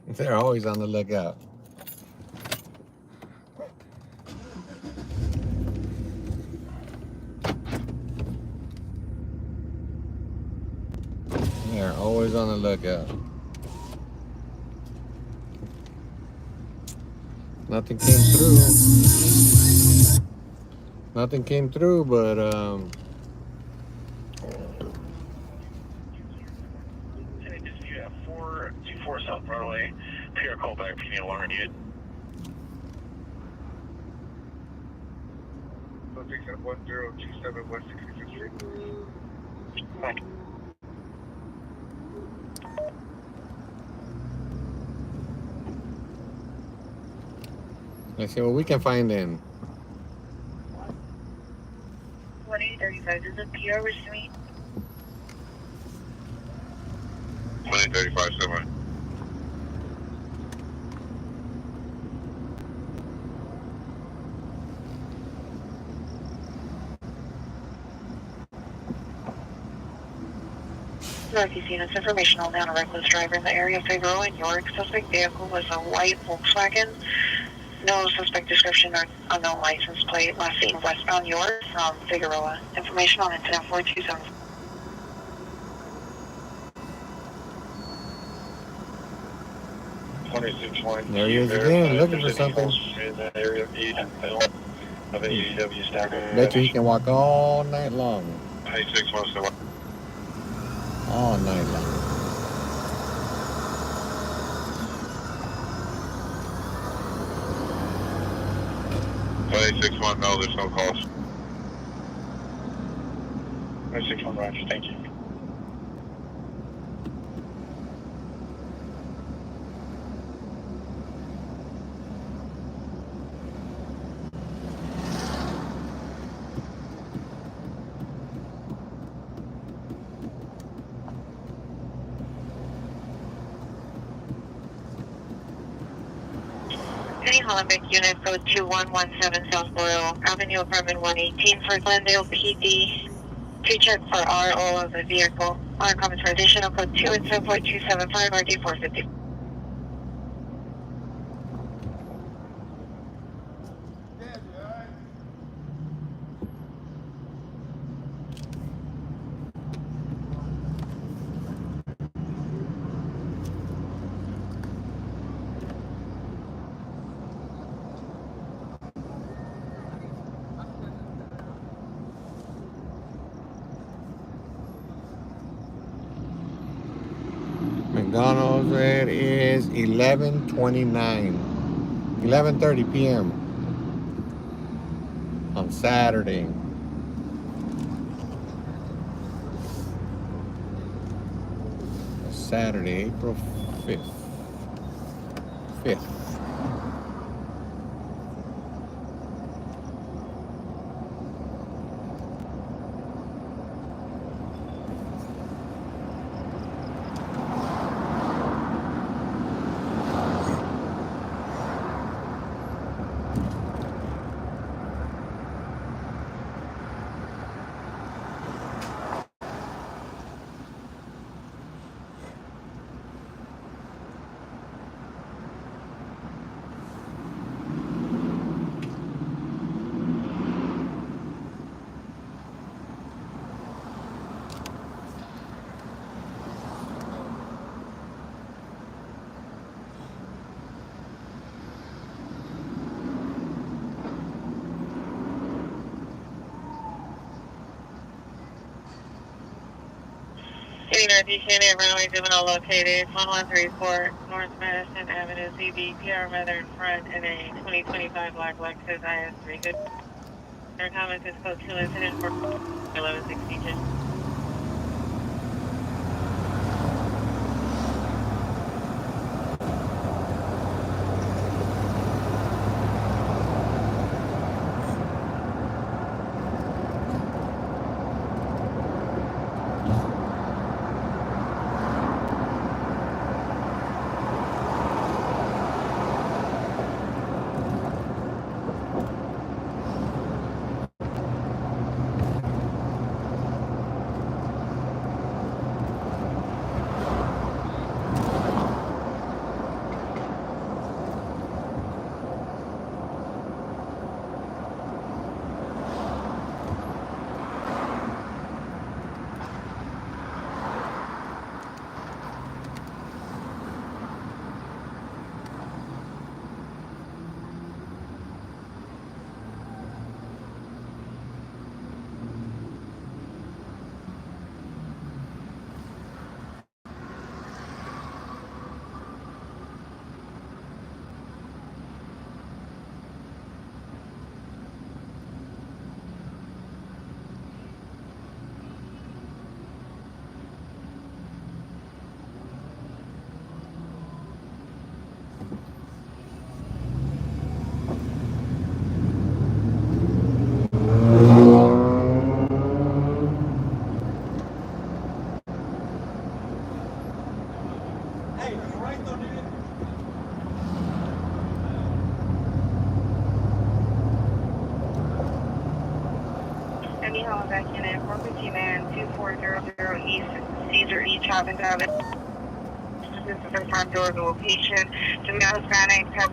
They're always on the lookout. They're always on the lookout. Nothing came through. Nothing came through, but Any dispute at 424 South Broadway. Peer callback if you need alarm needed. Subject at 1027 West 65th Street. Thank you. let's see what we can find in. 1835, this is a PR wish to meet. 2035 somewhere. Northeast Units information only on a reckless driver in the area of Figueroa and York. Suspect vehicle was a white Volkswagen. No suspect description or unknown license plate. Last seen westbound York from Figueroa. Information on incident 427. There he is again, looking for something. In the area of E and L of an EW stacker. Bet you he can walk all night long. 9617. All night long. No, there's no calls. 961 Roger, thank you. City Hollenbeck Unit Code 2117 South Boyle Avenue, apartment 118 for Glendale PD. To check for RO of the vehicle. On comments for additional code 2 and 7.275 RD 450. McDonald's, it is 11:29. 11:30 p.m. on Saturday. Saturday, April 5th. 5th. City Northeast Unit, runway juvenile located 1134 North Madison Avenue, CB, PR weather in front, and a 2025 black Lexus IS3. Good. Their comments is code 2 incident for 1162. Anyhow, back unit 450 man 2400 East Caesar East Chapin Avenue. This is the first time door to location. Female Hispanic, have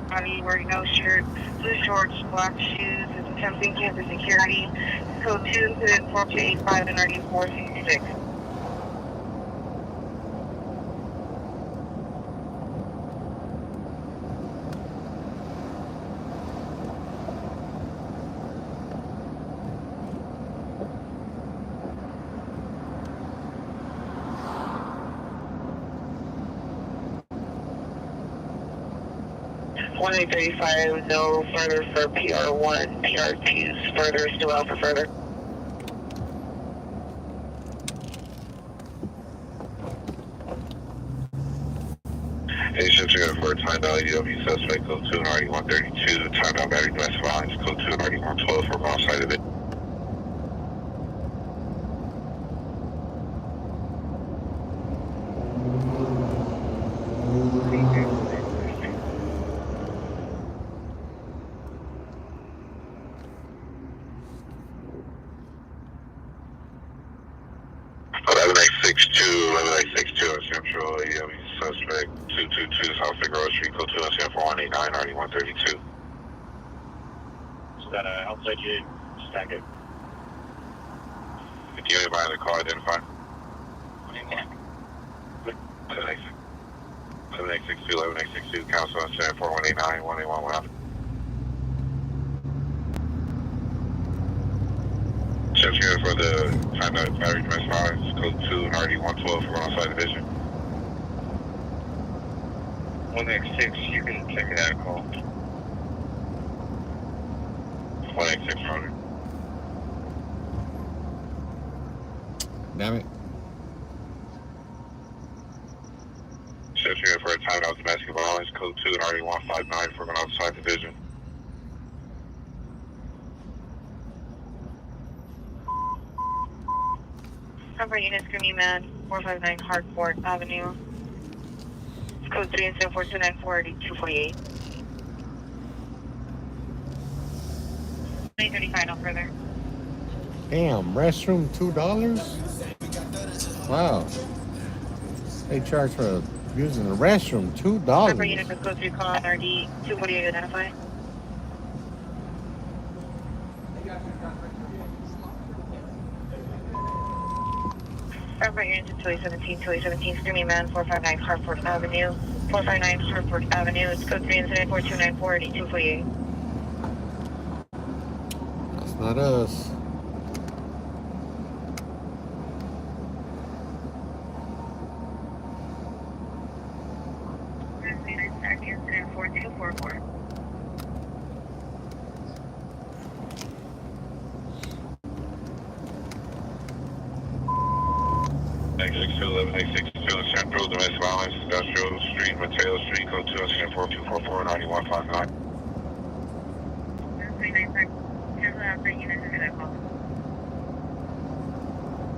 body, wearing no shirt, blue shorts, black shoes, is attempting campus security. Code 2 incident 4285 and 9466. One 835, no further for PR1, PR2's further, still out for further. Patients are for time out EW suspect code 2 and RD 132, time out battery domestic violence code 2 and RD 112 from outside of it. Central EW suspect 222 South Figueroa Street code 2 and 4189 RD 132. Is that outside you? Stack it. If you anybody in the car identified? 11X62, 11X62, council on 4189 1811. Check for the time out battery domestic violence code 2 and RD 112 from outside division. 1X6, you can check it out and call. 1X6 Roger. Damn it. Check for a time out domestic violence code 2 and RD 159 from an outside division. Cover unit screaming man 459 Hartford Avenue. Code 3 and 7429 248. 935, no further. Damn, restroom $2? Wow. They charge for using the restroom Cover unit $2. for code 3 call RD 248 identify. Cover unit to 217 screaming man 459 Hartford Avenue. 459 Hartford Avenue. It's code 3 incident 4294 248. That's not us. Incident 4244. X62, 11X62, Central domestic violence, Industrial Street, Mateo Street, code 2 and 4244 9159.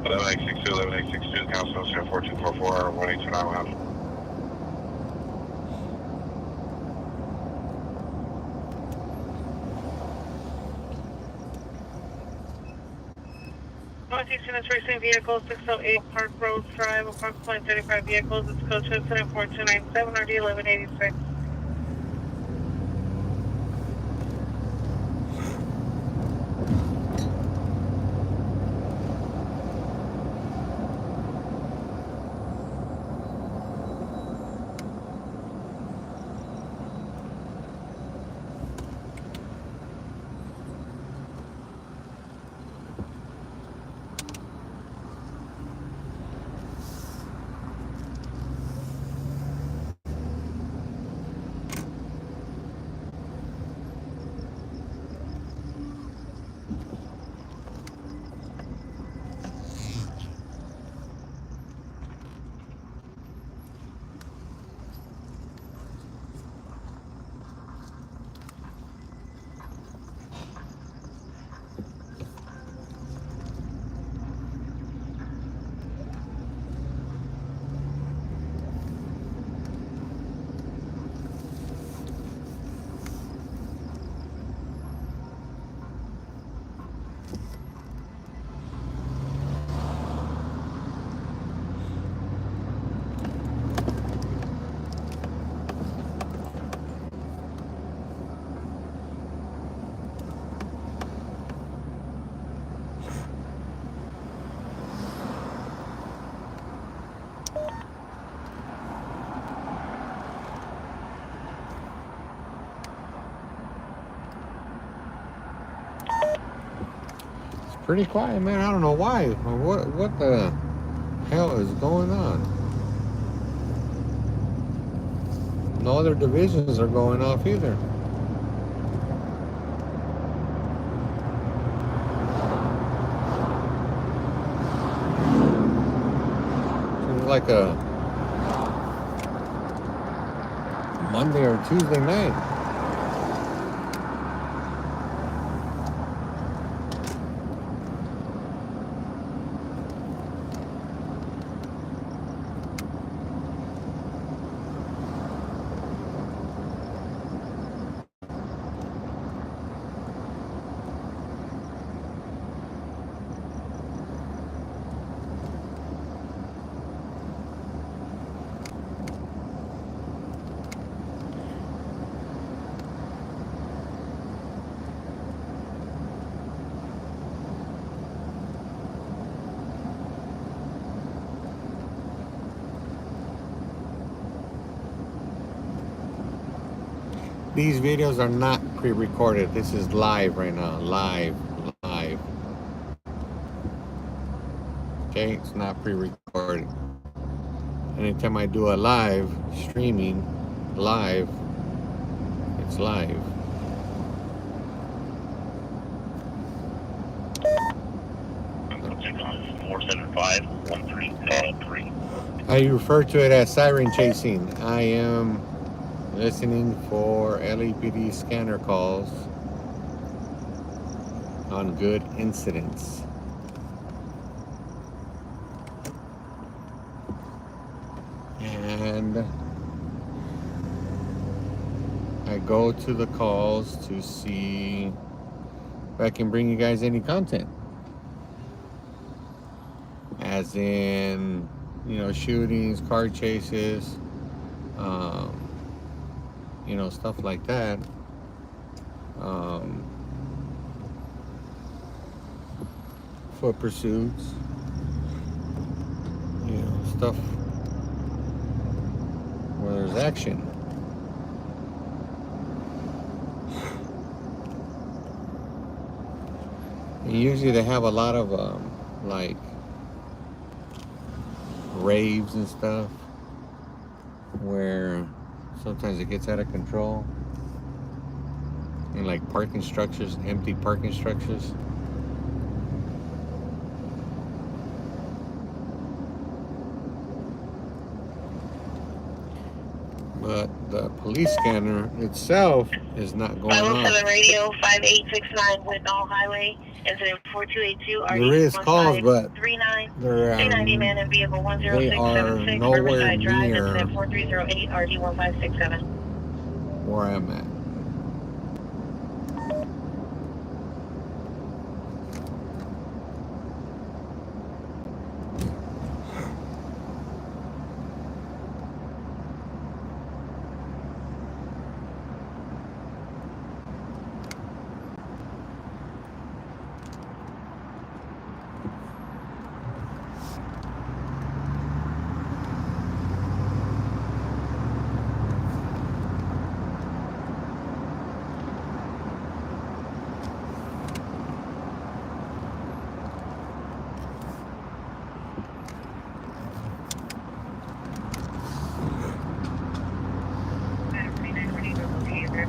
11X62, 11X62, council 4244 1829. Northeast units racing vehicles 608 Park Road Drive, approximately 35 vehicles. It's code 2 incident 4297 RD 1186. pretty quiet, man. I don't know why. What the hell is going on? No other divisions are going off either. Seems like a Monday or Tuesday night. These videos are not pre-recorded. This is live right now. Live. Okay, it's not pre-recorded. Anytime I do a live streaming, live, it's live. Check on 475-1303. I refer to it as siren chasing. I am listening for LAPD scanner calls on good incidents. And I go to the calls to see if I can bring you guys any content. As in, you know, shootings, car chases, you know, stuff like that. Foot pursuits, you know, stuff where there's action. And usually they have a lot of like raves and stuff where sometimes it gets out of control, and like parking structures, empty parking structures. But the police scanner itself is not going off. 507 radio 5869 Whitnall Highway, incident 4282. There is calls, but 39 they're 290 man and vehicle they are 10676 nowhere Riverside Drive, near incident 4308 RD 1567. where I'm at.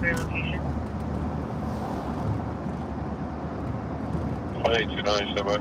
Location. 1829, stand by.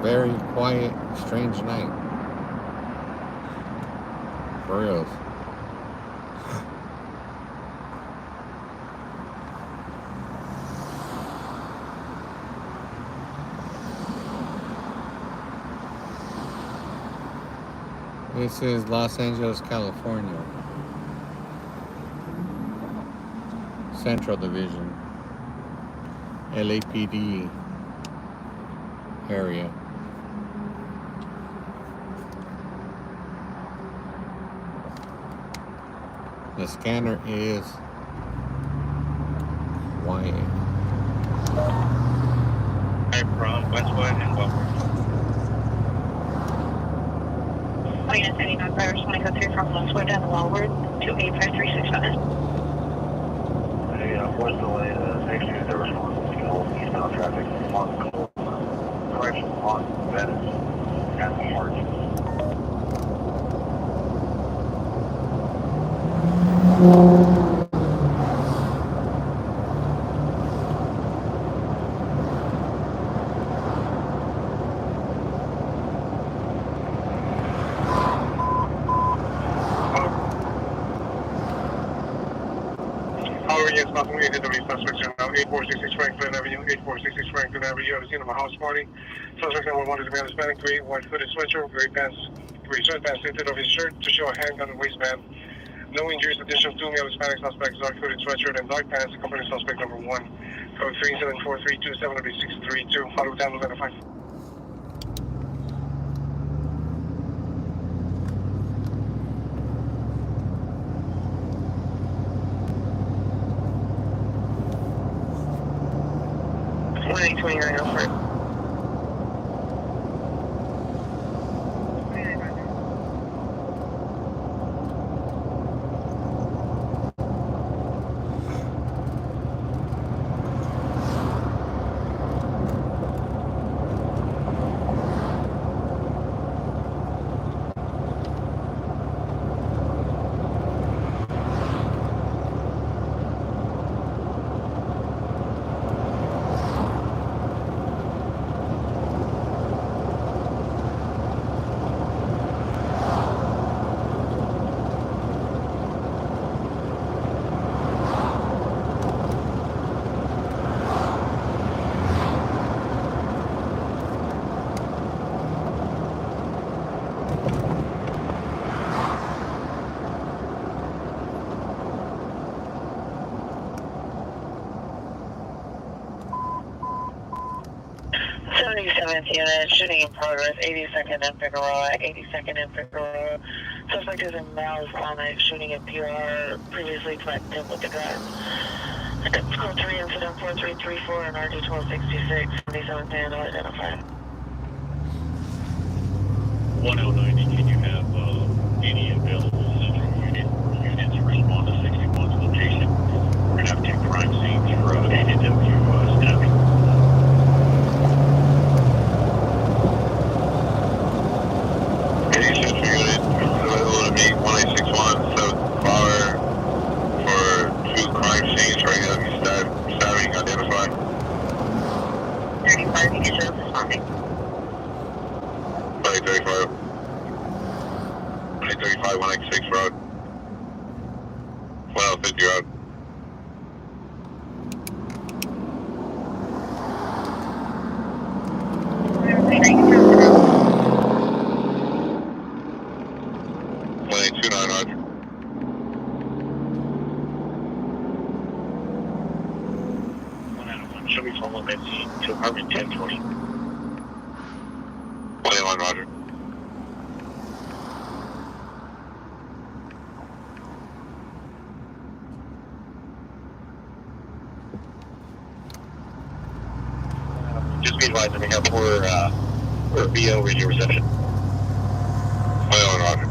very quiet, strange night. For reals. This is Los Angeles, California. Central Division. LAPD area. The scanner is quiet. I'm from Westwood and Westwood. Unit 79 Virus 20 from Westwood and Wellward to 85365. Hey, what's the way next to the response to go eastbound traffic on correction on Venice and Hart. Yes, nothing we did the suspects are now 8466 Franklin Avenue, 8466 Franklin Avenue. I've seen them a house party. Suspect number 1 is a man Hispanic, 3, white hooded sweatshirt, gray pants, tinted of his shirt to show a handgun and waistband. No injuries, additional 2 male Hispanic suspects, dark hooded sweatshirt and dark pants, accompanying suspect number 1. Code 37432 70632. Auto down identified. Unit, shooting in progress, 82nd and Figueroa, 82nd and Figueroa. Suspect is in male Islamic, shooting at PR, previously connected with the gun. Code 3, incident 4334 and RG 1266, 77 man identified. 1090, can you have any available central units respond to 61's location? We're going to have 2 crime scenes for ADW stabbing. Show me from 1 to apartment 1020. 21, Roger. Just be advised that we have poor BO radio reception. 21, Roger.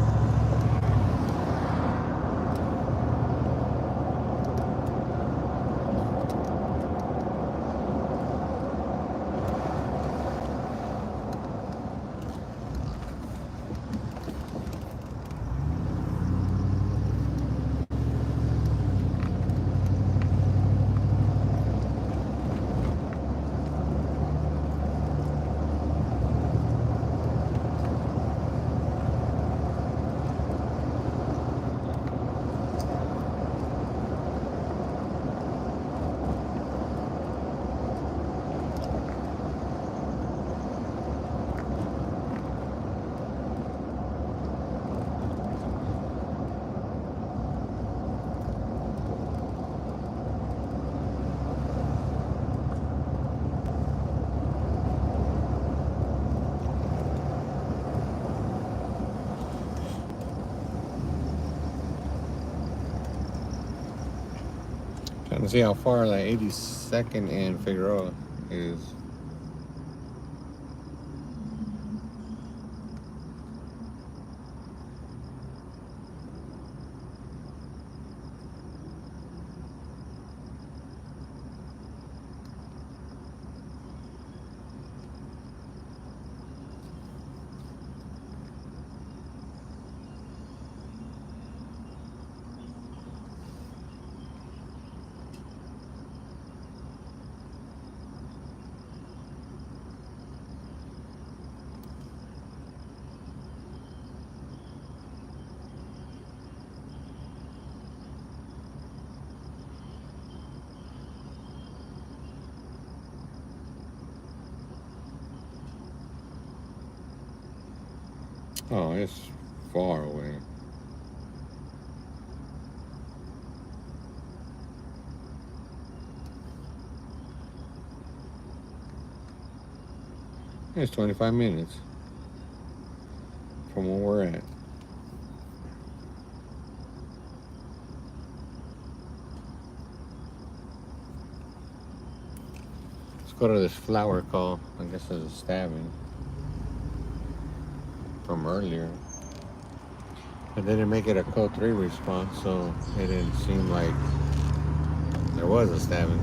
Trying to see how far that 82nd and Figueroa is. Oh, it's far away. It's 25 minutes from where we're at. Let's go to this flower call. I guess there's a stabbing from earlier. But they didn't make it a code 3 response, so it didn't seem like there was a stabbing.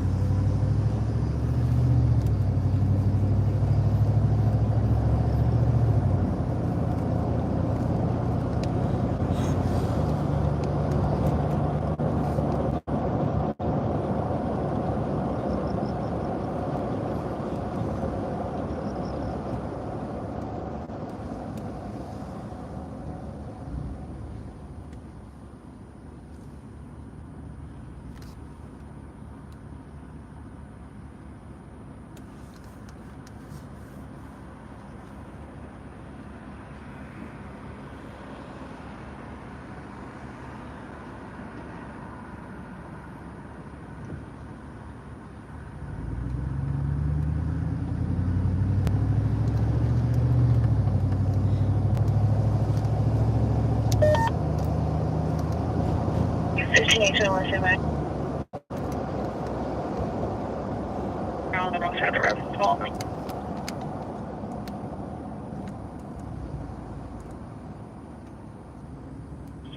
On the wrong side of the road. Follow me.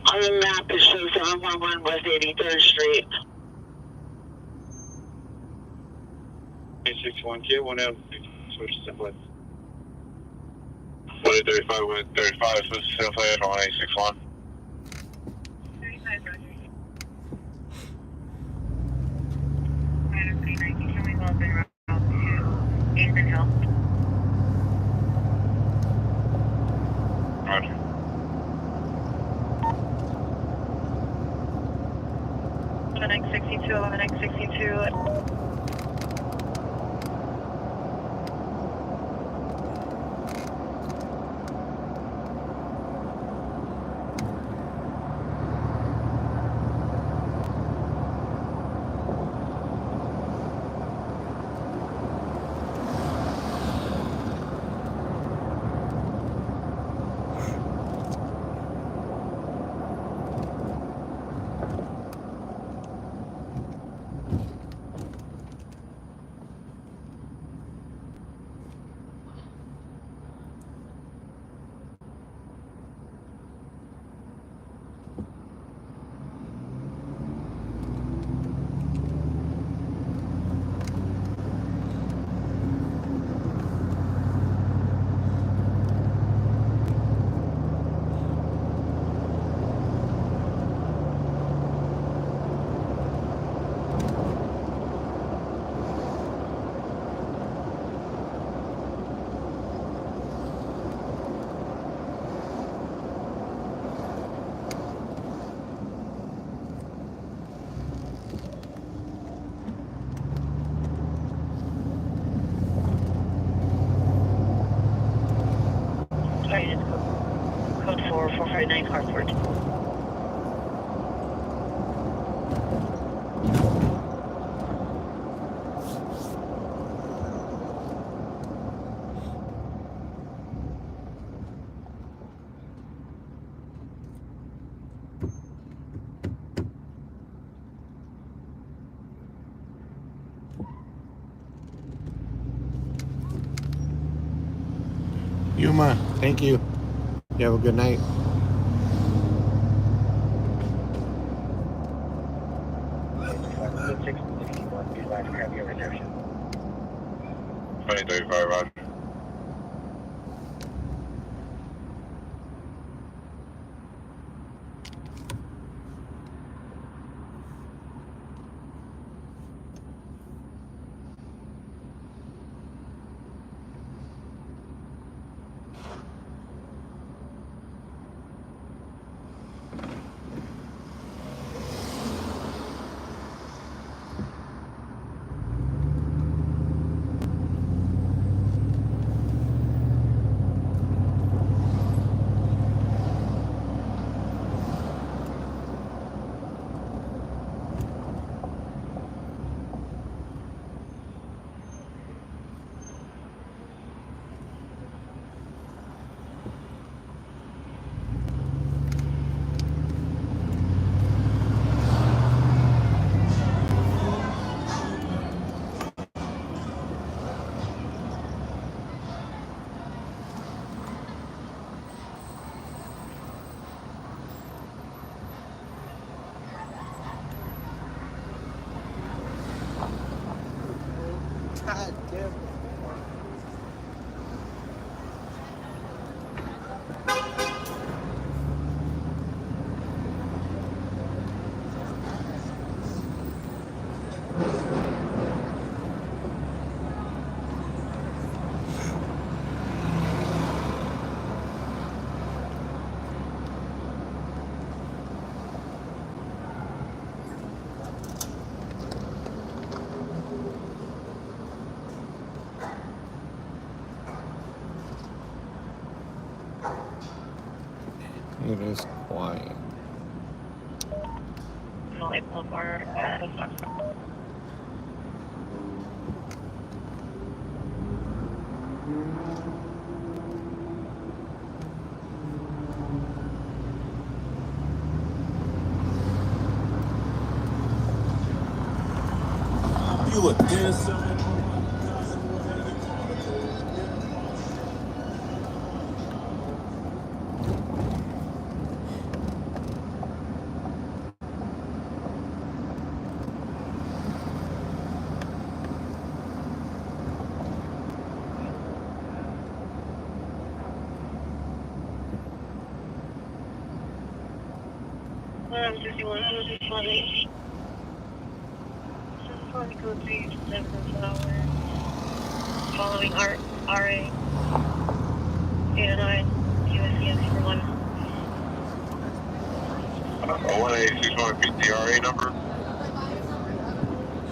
On the map, it shows 711 West 83rd Street. 61 K, 1 M, switch to template. 135, 135, switch to template on 161. 35, Roger. Minus 319, showing open route to Ainsden Hill. Roger. Eleven X 62. Yuma. Thank you. You have a good night. Good 661, be advised, grab your reception. 2035, Roger. God damn. It is quiet. Molly Boulevard, You a dancer. following RA 809 USCS for 1. 1861, repeat the RA number.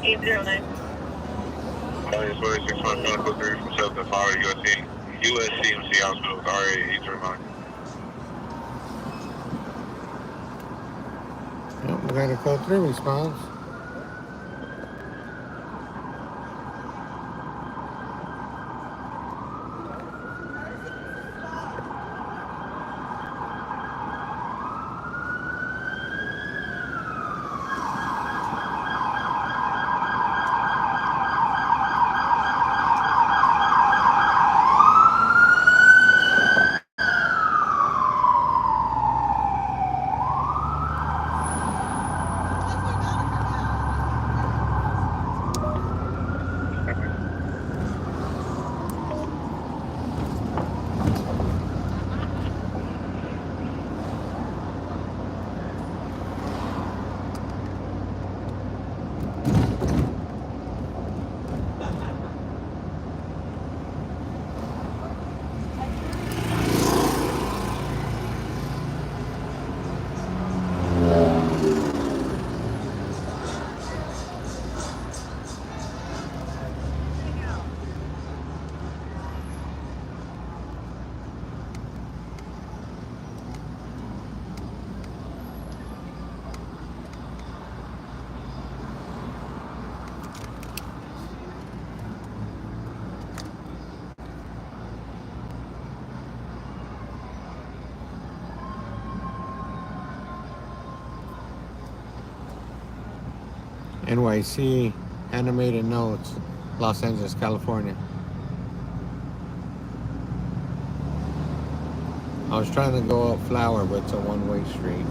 809. 1861, Pinnacle 3 from 7 to 5 USCMC Hospital with RA 839. Yep, we got a code 3 response. NYC Animated Notes, Los Angeles, California. I was trying to go up Flower, but it's a one-way street.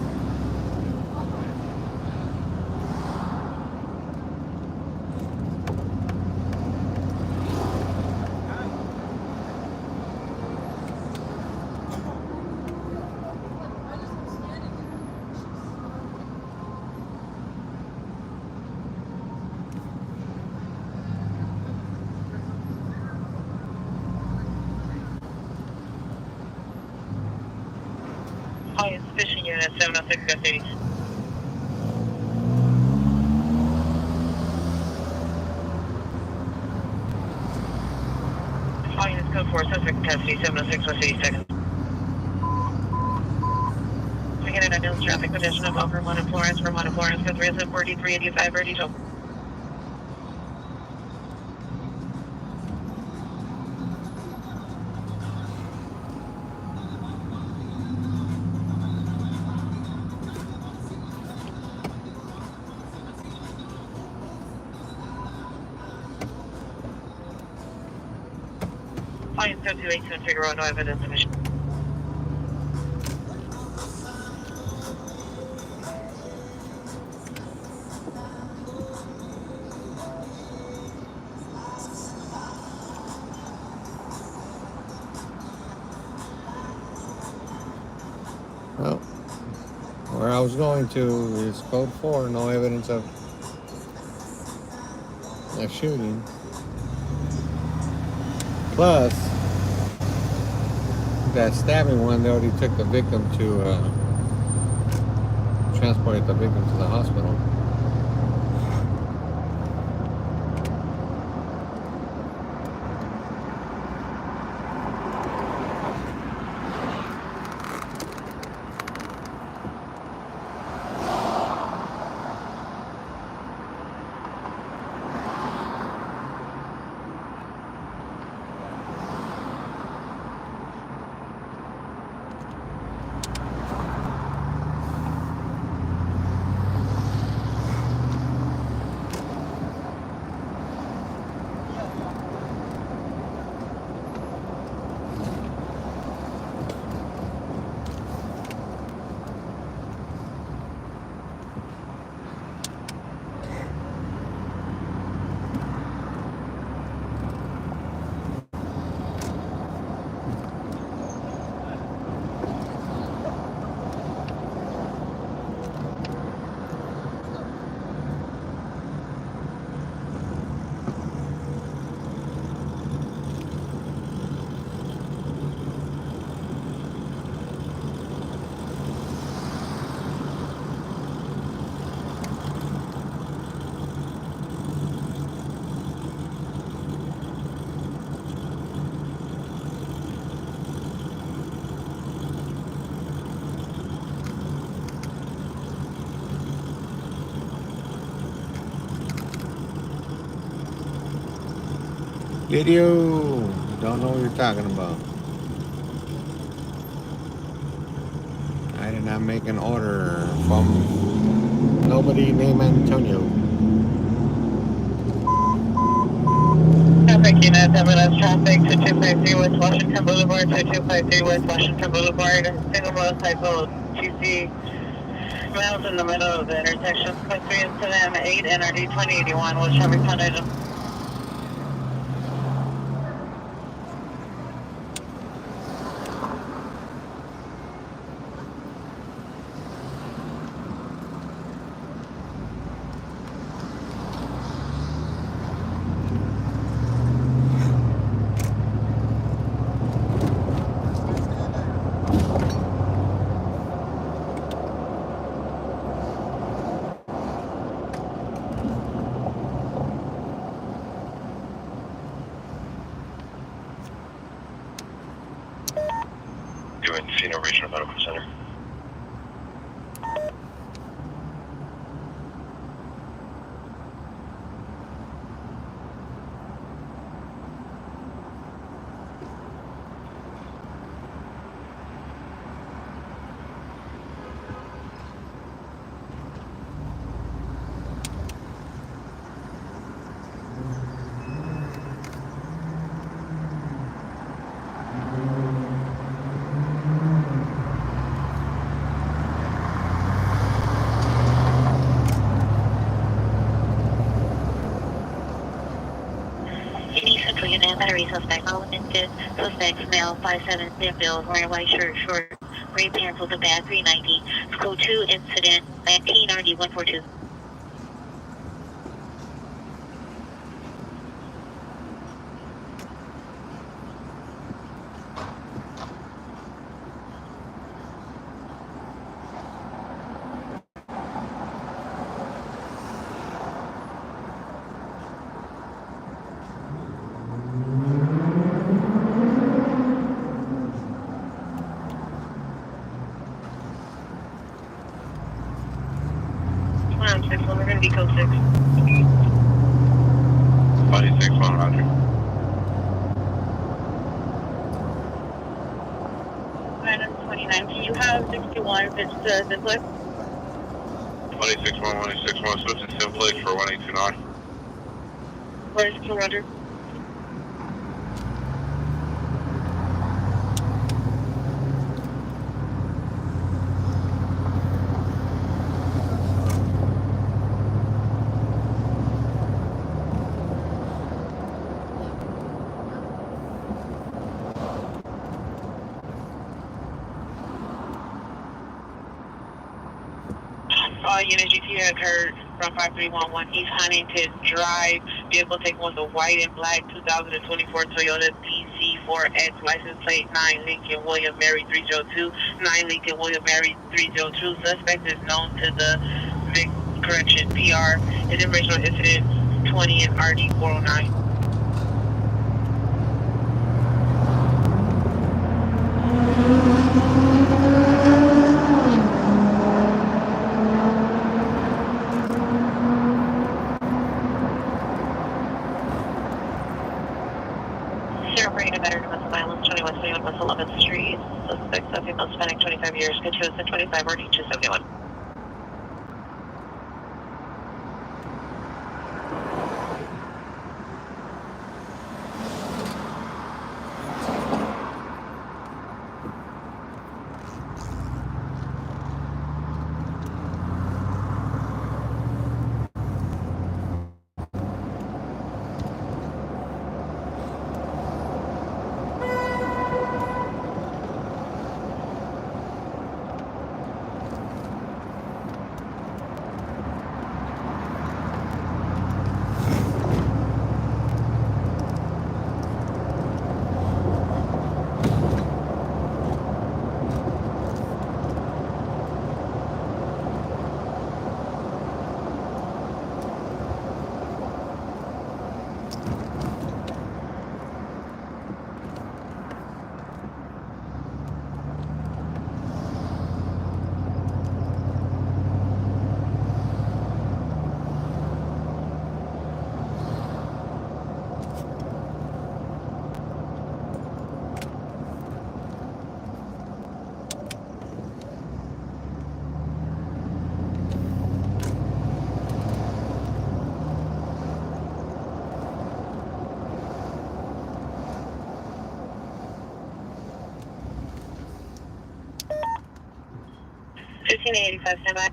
Hi, it's fishing unit 706 80. Hi, it's code 4, suspect custody 706 West 82nd. We get an unknown traffic condition of Vermont and Florence, code 3 is 4385, ready to. Hi, it's code 287 Figueroa, no evidence of issue. Well, where I was going to is code 4, no evidence of a shooting. Plus, that stabbing one, they already took the victim to, transported the victim to the hospital. Video, don't know what you're talking about. I did not make an order from nobody named Antonio. Traffic unit, evidence traffic to 253 West Washington Boulevard, to 253 West Washington Boulevard, single mode typo, QC, miles in the middle of the intersection, code 3 incident 8, NRD 2081, with traffic tonnage. Encino Regional Medical Center. unit, battery suspect, all limited suspects, male, 5'7", thin build, wearing white shirt, short, gray pants with a bag, 390, code 2, incident, 19RD 142. We're going to be code 6. 26, 1, Roger. Item 29, can you have 61 if it's this way? 26, 1, 26, 1, Swift and Simplex for 1829. Where's the Roger? Unit GT has heard from 5311. East Huntington Drive. Vehicle taken was a white and black 2024 Toyota DC4X, license plate 9 Lincoln William Mary 302. 9 Lincoln William Mary 302. Suspect is known to the Vic Correction PR. His information on incident 20 and RD 409. Operating a better domestic violence, 2121 West 11th Street. Suspect of female Hispanic, 25 years, continuous at 25, RD 271. $15.85, stand by.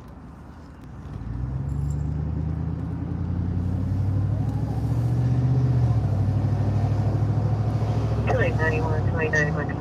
$2.91.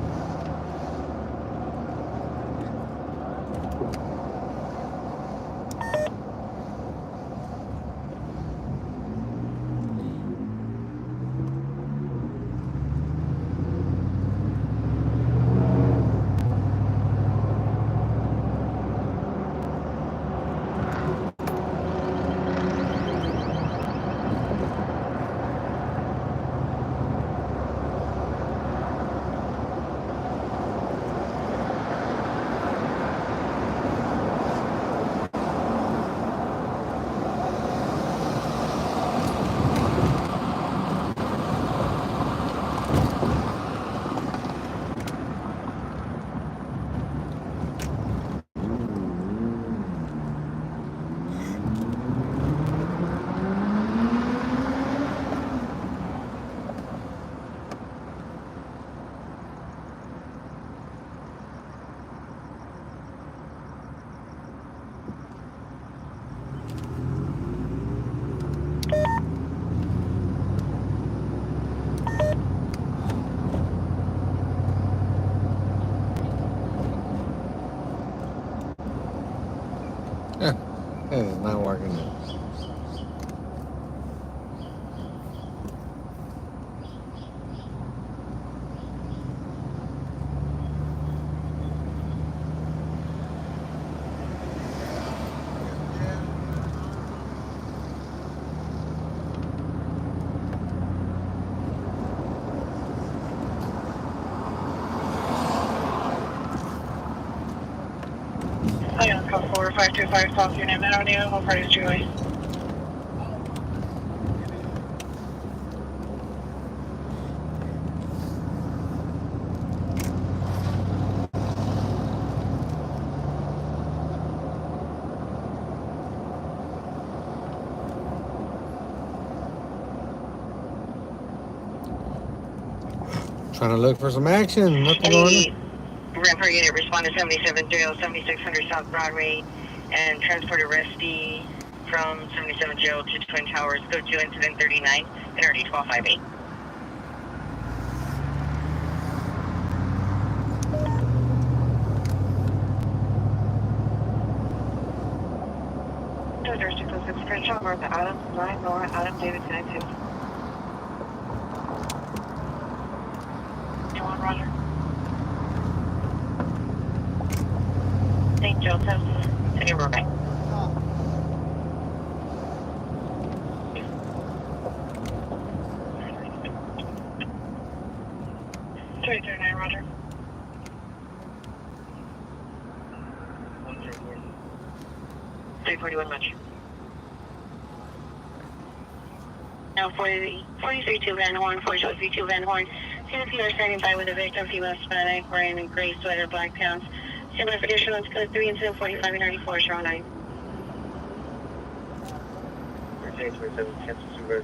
not working. Ion code 4525 South Union Avenue, what part is Julie? Trying to look for some action. Nothing going on. Rampart unit respond to 7730 7600 South Broadway and transport arrestee from 77 jail to Twin Towers. Go to incident 39, NRD 1258. Doors to close 6 Crenshaw, Martha Adams, 9, Nora Adam, David 92. 21, Roger. St. Joseph, City of Burbank. Oh. 339, Roger. 341 much. Now 43-2 Van Horn, 42-3-2 Van Horn. Two people are standing by with a victim, female Hispanic, wearing a gray sweater, black pants. Similar for additional code 3 incident 45 and 94, show 9. 1327, Kansas Super.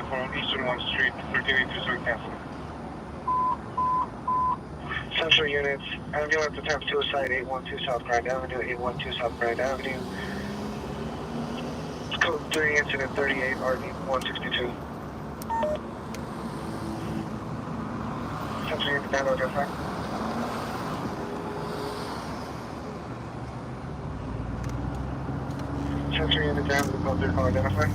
From Eastern 1 Street, 1382 Cancel. Central units, ambulance attempt suicide, 812 South Grand Avenue, 812 South Grand Avenue. Code 3, incident 38, RD 162. Central unit, down identify. Central unit, down, the code 3, call identify.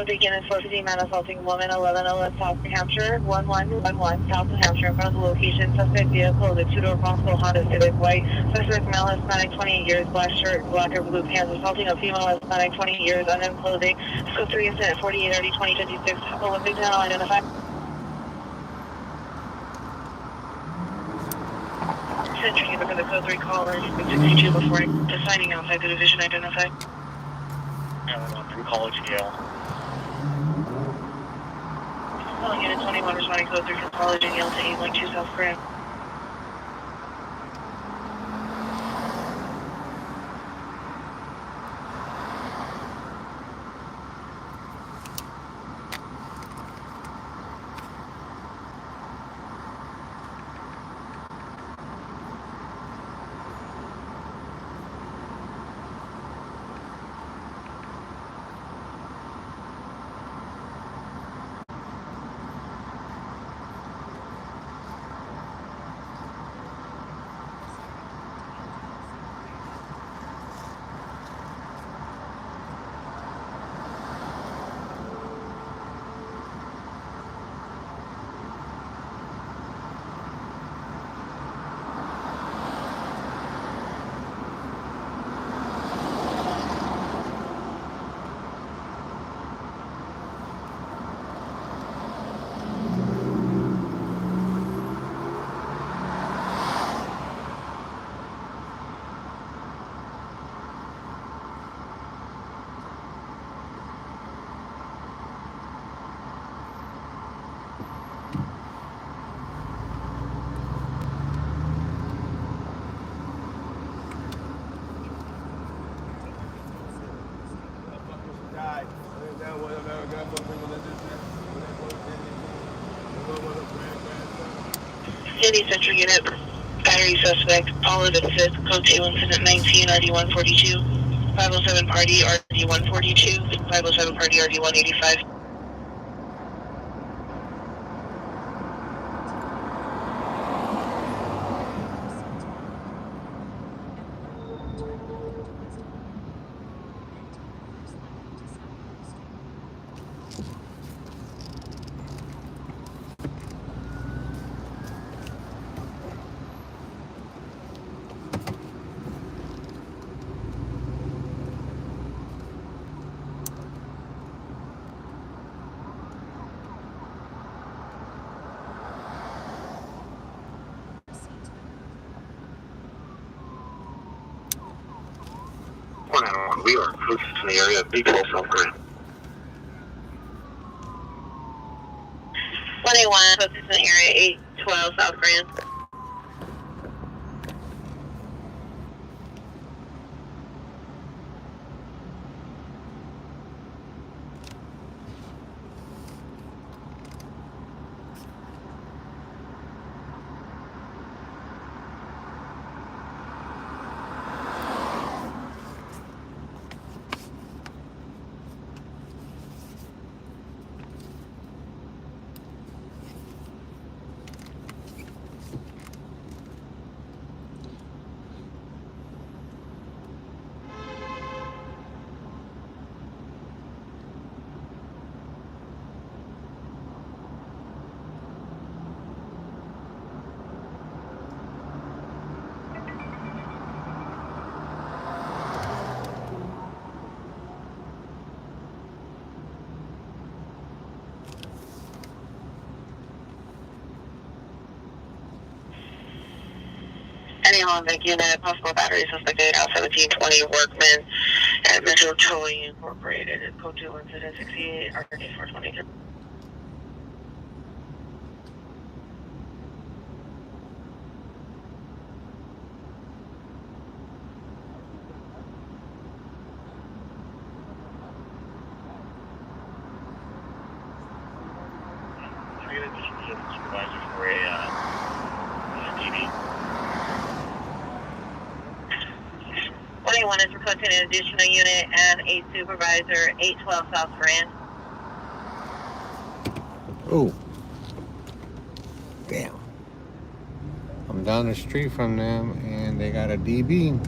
Begin at 450 man assaulting woman 1111 South New Hampshire 1111 South New Hampshire in front of the location. Suspect vehicle is a two-door Bronco Honda Civic white. Suspect male Hispanic 28 years, black shirt, black or blue pants, assaulting a female Hispanic 28 years, unknown clothing. Scope 3 incident 48 RD 2056. Olympic Channel identified. Century unit for the code 3 caller 62 before deciding outside the division identified. Through College Yale. Unit 21 responding code 3 from College and Yale to 812 South Grand. City Central Unit, battery suspect, all of it fifth, code 2, incident 19, RD-142, 507 party, RD-142, 507 party, RD-185. We are close to the area of B12 South Grand. 181, close to the area, 812 South Grand. Any on the unit, possible battery suspected out 1720 Workman at Metro Towing Incorporated at code 2 incident 68 RD 423. Supervisor for a TV. 21 is requesting an additional unit and a supervisor, 812 South Grand. Oh. Damn. I'm down the street from them and they got a DB.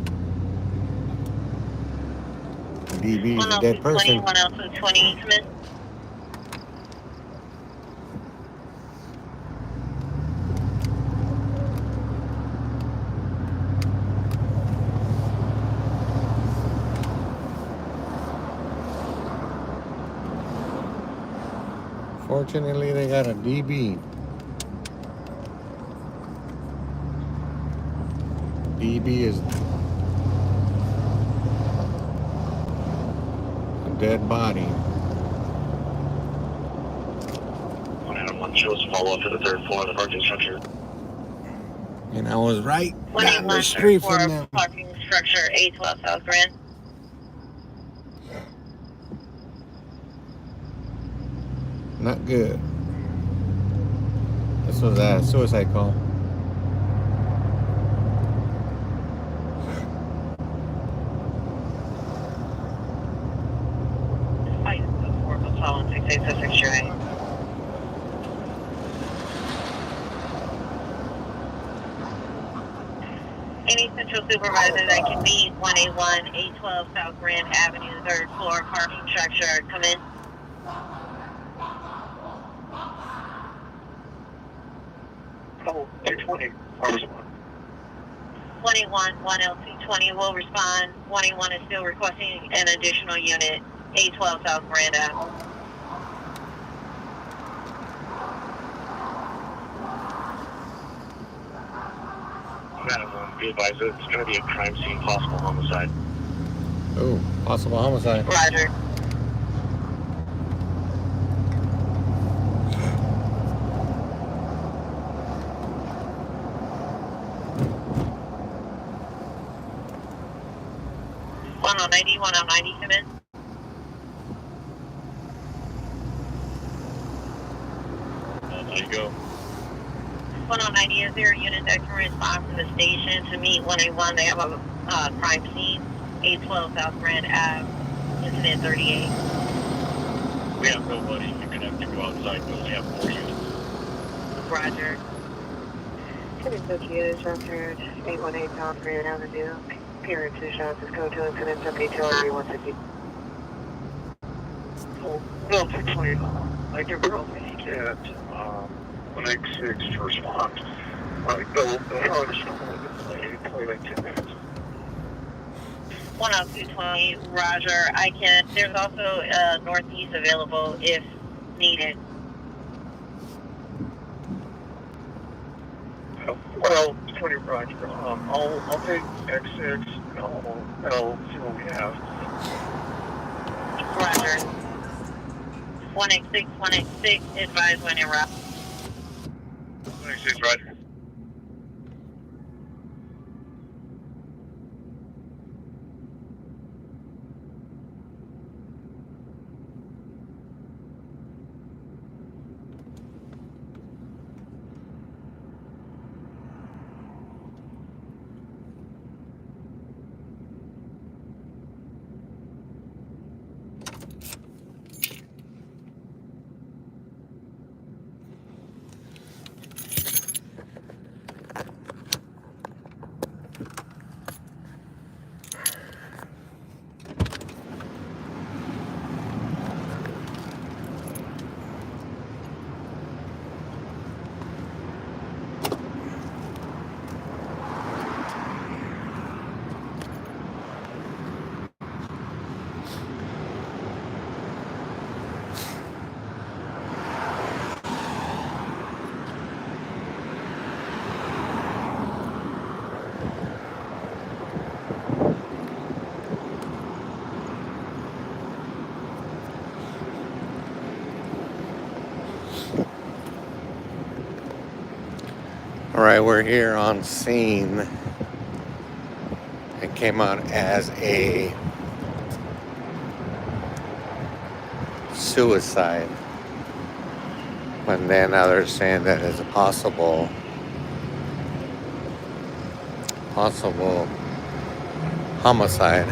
DB is a dead person. 10220, Smith. Fortunately, they got a DB. DB is a dead body. 191 shows follow up to the third floor of the parking structure. And I was right down the street from them. Parking structure, 812 South Grand. Not good. This was a suicide call. Fight 4 Solid 6866 J. Any central supervisor that can meet 181 812 South Grand Avenue, 3rd floor, parking structure, come in. Oh, 820. 21 1LC20 will respond. 21 is still requesting an additional unit, 812 South Grand Avenue. Madam, be advised that it's going to be a crime scene, possible homicide. Oh, possible homicide. Roger. One on 90, come in. There you go. 190, is there a unit that can respond from the station to meet 181? They have a crime scene, 812 South Grand Ave, incident 38. We have nobody. You're going to have to go outside. We only have 4 units. Roger. 26 units transferred, 818 South Grand Avenue. Period 2 shots is code 2 incident 72 160. Oh, no, 620. I can probably get 186 to respond. They'll probably respond probably like 10 minutes. 10220, Roger. There's also northeast available if needed. Well, 20 Roger. I'll take X6 and I'll see what we have. Roger. 186, advise when in route. 186, Roger. All right, we're here on scene. It came out as a suicide, but then now they're saying that it's a possible homicide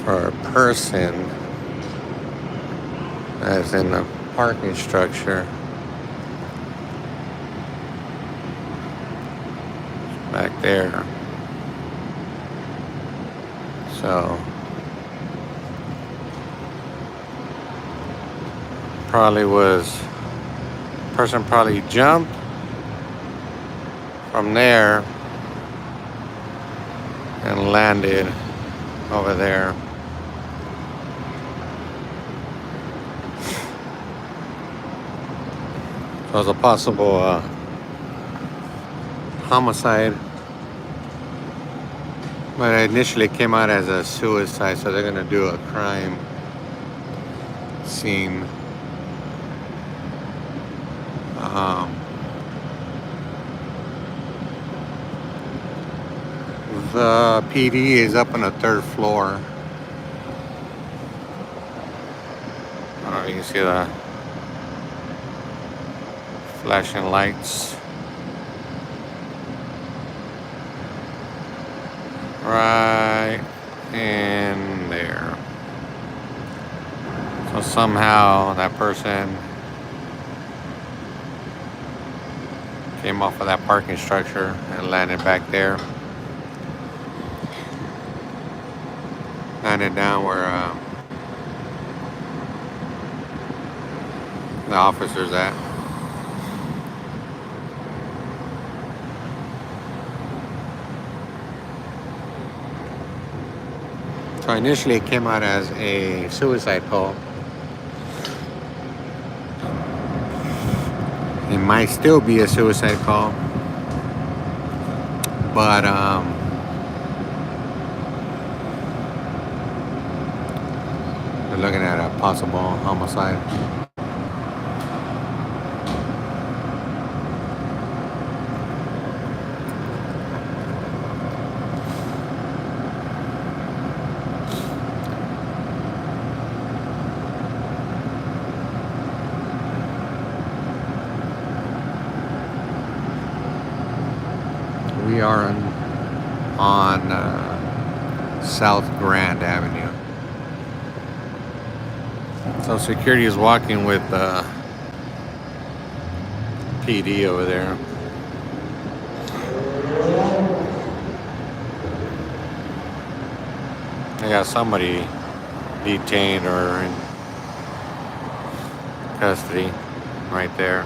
for a person that's in the parking structure back there. So person probably jumped from there and landed over there. So it's a possible homicide, but it initially came out as a suicide, so they're gonna do a crime scene. The PD is up on the 3rd floor. You can see the flashing lights right in there. So somehow that person came off of that parking structure and landed back there. Landed down where the officer's at. So initially it came out as a suicide call. It might still be a suicide call, but we're looking at a possible homicide. South Grand Avenue. So security is walking with PD over there. They got somebody detained or in custody right there.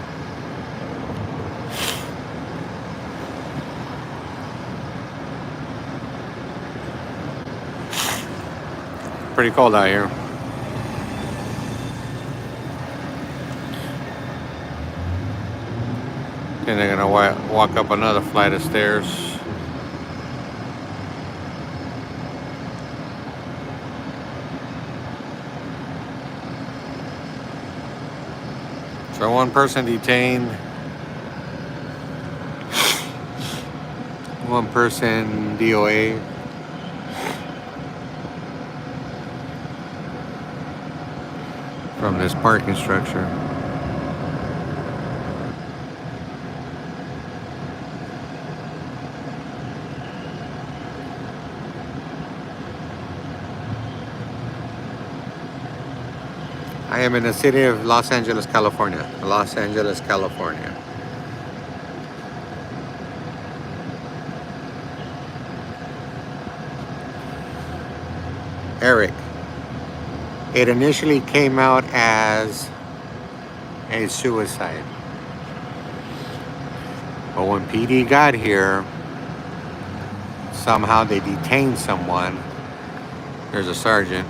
Pretty cold out here. Then they're gonna walk up another flight of stairs. So one person detained, one person DOA. From this parking structure. I am in the city of Los Angeles, California. Los Angeles, California. Eric. It initially came out as a suicide. But when PD got here, somehow they detained someone. There's a sergeant.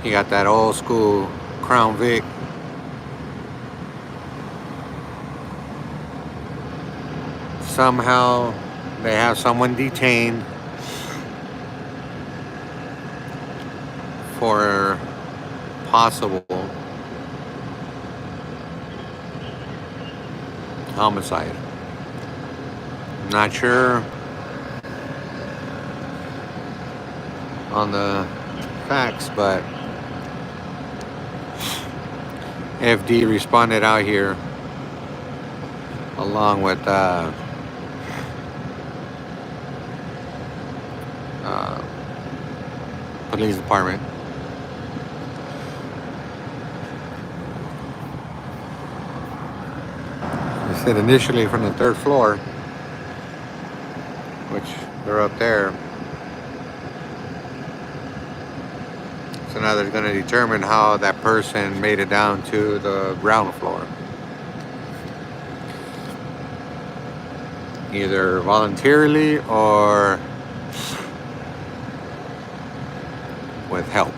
He got that old school Crown Vic. Somehow they have someone detained for possible homicide. I'm not sure on the facts, but FD responded out here along with police department. They said initially from the 3rd floor, which they're up there. So now they're going to determine how that person made it down to the ground floor. Either voluntarily or with help.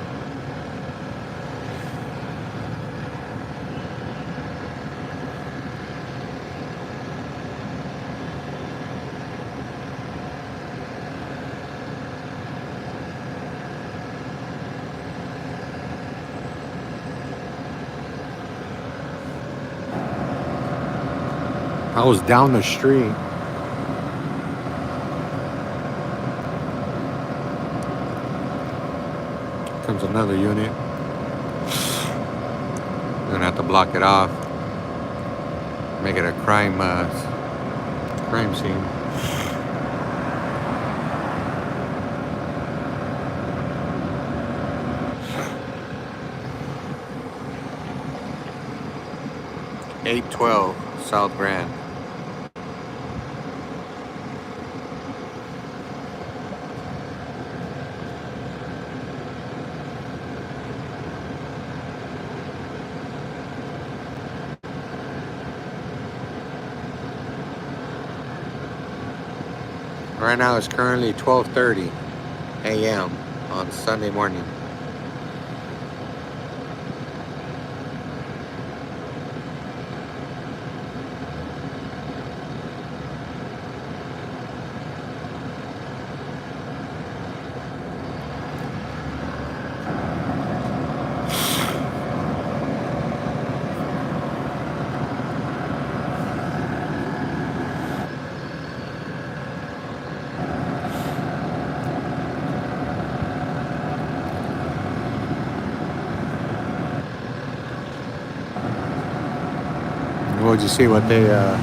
I was down the street. Comes another unit. We're gonna have to block it off. Make it a crime scene. (812) South Grand. Right now it's currently 12:30 a.m. on Sunday morning. What'd you see what they determined?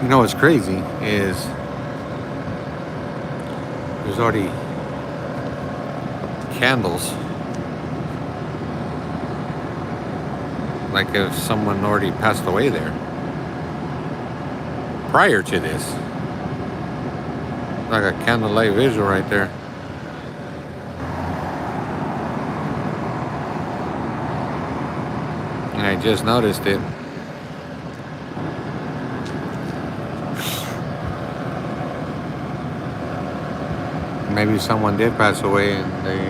You know what's crazy is there's already candles. Like if someone already passed away there prior to this. Like a candlelight visual right there. And I just noticed it. Maybe someone did pass away and they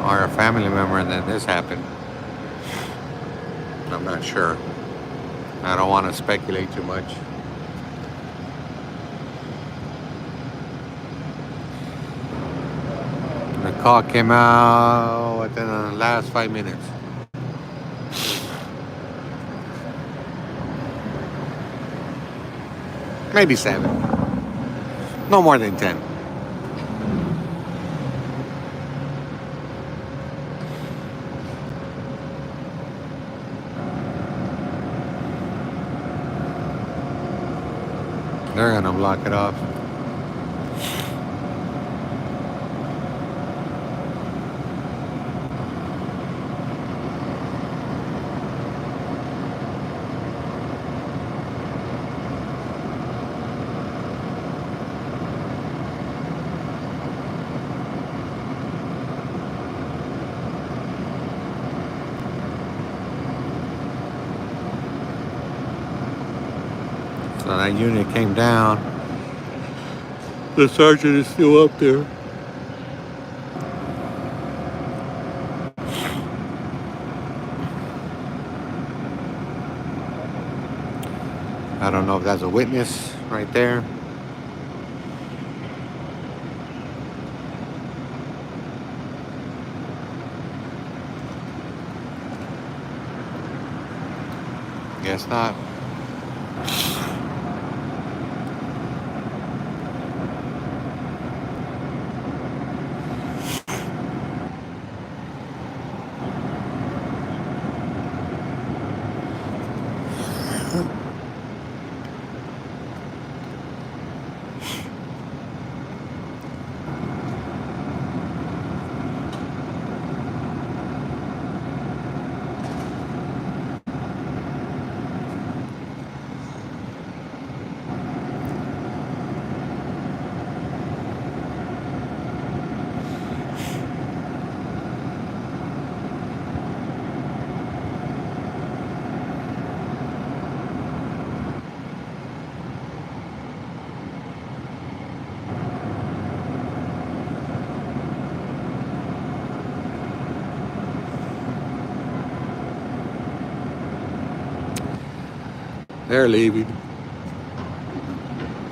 are a family member and then this happened. I'm not sure. I don't want to speculate too much. The call came out within the last 5 minutes. Maybe 7. No more than 10. They're gonna block it off. So that unit came down. The sergeant is still up there. I don't know if that's a witness right there. Guess not. They're leaving.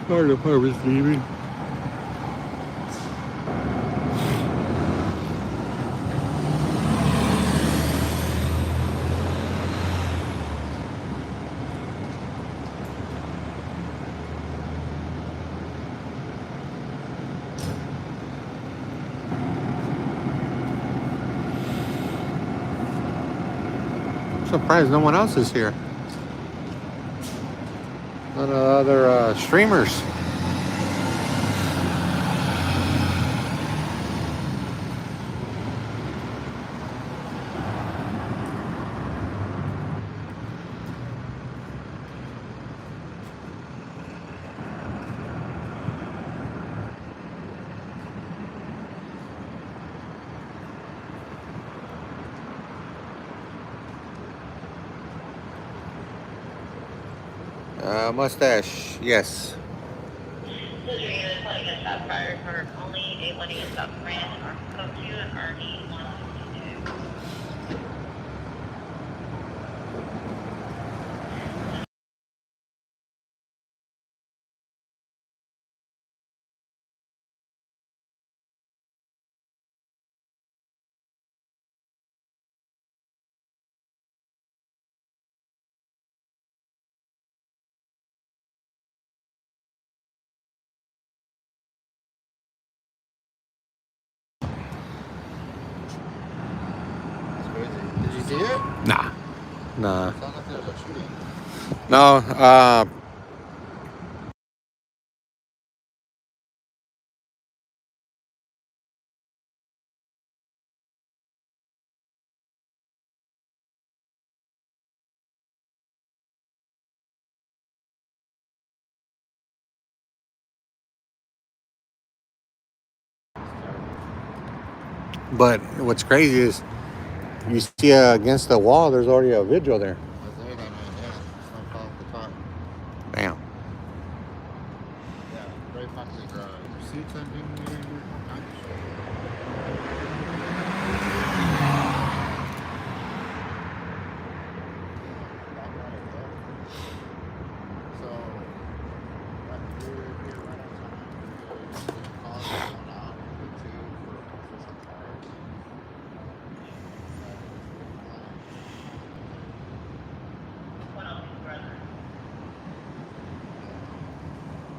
Fire department's leaving. I'm surprised no one else is here. None of the other streamers. Mustache, yes. Did you see it? Nah. Sounded like there was a shooting. No, But what's crazy is you see against the wall, there's already a vigil there. Damn.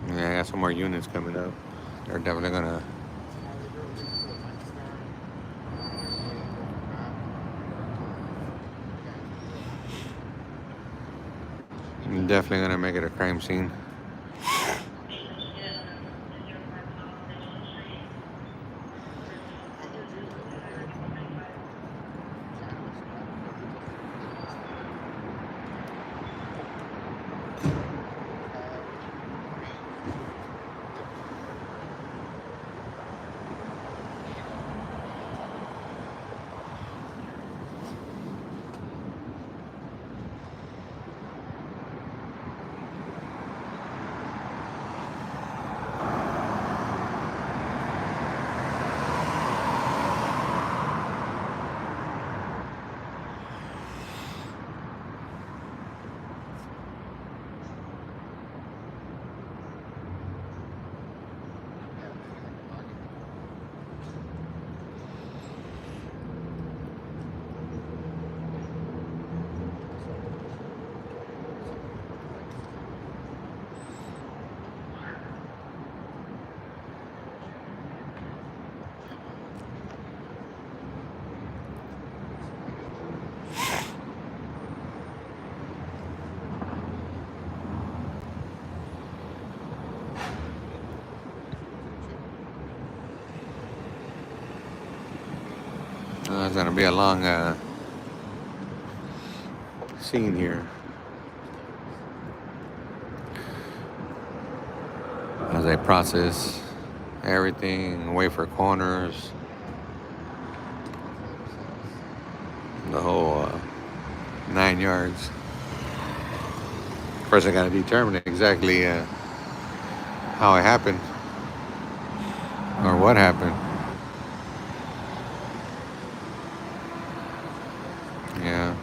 Yeah, I got some more units coming up. They're definitely gonna. Definitely gonna make it a crime scene. It's gonna be a long scene here as I process everything, wait for corners, the whole 9 yards. First, I gotta determine exactly how it happened or what happened. Yeah.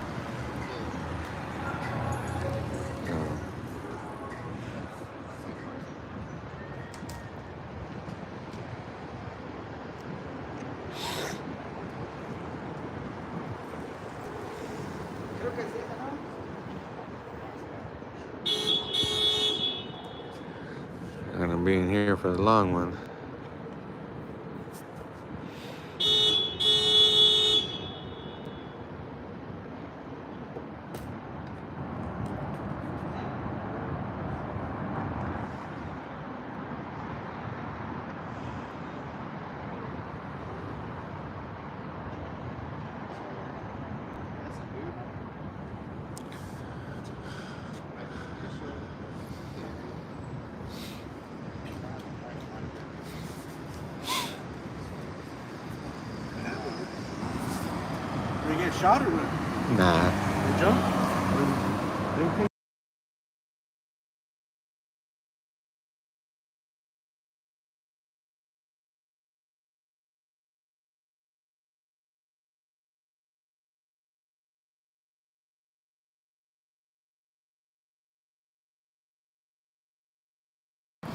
I'm gonna be in here for the long one. Did he get shot or what? Nah. Did he jump?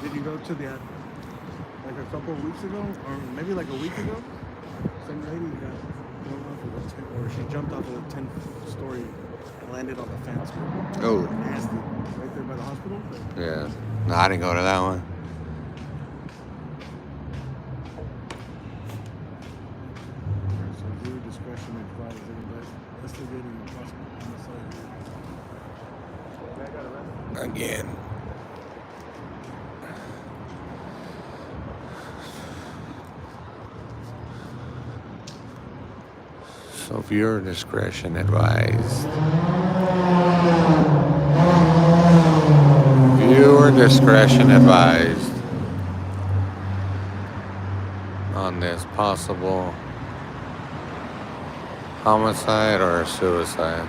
Did you go to the like a couple of weeks ago, or maybe like a week ago? Some lady got blown off of a 10, or she jumped off of a 10-story and landed on the fence. Oh. Nasty, right there by the hospital. Yeah. No, I didn't go to that one. So viewer discretion advised. Investigating a possible homicide. Again. So viewer discretion advised. Viewer discretion advised on this possible Homicide or suicide?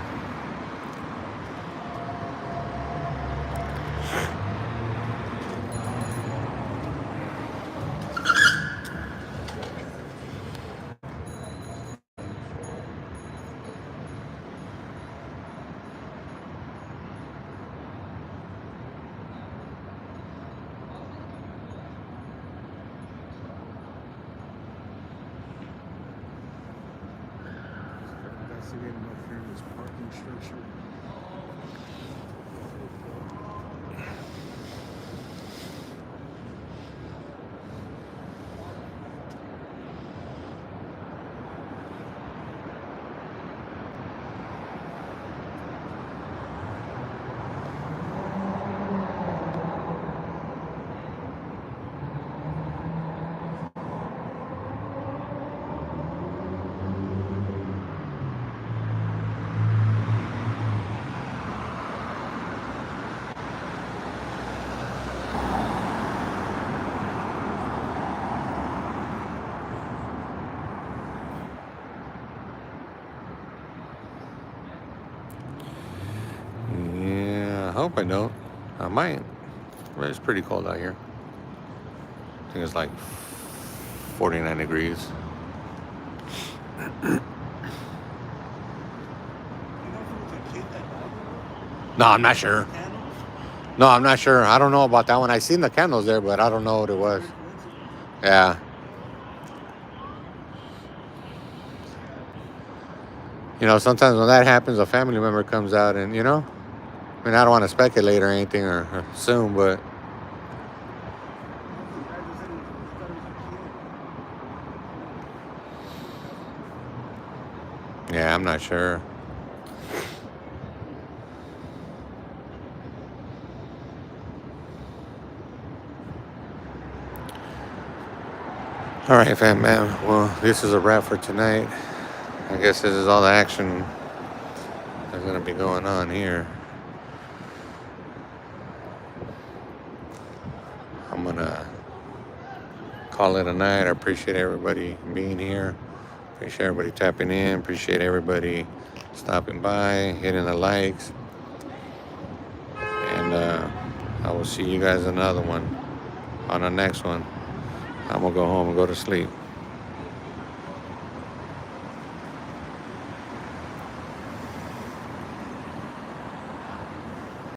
Investigating up here in this parking structure. Yeah, I hope I don't. I might. Well, it's pretty cold out here. I think it's like 49 degrees. You know if it was a kid that died? No, I'm not sure. Candles? No, I'm not sure. I don't know about that one. I seen the candles there, but I don't know what it was. Weird coincidence. Yeah. You know, sometimes when that happens, a family member comes out and, you know, I mean, I don't want to speculate or anything or assume, but The guy just said he thought it was a kid. yeah, I'm not sure. All right, fam, man. Well, this is a wrap for tonight. I guess this is all the action that's going to be going on here. I'm going to call it a night. I appreciate everybody being here. Appreciate everybody tapping in. Appreciate everybody stopping by, hitting the likes. And I will see you guys another one on the next one. I'm going to go home and go to sleep.